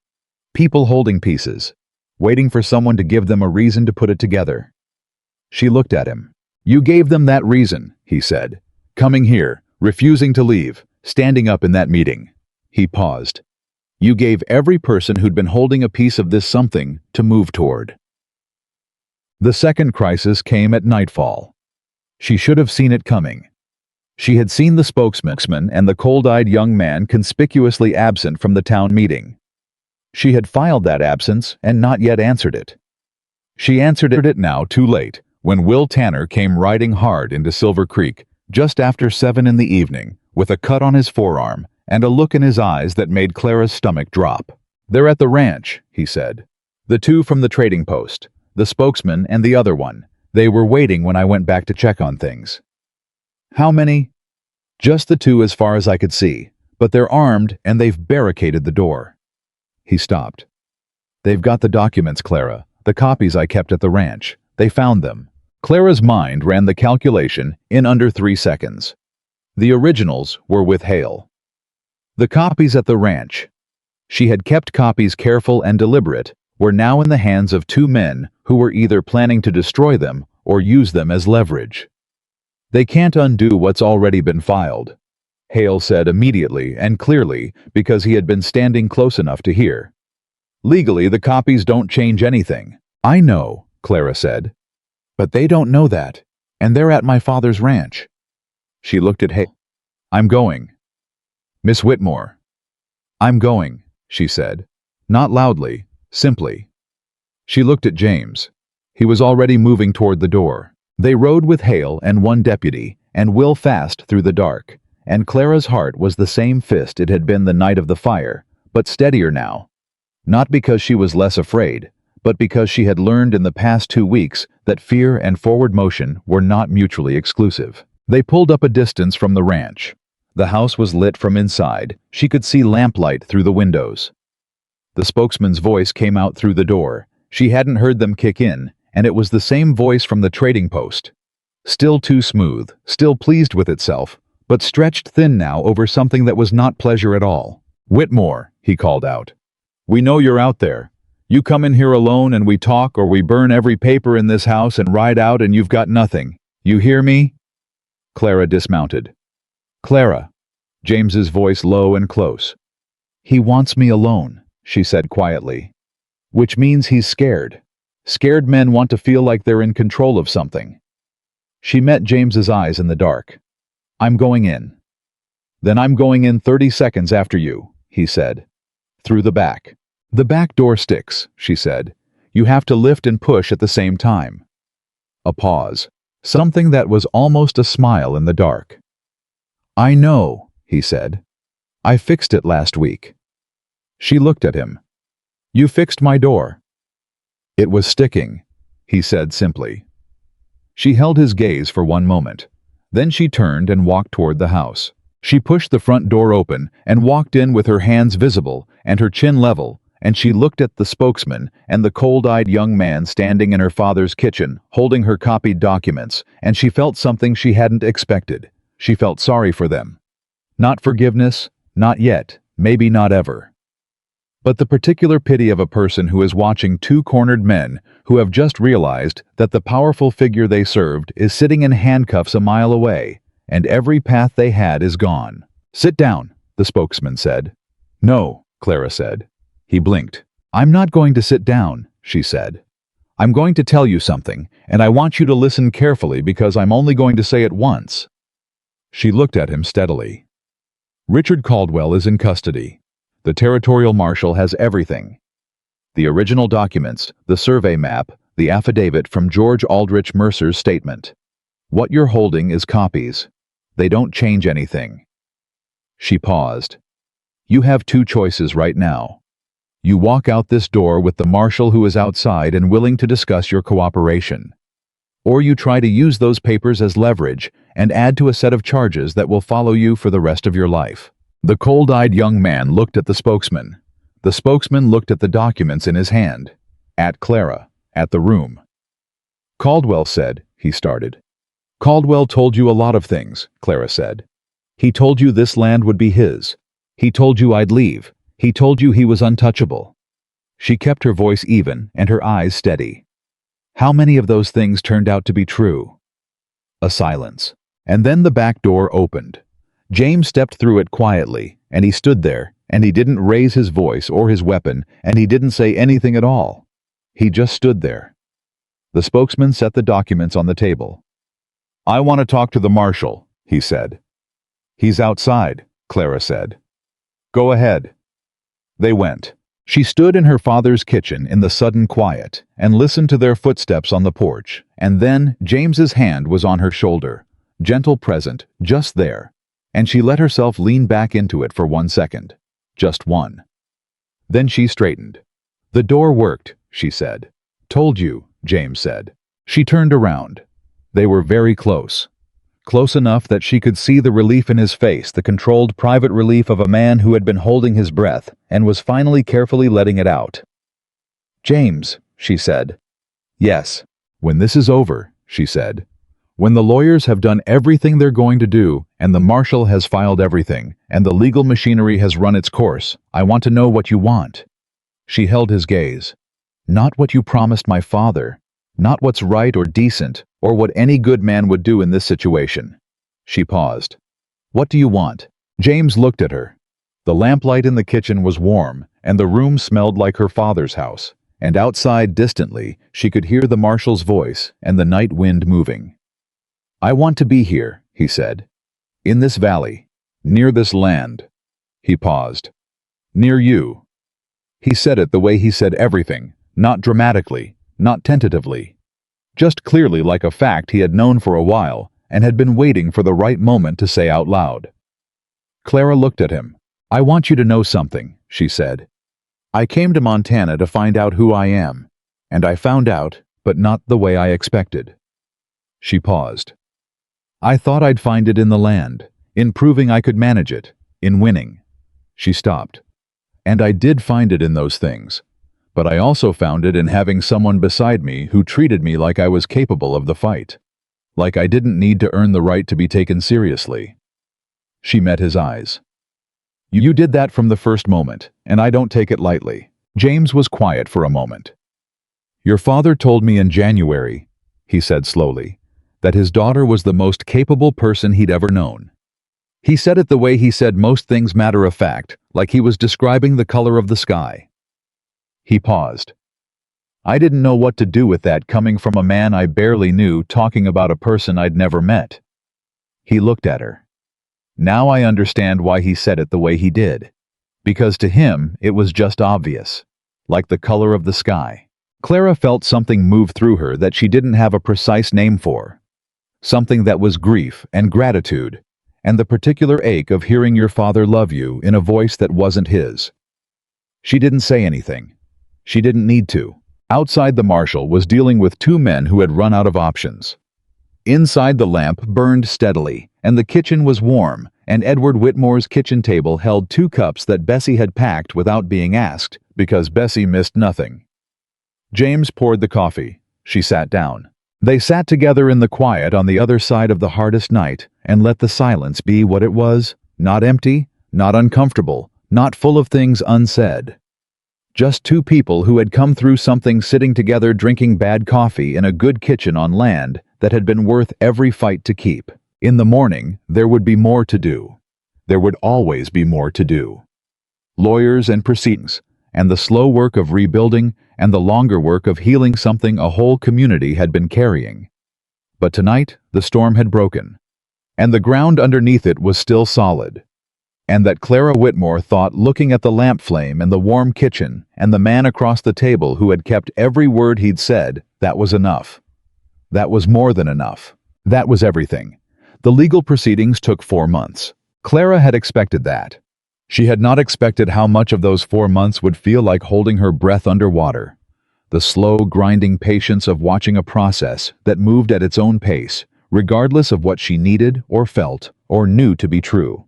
"People holding pieces, waiting for someone to give them a reason to put it together." She looked at him. "You gave them that reason," he said. "Coming here, refusing to leave, standing up in that meeting." He paused. "You gave every person who'd been holding a piece of this something to move toward." The second crisis came at nightfall. She should have seen it coming. She had seen the spokesman and the cold-eyed young man conspicuously absent from the town meeting. She had filed that absence and not yet answered it. She answered it now too late, when Will Tanner came riding hard into Silver Creek, just after 7 in the evening, with a cut on his forearm and a look in his eyes that made Clara's stomach drop. "They're at the ranch," he said. "The two from the trading post, the spokesman and the other one. They were waiting when I went back to check on things." "How many?" "Just the two as far as I could see, but they're armed and they've barricaded the door." He stopped. "They've got the documents, Clara, the copies I kept at the ranch. They found them." Clara's mind ran the calculation in under 3 seconds. The originals were with Hale. The copies at the ranch. She had kept copies careful and deliberate, were now in the hands of 2 men who were either planning to destroy them or use them as leverage. "They can't undo what's already been filed," Hale said immediately and clearly because he had been standing close enough to hear. "Legally, the copies don't change anything." "I know," Clara said. "But they don't know that, and they're at my father's ranch." She looked at Hale. "I'm going." "Miss Whitmore." "I'm going," she said. Not loudly, simply. She looked at James. He was already moving toward the door. They rode with Hale and 1 deputy, and Will fast through the dark, and Clara's heart was the same fist it had been the night of the fire, but steadier now. Not because she was less afraid, but because she had learned in the past 2 weeks that fear and forward motion were not mutually exclusive. They pulled up a distance from the ranch. The house was lit from inside. She could see lamplight through the windows. The spokesman's voice came out through the door. She hadn't heard them kick in, and it was the same voice from the trading post. Still too smooth, still pleased with itself, but stretched thin now over something that was not pleasure at all. "Whitmore," he called out. "We know you're out there. You come in here alone and we talk, or we burn every paper in this house and ride out and you've got nothing. You hear me?" Clara dismounted. "Clara," James's voice low and close. "He wants me alone," she said quietly. "Which means he's scared. Scared men want to feel like they're in control of something." She met James's eyes in the dark. "I'm going in." "Then I'm going in 30 seconds after you," he said. "Through the back." "The back door sticks," she said. "You have to lift and push at the same time." A pause. Something that was almost a smile in the dark. "I know," he said. "I fixed it last week." She looked at him. "You fixed my door." "It was sticking," he said simply. She held his gaze for 1 moment. Then she turned and walked toward the house. She pushed the front door open and walked in with her hands visible and her chin level, and she looked at the spokesman and the cold-eyed young man standing in her father's kitchen, holding her copied documents, and she felt something she hadn't expected. She felt sorry for them. Not forgiveness, not yet, maybe not ever. But the particular pity of a person who is watching 2 cornered men who have just realized that the powerful figure they served is sitting in handcuffs a mile away, and every path they had is gone. "Sit down," the spokesman said. "No," Clara said. He blinked. "I'm not going to sit down," she said. "I'm going to tell you something, and I want you to listen carefully because I'm only going to say it once." She looked at him steadily. "Richard Caldwell is in custody. The territorial marshal has everything. The original documents, the survey map, the affidavit from George Aldrich Mercer's statement. What you're holding is copies. They don't change anything." She paused. "You have two choices right now. You walk out this door with the marshal who is outside and willing to discuss your cooperation. Or you try to use those papers as leverage and add to a set of charges that will follow you for the rest of your life." The cold-eyed young man looked at the spokesman. The spokesman looked at the documents in his hand, at Clara, at the room. "Caldwell said," he started. "Caldwell told you a lot of things," Clara said. "He told you this land would be his. He told you I'd leave. He told you he was untouchable." She kept her voice even and her eyes steady. "How many of those things turned out to be true?" A silence. And then the back door opened. James stepped through it quietly, and he stood there, and he didn't raise his voice or his weapon, and he didn't say anything at all. He just stood there. The spokesman set the documents on the table. "I want to talk to the marshal," he said. "He's outside," Clara said. "Go ahead." They went. She stood in her father's kitchen in the sudden quiet and listened to their footsteps on the porch, and then James's hand was on her shoulder, gentle present, just there, and she let herself lean back into it for 1 second. Just one. Then she straightened. "The door worked," she said. "Told you," James said. She turned around. They were very close. Close enough that she could see the relief in his face, the controlled private relief of a man who had been holding his breath and was finally carefully letting it out. "James," she said. "Yes. When this is over," she said. "When the lawyers have done everything they're going to do, and the marshal has filed everything, and the legal machinery has run its course, I want to know what you want." She held his gaze. "Not what you promised my father. Not what's right or decent, or what any good man would do in this situation." She paused. "What do you want?" James looked at her. The lamplight in the kitchen was warm, and the room smelled like her father's house, and outside, distantly, she could hear the marshal's voice and the night wind moving. "I want to be here," he said. "In this valley. Near this land." He paused. "Near you." He said it the way he said everything, not dramatically, not tentatively. Just clearly, like a fact he had known for a while and had been waiting for the right moment to say out loud. Clara looked at him. "I want you to know something," she said. "I came to Montana to find out who I am, and I found out, but not the way I expected." She paused. "I thought I'd find it in the land, in proving I could manage it, in winning." She stopped. "And I did find it in those things. But I also found it in having someone beside me who treated me like I was capable of the fight. Like I didn't need to earn the right to be taken seriously." She met his eyes. "You did that from the first moment, and I don't take it lightly." James was quiet for a moment. "Your father told me in January," he said slowly, "that his daughter was the most capable person he'd ever known. He said it the way he said most things matter of fact, like he was describing the color of the sky." He paused. "I didn't know what to do with that coming from a man I barely knew talking about a person I'd never met." He looked at her. "Now I understand why he said it the way he did. Because to him, it was just obvious. Like the color of the sky." Clara felt something move through her that she didn't have a precise name for. Something that was grief and gratitude, and the particular ache of hearing your father love you in a voice that wasn't his. She didn't say anything. She didn't need to. Outside, the marshal was dealing with two men who had run out of options. Inside, the lamp burned steadily, and the kitchen was warm, and Edward Whitmore's kitchen table held 2 cups that Bessie had packed without being asked, because Bessie missed nothing. James poured the coffee. She sat down. They sat together in the quiet on the other side of the hardest night, and let the silence be what it was, not empty, not uncomfortable, not full of things unsaid. Just 2 people who had come through something, sitting together drinking bad coffee in a good kitchen on land that had been worth every fight to keep. In the morning, there would be more to do. There would always be more to do. Lawyers and proceedings, and the slow work of rebuilding, and the longer work of healing something a whole community had been carrying. But tonight, the storm had broken, and the ground underneath it was still solid. And that Clara Whitmore thought, looking at the lamp flame and the warm kitchen and the man across the table who had kept every word he'd said, that was enough. That was more than enough. That was everything. The legal proceedings took 4 months. Clara had expected that. She had not expected how much of those 4 months would feel like holding her breath underwater. The slow, grinding patience of watching a process that moved at its own pace, regardless of what she needed or felt or knew to be true.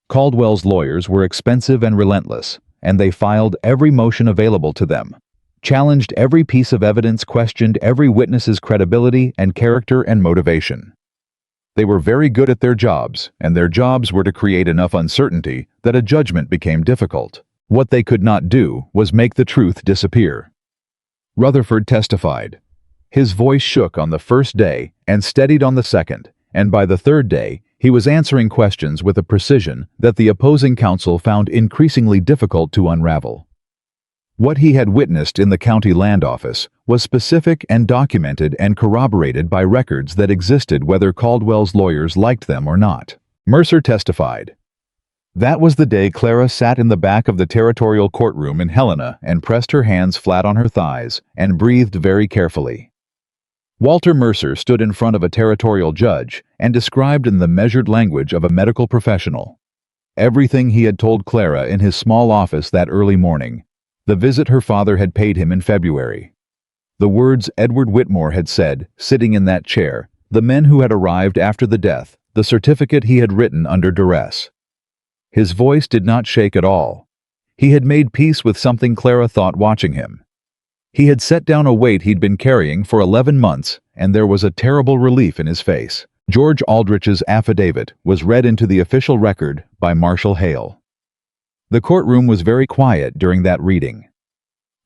Caldwell's lawyers were expensive and relentless, and they filed every motion available to them, challenged every piece of evidence, questioned every witness's credibility and character and motivation. They were very good at their jobs, and their jobs were to create enough uncertainty that a judgment became difficult. What they could not do was make the truth disappear. Rutherford testified. His voice shook on the first day and steadied on the second, and by the third day, he was answering questions with a precision that the opposing counsel found increasingly difficult to unravel. What he had witnessed in the county land office was specific and documented and corroborated by records that existed whether Caldwell's lawyers liked them or not. Mercer testified. That was the day Clara sat in the back of the territorial courtroom in Helena and pressed her hands flat on her thighs and breathed very carefully. Walter Mercer stood in front of a territorial judge and described in the measured language of a medical professional everything he had told Clara in his small office that early morning, the visit her father had paid him in February. The words Edward Whitmore had said, sitting in that chair, the men who had arrived after the death, the certificate he had written under duress. His voice did not shake at all. He had made peace with something Clara thought watching him. He had set down a weight he'd been carrying for 11 months, and there was a terrible relief in his face. George Aldrich's affidavit was read into the official record by Marshall Hale. The courtroom was very quiet during that reading.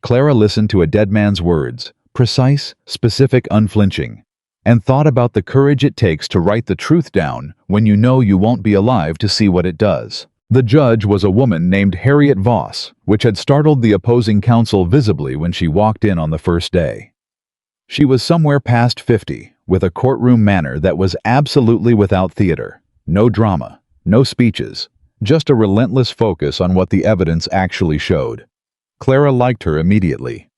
Clara listened to a dead man's words, precise, specific, unflinching, and thought about the courage it takes to write the truth down when you know you won't be alive to see what it does. The judge was a woman named Harriet Voss, which had startled the opposing counsel visibly when she walked in on the first day. She was somewhere past 50, with a courtroom manner that was absolutely without theater. No drama, no speeches, just a relentless focus on what the evidence actually showed. Clara liked her immediately.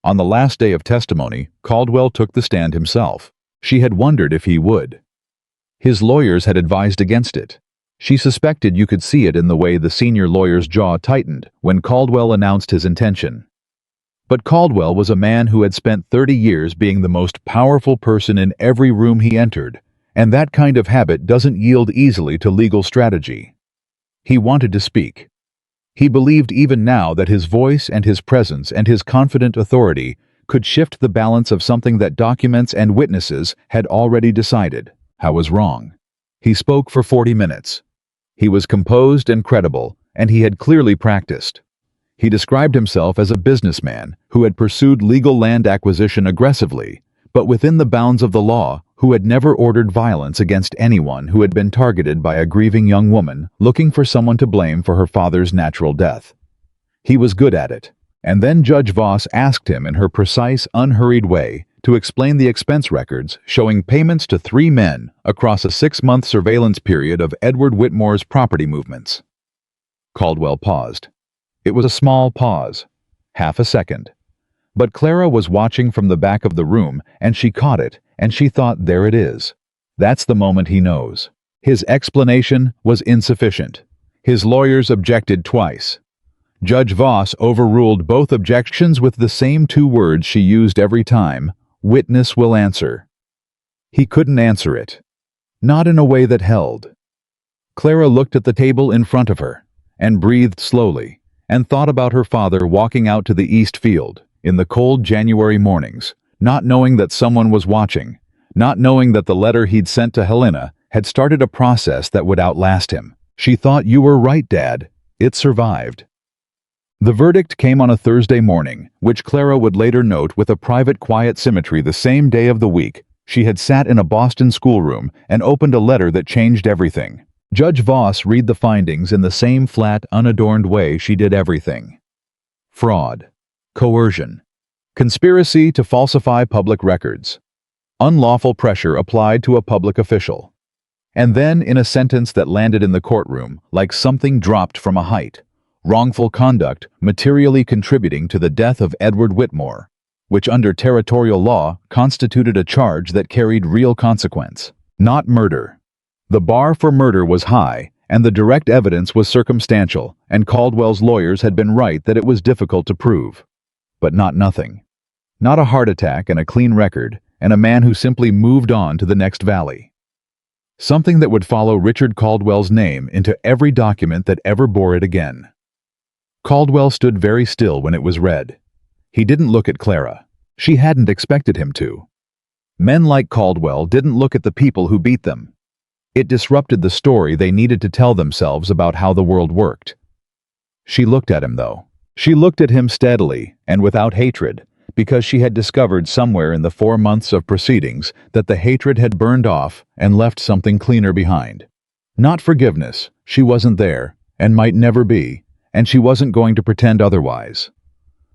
On the last day of testimony, Caldwell took the stand himself. She had wondered if he would. His lawyers had advised against it. She suspected you could see it in the way the senior lawyer's jaw tightened when Caldwell announced his intention. But Caldwell was a man who had spent 30 years being the most powerful person in every room he entered, and that kind of habit doesn't yield easily to legal strategy. He wanted to speak. He believed even now that his voice and his presence and his confident authority could shift the balance of something that documents and witnesses had already decided was wrong. He spoke for 40 minutes. He was composed and credible, and he had clearly practiced. He described himself as a businessman who had pursued legal land acquisition aggressively, but within the bounds of the law, who had never ordered violence against anyone who had been targeted by a grieving young woman looking for someone to blame for her father's natural death. He was good at it. And then Judge Voss asked him in her precise, unhurried way to explain the expense records showing payments to 3 men across a 6-month surveillance period of Edward Whitmore's property movements. Caldwell paused. It was a small pause, half a second. But Clara was watching from the back of the room, and she caught it, and she thought, there it is. That's the moment he knows. His explanation was insufficient. His lawyers objected twice. Judge Voss overruled both objections with the same 2 words she used every time: witness will answer. He couldn't answer it. Not in a way that held. Clara looked at the table in front of her, and breathed slowly, and thought about her father walking out to the east field, in the cold January mornings, not knowing that someone was watching, not knowing that the letter he'd sent to Helena had started a process that would outlast him. She thought, you were right, Dad. It survived. The verdict came on a Thursday morning, which Clara would later note with a private quiet symmetry. The same day of the week, she had sat in a Boston schoolroom and opened a letter that changed everything. Judge Voss read the findings in the same flat, unadorned way she did everything. fraud, coercion, conspiracy to falsify public records, unlawful pressure applied to a public official. And then, in a sentence that landed in the courtroom like something dropped from a height, wrongful conduct materially contributing to the death of Edward Whitmore, which under territorial law constituted a charge that carried real consequence, not murder. The bar for murder was high, and the direct evidence was circumstantial, and Caldwell's lawyers had been right that it was difficult to prove. But not nothing. Not a heart attack and a clean record, and a man who simply moved on to the next valley. Something that would follow Richard Caldwell's name into every document that ever bore it again. Caldwell stood very still when it was read. He didn't look at Clara. She hadn't expected him to. Men like Caldwell didn't look at the people who beat them. It disrupted the story they needed to tell themselves about how the world worked. She looked at him, though. She looked at him steadily and without hatred, because she had discovered somewhere in the 4 months of proceedings that the hatred had burned off and left something cleaner behind. Not forgiveness. She wasn't there, and might never be, and she wasn't going to pretend otherwise.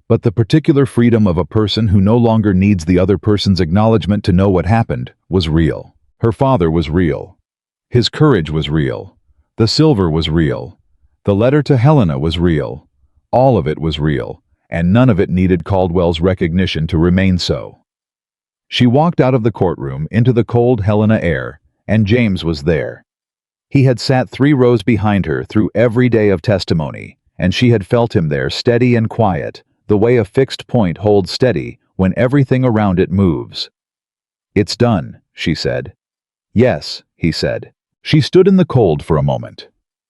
But the particular freedom of a person who no longer needs the other person's acknowledgement to know what happened was real. Her father was real. His courage was real. The silver was real. The letter to Helena was real. All of it was real, and none of it needed Caldwell's recognition to remain so. She walked out of the courtroom into the cold Helena air, and James was there. He had sat 3 rows behind her through every day of testimony, and she had felt him there steady and quiet, the way a fixed point holds steady when everything around it moves. "It's done," she said. "Yes," he said. She stood in the cold for a moment,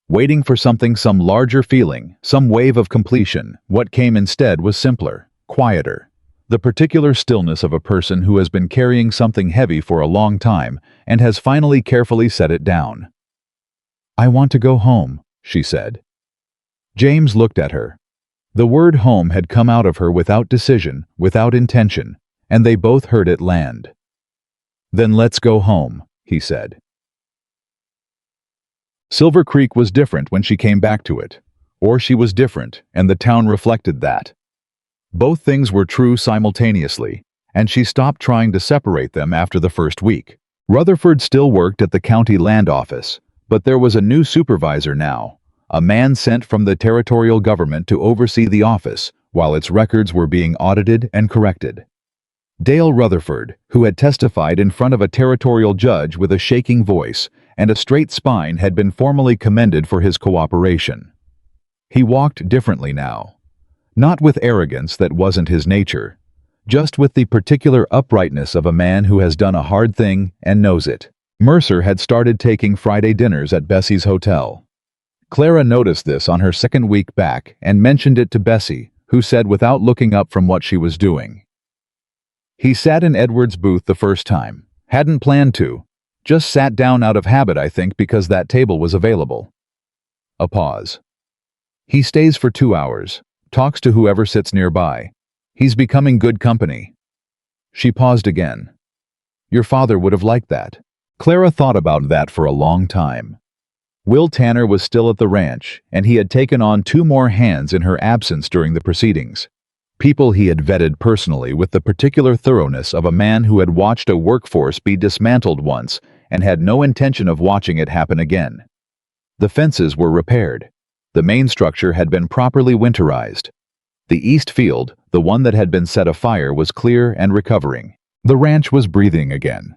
waiting for something, some larger feeling, some wave of completion. What came instead was simpler, quieter. The particular stillness of a person who has been carrying something heavy for a long time and has finally carefully set it down. "I want to go home," she said. James looked at her. The word home had come out of her without decision, without intention, and they both heard it land. "Then let's go home," he said. Silver Creek was different when she came back to it. Or she was different, and the town reflected that. Both things were true simultaneously, and she stopped trying to separate them after the first week. Rutherford still worked at the county land office, but there was a new supervisor now, a man sent from the territorial government to oversee the office while its records were being audited and corrected. Dale Rutherford, who had testified in front of a territorial judge with a shaking voice and a straight spine, had been formally commended for his cooperation. He walked differently now. Not with arrogance that wasn't his nature, just with the particular uprightness of a man who has done a hard thing and knows it. Mercer had started taking Friday dinners at Bessie's hotel. Clara noticed this on her second week back and mentioned it to Bessie, who said without looking up from what she was doing. He sat in Edward's booth the first time. Hadn't planned to. Just sat down out of habit, I think, because that table was available. A pause. He stays for 2 hours, talks to whoever sits nearby. He's becoming good company. She paused again. Your father would have liked that. Clara thought about that for a long time. Will Tanner was still at the ranch, and he had taken on 2 more hands in her absence during the proceedings. People he had vetted personally with the particular thoroughness of a man who had watched a workforce be dismantled once and had no intention of watching it happen again. The fences were repaired. The main structure had been properly winterized. The east field, the one that had been set afire, was clear and recovering. The ranch was breathing again.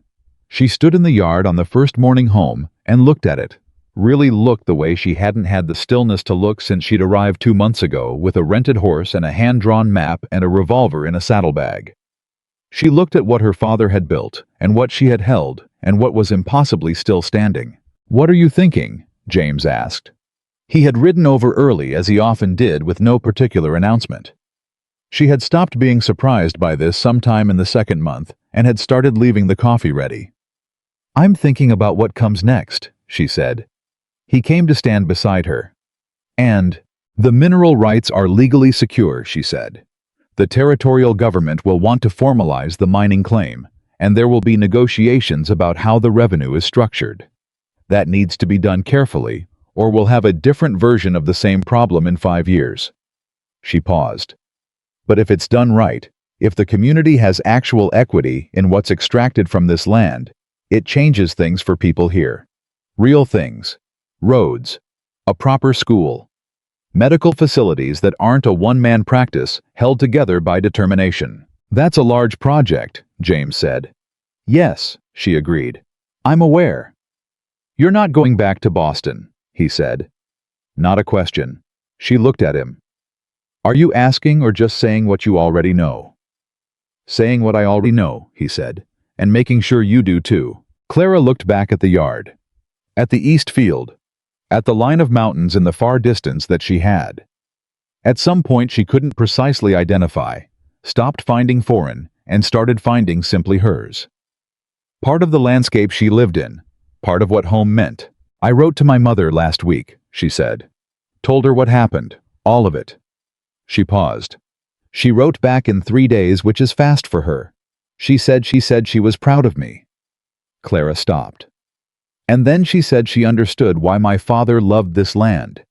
She stood in the yard on the first morning home and looked at it. Really looked the way she hadn't had the stillness to look since she'd arrived 2 months ago with a rented horse and a hand-drawn map and a revolver in a saddlebag. She looked at what her father had built and what she had held and what was impossibly still standing. "What are you thinking?" James asked. He had ridden over early, as he often did, with no particular announcement. She had stopped being surprised by this sometime in the 2nd month and had started leaving the coffee ready. "I'm thinking about what comes next," she said. He came to stand beside her. "And the mineral rights are legally secure," she said. "The territorial government will want to formalize the mining claim, and there will be negotiations about how the revenue is structured. That needs to be done carefully, or we'll have a different version of the same problem in 5 years." She paused. But if it's done right, if the community has actual equity in what's extracted from this land, it changes things for people here. Real things. Roads. A proper school. Medical facilities that aren't a one-man practice held together by determination. That's a large project, James said. Yes, she agreed. I'm aware. You're not going back to Boston, he said. Not a question. She looked at him. Are you asking or just saying what you already know? Saying what I already know, he said, and making sure you do too. Clara looked back at the yard. At the east field. At the line of mountains in the far distance that she had. At some point she couldn't precisely identify, stopped finding foreign, and started finding simply hers. Part of the landscape she lived in, part of what home meant. I wrote to my mother last week, she said. Told her what happened, all of it. She paused. She wrote back in 3 days, which is fast for her. She said she was proud of me. Clara stopped. And then she said she understood why my father loved this land,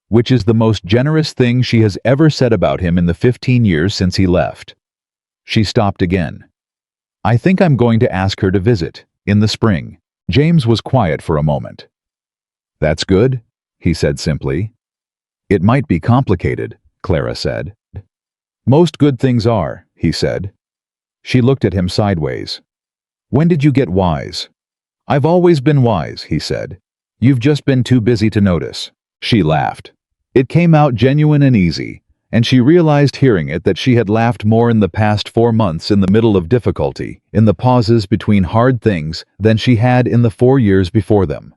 which is the most generous thing she has ever said about him in the 15 years since he left. She stopped again. I think I'm going to ask her to visit, in the spring. James was quiet for a moment. That's good, he said simply. It might be complicated, Clara said. Most good things are, he said. She looked at him sideways. When did you get wise? I've always been wise, he said. You've just been too busy to notice. She laughed. It came out genuine and easy, and she realized hearing it that she had laughed more in the past 4 months in the middle of difficulty, in the pauses between hard things, than she had in the 4 years before them.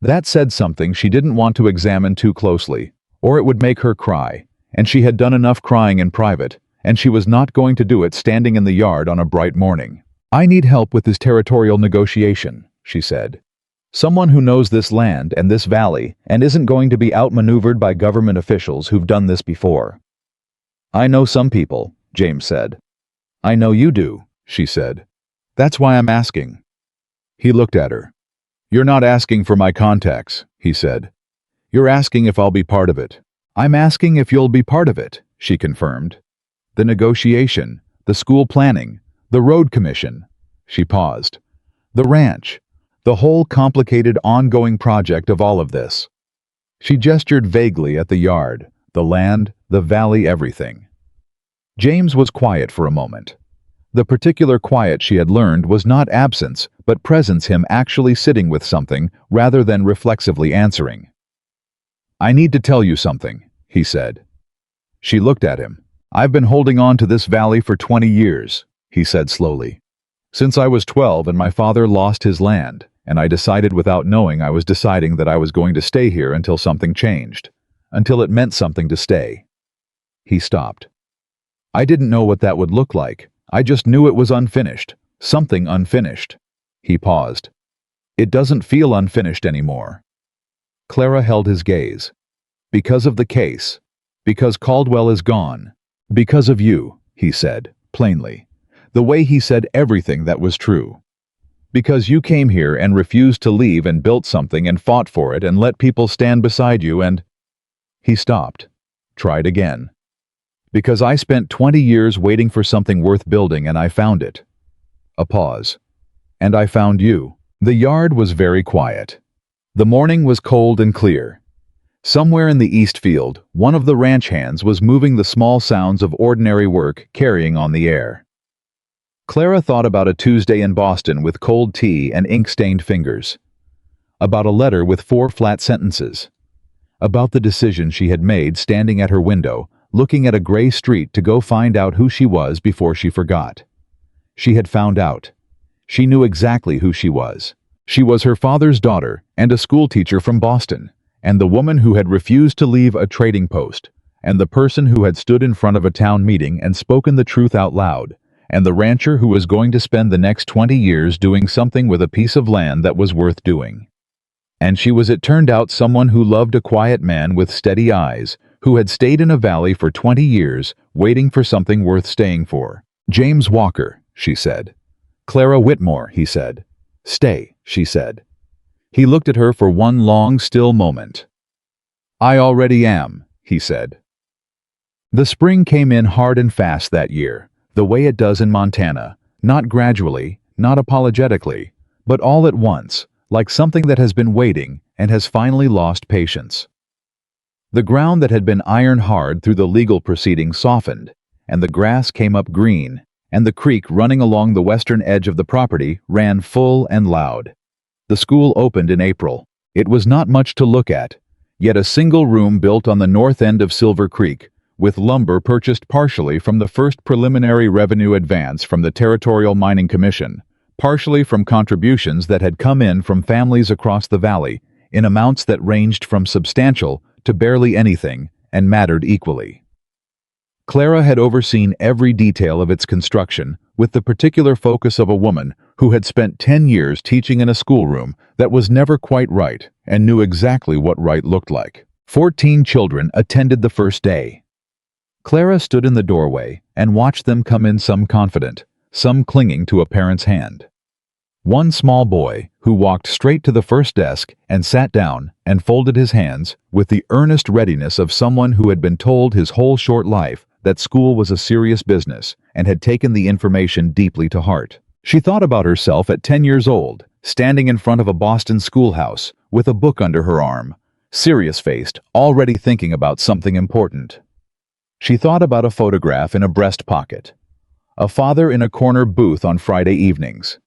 That said something she didn't want to examine too closely, or it would make her cry, and she had done enough crying in private, and she was not going to do it standing in the yard on a bright morning. I need help with this territorial negotiation, she said. Someone who knows this land and this valley and isn't going to be outmaneuvered by government officials who've done this before. I know some people, James said. I know you do, she said. That's why I'm asking. He looked at her. You're not asking for my contacts, he said. You're asking if I'll be part of it. I'm asking if you'll be part of it, she confirmed. The negotiation, the school planning, the road commission. She paused. The ranch. The whole complicated ongoing project of all of this. She gestured vaguely at the yard, the land, the valley, everything. James was quiet for a moment. The particular quiet she had learned was not absence, but presence, him actually sitting with something rather than reflexively answering. I need to tell you something, he said. She looked at him. I've been holding on to this valley for 20 years, he said slowly. Since I was 12 and my father lost his land, and I decided without knowing I was deciding that I was going to stay here until something changed, until it meant something to stay. He stopped. I didn't know what that would look like. I just knew it was unfinished, something unfinished. He paused. It doesn't feel unfinished anymore. Clara held his gaze. Because of the case. Because Caldwell is gone. Because of you, he said, plainly. The way he said everything that was true. Because you came here and refused to leave and built something and fought for it and let people stand beside you and... He stopped. Tried again. Because I spent 20 years waiting for something worth building and I found it. A pause. And I found you. The yard was very quiet. The morning was cold and clear. Somewhere in the east field, one of the ranch hands was moving the small sounds of ordinary work carrying on the air. Clara thought about a Tuesday in Boston with cold tea and ink-stained fingers. About a letter with 4 flat sentences. About the decision she had made standing at her window, looking at a gray street to go find out who she was before she forgot. She had found out. She knew exactly who she was. She was her father's daughter and a schoolteacher from Boston, and the woman who had refused to leave a trading post, and the person who had stood in front of a town meeting and spoken the truth out loud, and the rancher who was going to spend the next 20 years doing something with a piece of land that was worth doing. And she was, it turned out, someone who loved a quiet man with steady eyes, who had stayed in a valley for 20 years, waiting for something worth staying for. James Walker, she said. Clara Whitmore, he said. Stay, she said. He looked at her for one long, still moment. I already am, he said. The spring came in hard and fast that year, the way it does in Montana, not gradually, not apologetically, but all at once, like something that has been waiting and has finally lost patience. The ground that had been iron hard through the legal proceedings softened, and the grass came up green, and the creek running along the western edge of the property ran full and loud. The school opened in April. It was not much to look at, yet a single room built on the north end of Silver Creek, with lumber purchased partially from the first preliminary revenue advance from the Territorial Mining Commission, partially from contributions that had come in from families across the valley, in amounts that ranged from substantial to barely anything and mattered equally. Clara had overseen every detail of its construction, with the particular focus of a woman who had spent 10 years teaching in a schoolroom that was never quite right and knew exactly what right looked like. 14 children attended the first day. Clara stood in the doorway and watched them come in, some confident, some clinging to a parent's hand. One small boy, who walked straight to the first desk and sat down and folded his hands with the earnest readiness of someone who had been told his whole short life that school was a serious business and had taken the information deeply to heart. She thought about herself at 10 years old, standing in front of a Boston schoolhouse with a book under her arm, serious-faced, already thinking about something important. She thought about a photograph in a breast pocket, a father in a corner booth on Friday evenings,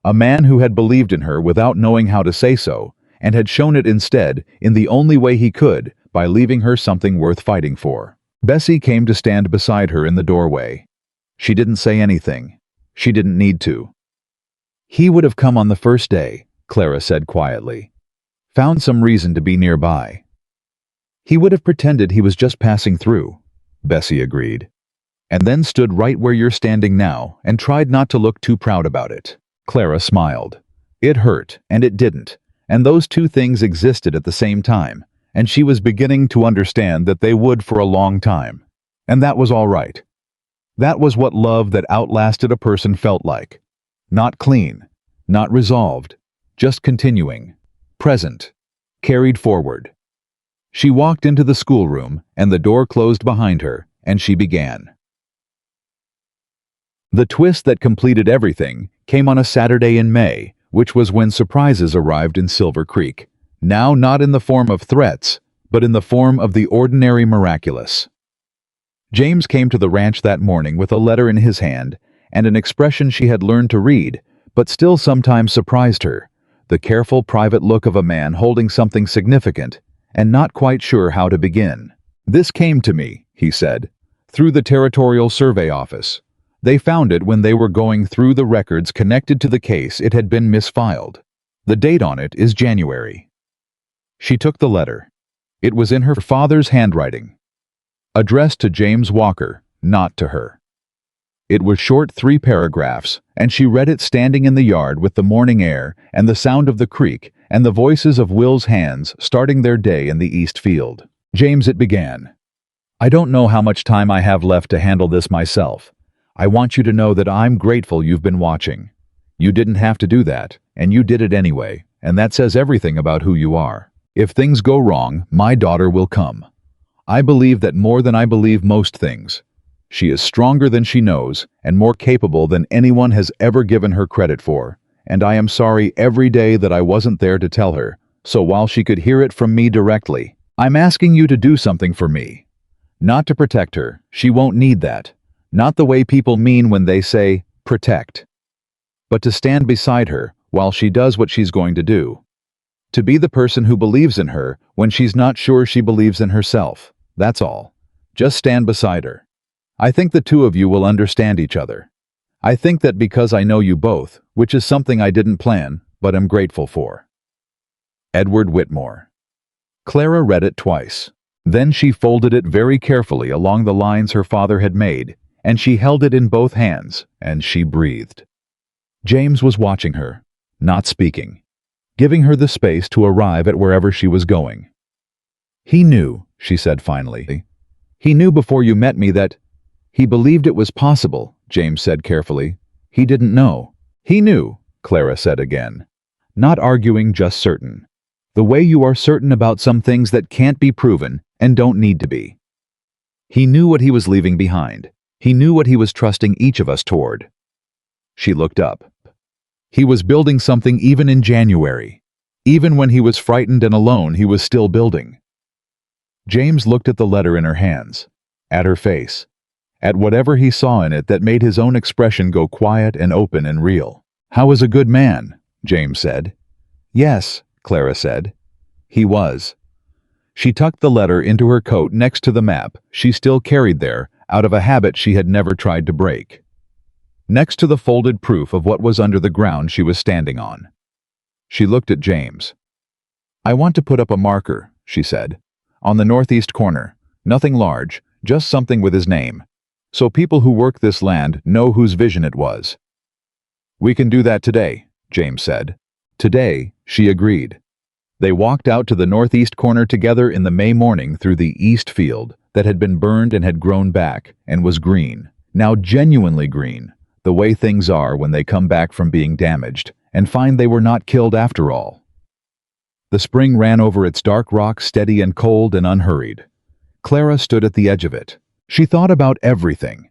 a man who had believed in her without knowing how to say so, and had shown it instead in the only way he could, by leaving her something worth fighting for. Bessie came to stand beside her in the doorway. She didn't say anything. She didn't need to. He would have come on the first day, Clara said quietly. Found some reason to be nearby. He would have pretended he was just passing through, Bessie agreed, and then stood right where you're standing now and tried not to look too proud about it. Clara smiled. It hurt, and it didn't, and those two things existed at the same time, and she was beginning to understand that they would for a long time. And that was all right. That was what love that outlasted a person felt like. Not clean, not resolved, just continuing, present, carried forward. She walked into the schoolroom, and the door closed behind her, and she began. The twist that completed everything came on a Saturday in May, which was when surprises arrived in Silver Creek, now not in the form of threats, but in the form of the ordinary miraculous. James came to the ranch that morning with a letter in his hand, and an expression she had learned to read, but still sometimes surprised her, the careful private look of a man holding something significant, and not quite sure how to begin. This came to me, he said, through the Territorial Survey Office. They found it when they were going through the records connected to the case. It had been misfiled. The date on it is January. She took the letter. It was in her father's handwriting. Addressed to James Walker, not to her. It was short 3 paragraphs, and she read it standing in the yard with the morning air and the sound of the creek and the voices of Will's hands starting their day in the east field. James, it began. I don't know how much time I have left to handle this myself. I want you to know that I'm grateful you've been watching. You didn't have to do that, and you did it anyway, and that says everything about who you are. If things go wrong, my daughter will come. I believe that more than I believe most things. She is stronger than she knows, and more capable than anyone has ever given her credit for, and I am sorry every day that I wasn't there to tell her, so while she could hear it from me directly, I'm asking you to do something for me. Not to protect her, she won't need that. Not the way people mean when they say, protect. But to stand beside her while she does what she's going to do. To be the person who believes in her when she's not sure she believes in herself. That's all. Just stand beside her. I think the two of you will understand each other. I think that because I know you both, which is something I didn't plan, but am grateful for. Edward Whitmore. Clara read it twice. Then she folded it very carefully along the lines her father had made, and she held it in both hands, and she breathed. James was watching her, not speaking, giving her the space to arrive at wherever she was going. He knew, she said finally. He knew before you met me that... He believed it was possible, James said carefully. He didn't know. He knew, Clara said again. Not arguing, just certain. The way you are certain about some things that can't be proven and don't need to be. He knew what he was leaving behind. He knew what he was trusting each of us toward. She looked up. He was building something even in January. Even when he was frightened and alone, he was still building. James looked at the letter in her hands, at her face, at whatever he saw in it that made his own expression go quiet and open and real. "How is a good man?" James said. "Yes," Clara said. "He was." She tucked the letter into her coat next to the map she still carried there out of a habit she had never tried to break. Next to the folded proof of what was under the ground she was standing on. She looked at James. "I want to put up a marker," she said, "on the northeast corner. Nothing large, just something with his name, so people who work this land know whose vision it was." "We can do that today," James said. "Today," she agreed. They walked out to the northeast corner together in the May morning through the east field that had been burned and had grown back and was green, now genuinely green, the way things are when they come back from being damaged and find they were not killed after all. The spring ran over its dark rock, steady and cold and unhurried. Clara stood at the edge of it. She thought about everything.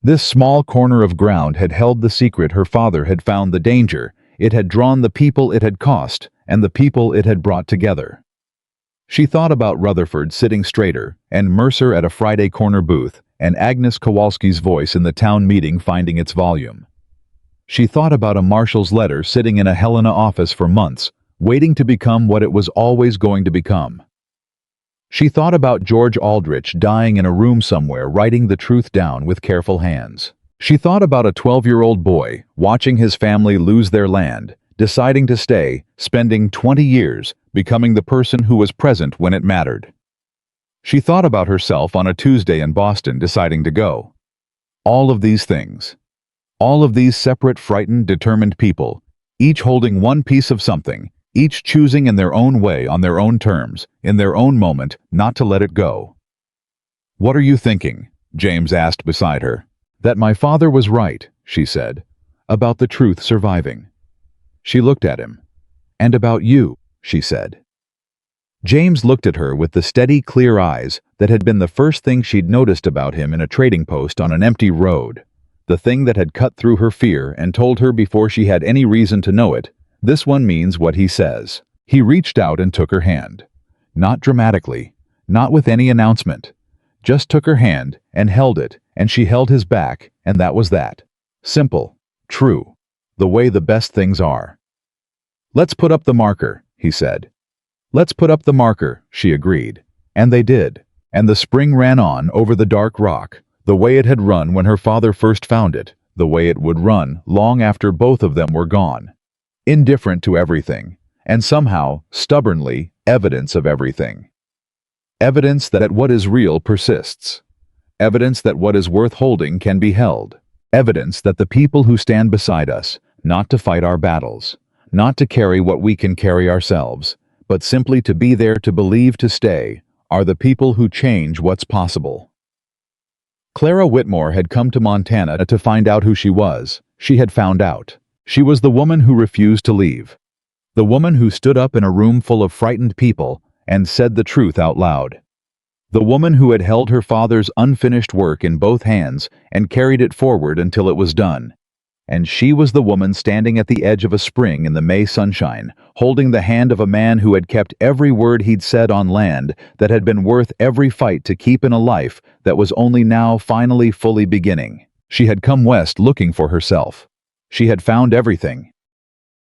This small corner of ground had held the secret her father had found, the danger. It had drawn the people it had cost and the people it had brought together. She thought about Rutherford sitting straighter, and Mercer at a Friday corner booth, and Agnes Kowalski's voice in the town meeting finding its volume. She thought about a marshal's letter sitting in a Helena office for months, waiting to become what it was always going to become. She thought about George Aldrich dying in a room somewhere, writing the truth down with careful hands. She thought about a 12-year-old boy watching his family lose their land, deciding to stay, spending 20 years, becoming the person who was present when it mattered. She thought about herself on a Tuesday in Boston deciding to go. All of these things. All of these separate, frightened, determined people, each holding one piece of something, each choosing in their own way, on their own terms, in their own moment, not to let it go. "What are you thinking?" James asked beside her. "That my father was right," she said, "about the truth surviving." She looked at him. "And about you," she said. James looked at her with the steady, clear eyes that had been the first thing she'd noticed about him in a trading post on an empty road, the thing that had cut through her fear and told her before she had any reason to know it, "This one means what he says." He reached out and took her hand. Not dramatically, not with any announcement. Just took her hand and held it, and she held his back, and that was that. Simple, true, the way the best things are. "Let's put up the marker," he said. "Let's put up the marker," she agreed. And they did. And the spring ran on over the dark rock, the way it had run when her father first found it, the way it would run long after both of them were gone. Indifferent to everything, and somehow, stubbornly, evidence of everything. Evidence that what is real persists. Evidence that what is worth holding can be held. Evidence that the people who stand beside us, not to fight our battles, not to carry what we can carry ourselves, but simply to be there, to believe, to stay, are the people who change what's possible. Clara Whitmore had come to Montana to find out who she was. She had found out. She was the woman who refused to leave. The woman who stood up in a room full of frightened people and said the truth out loud. The woman who had held her father's unfinished work in both hands and carried it forward until it was done. And she was the woman standing at the edge of a spring in the May sunshine, holding the hand of a man who had kept every word he'd said on land that had been worth every fight to keep in a life that was only now finally fully beginning. She had come west looking for herself. She had found everything.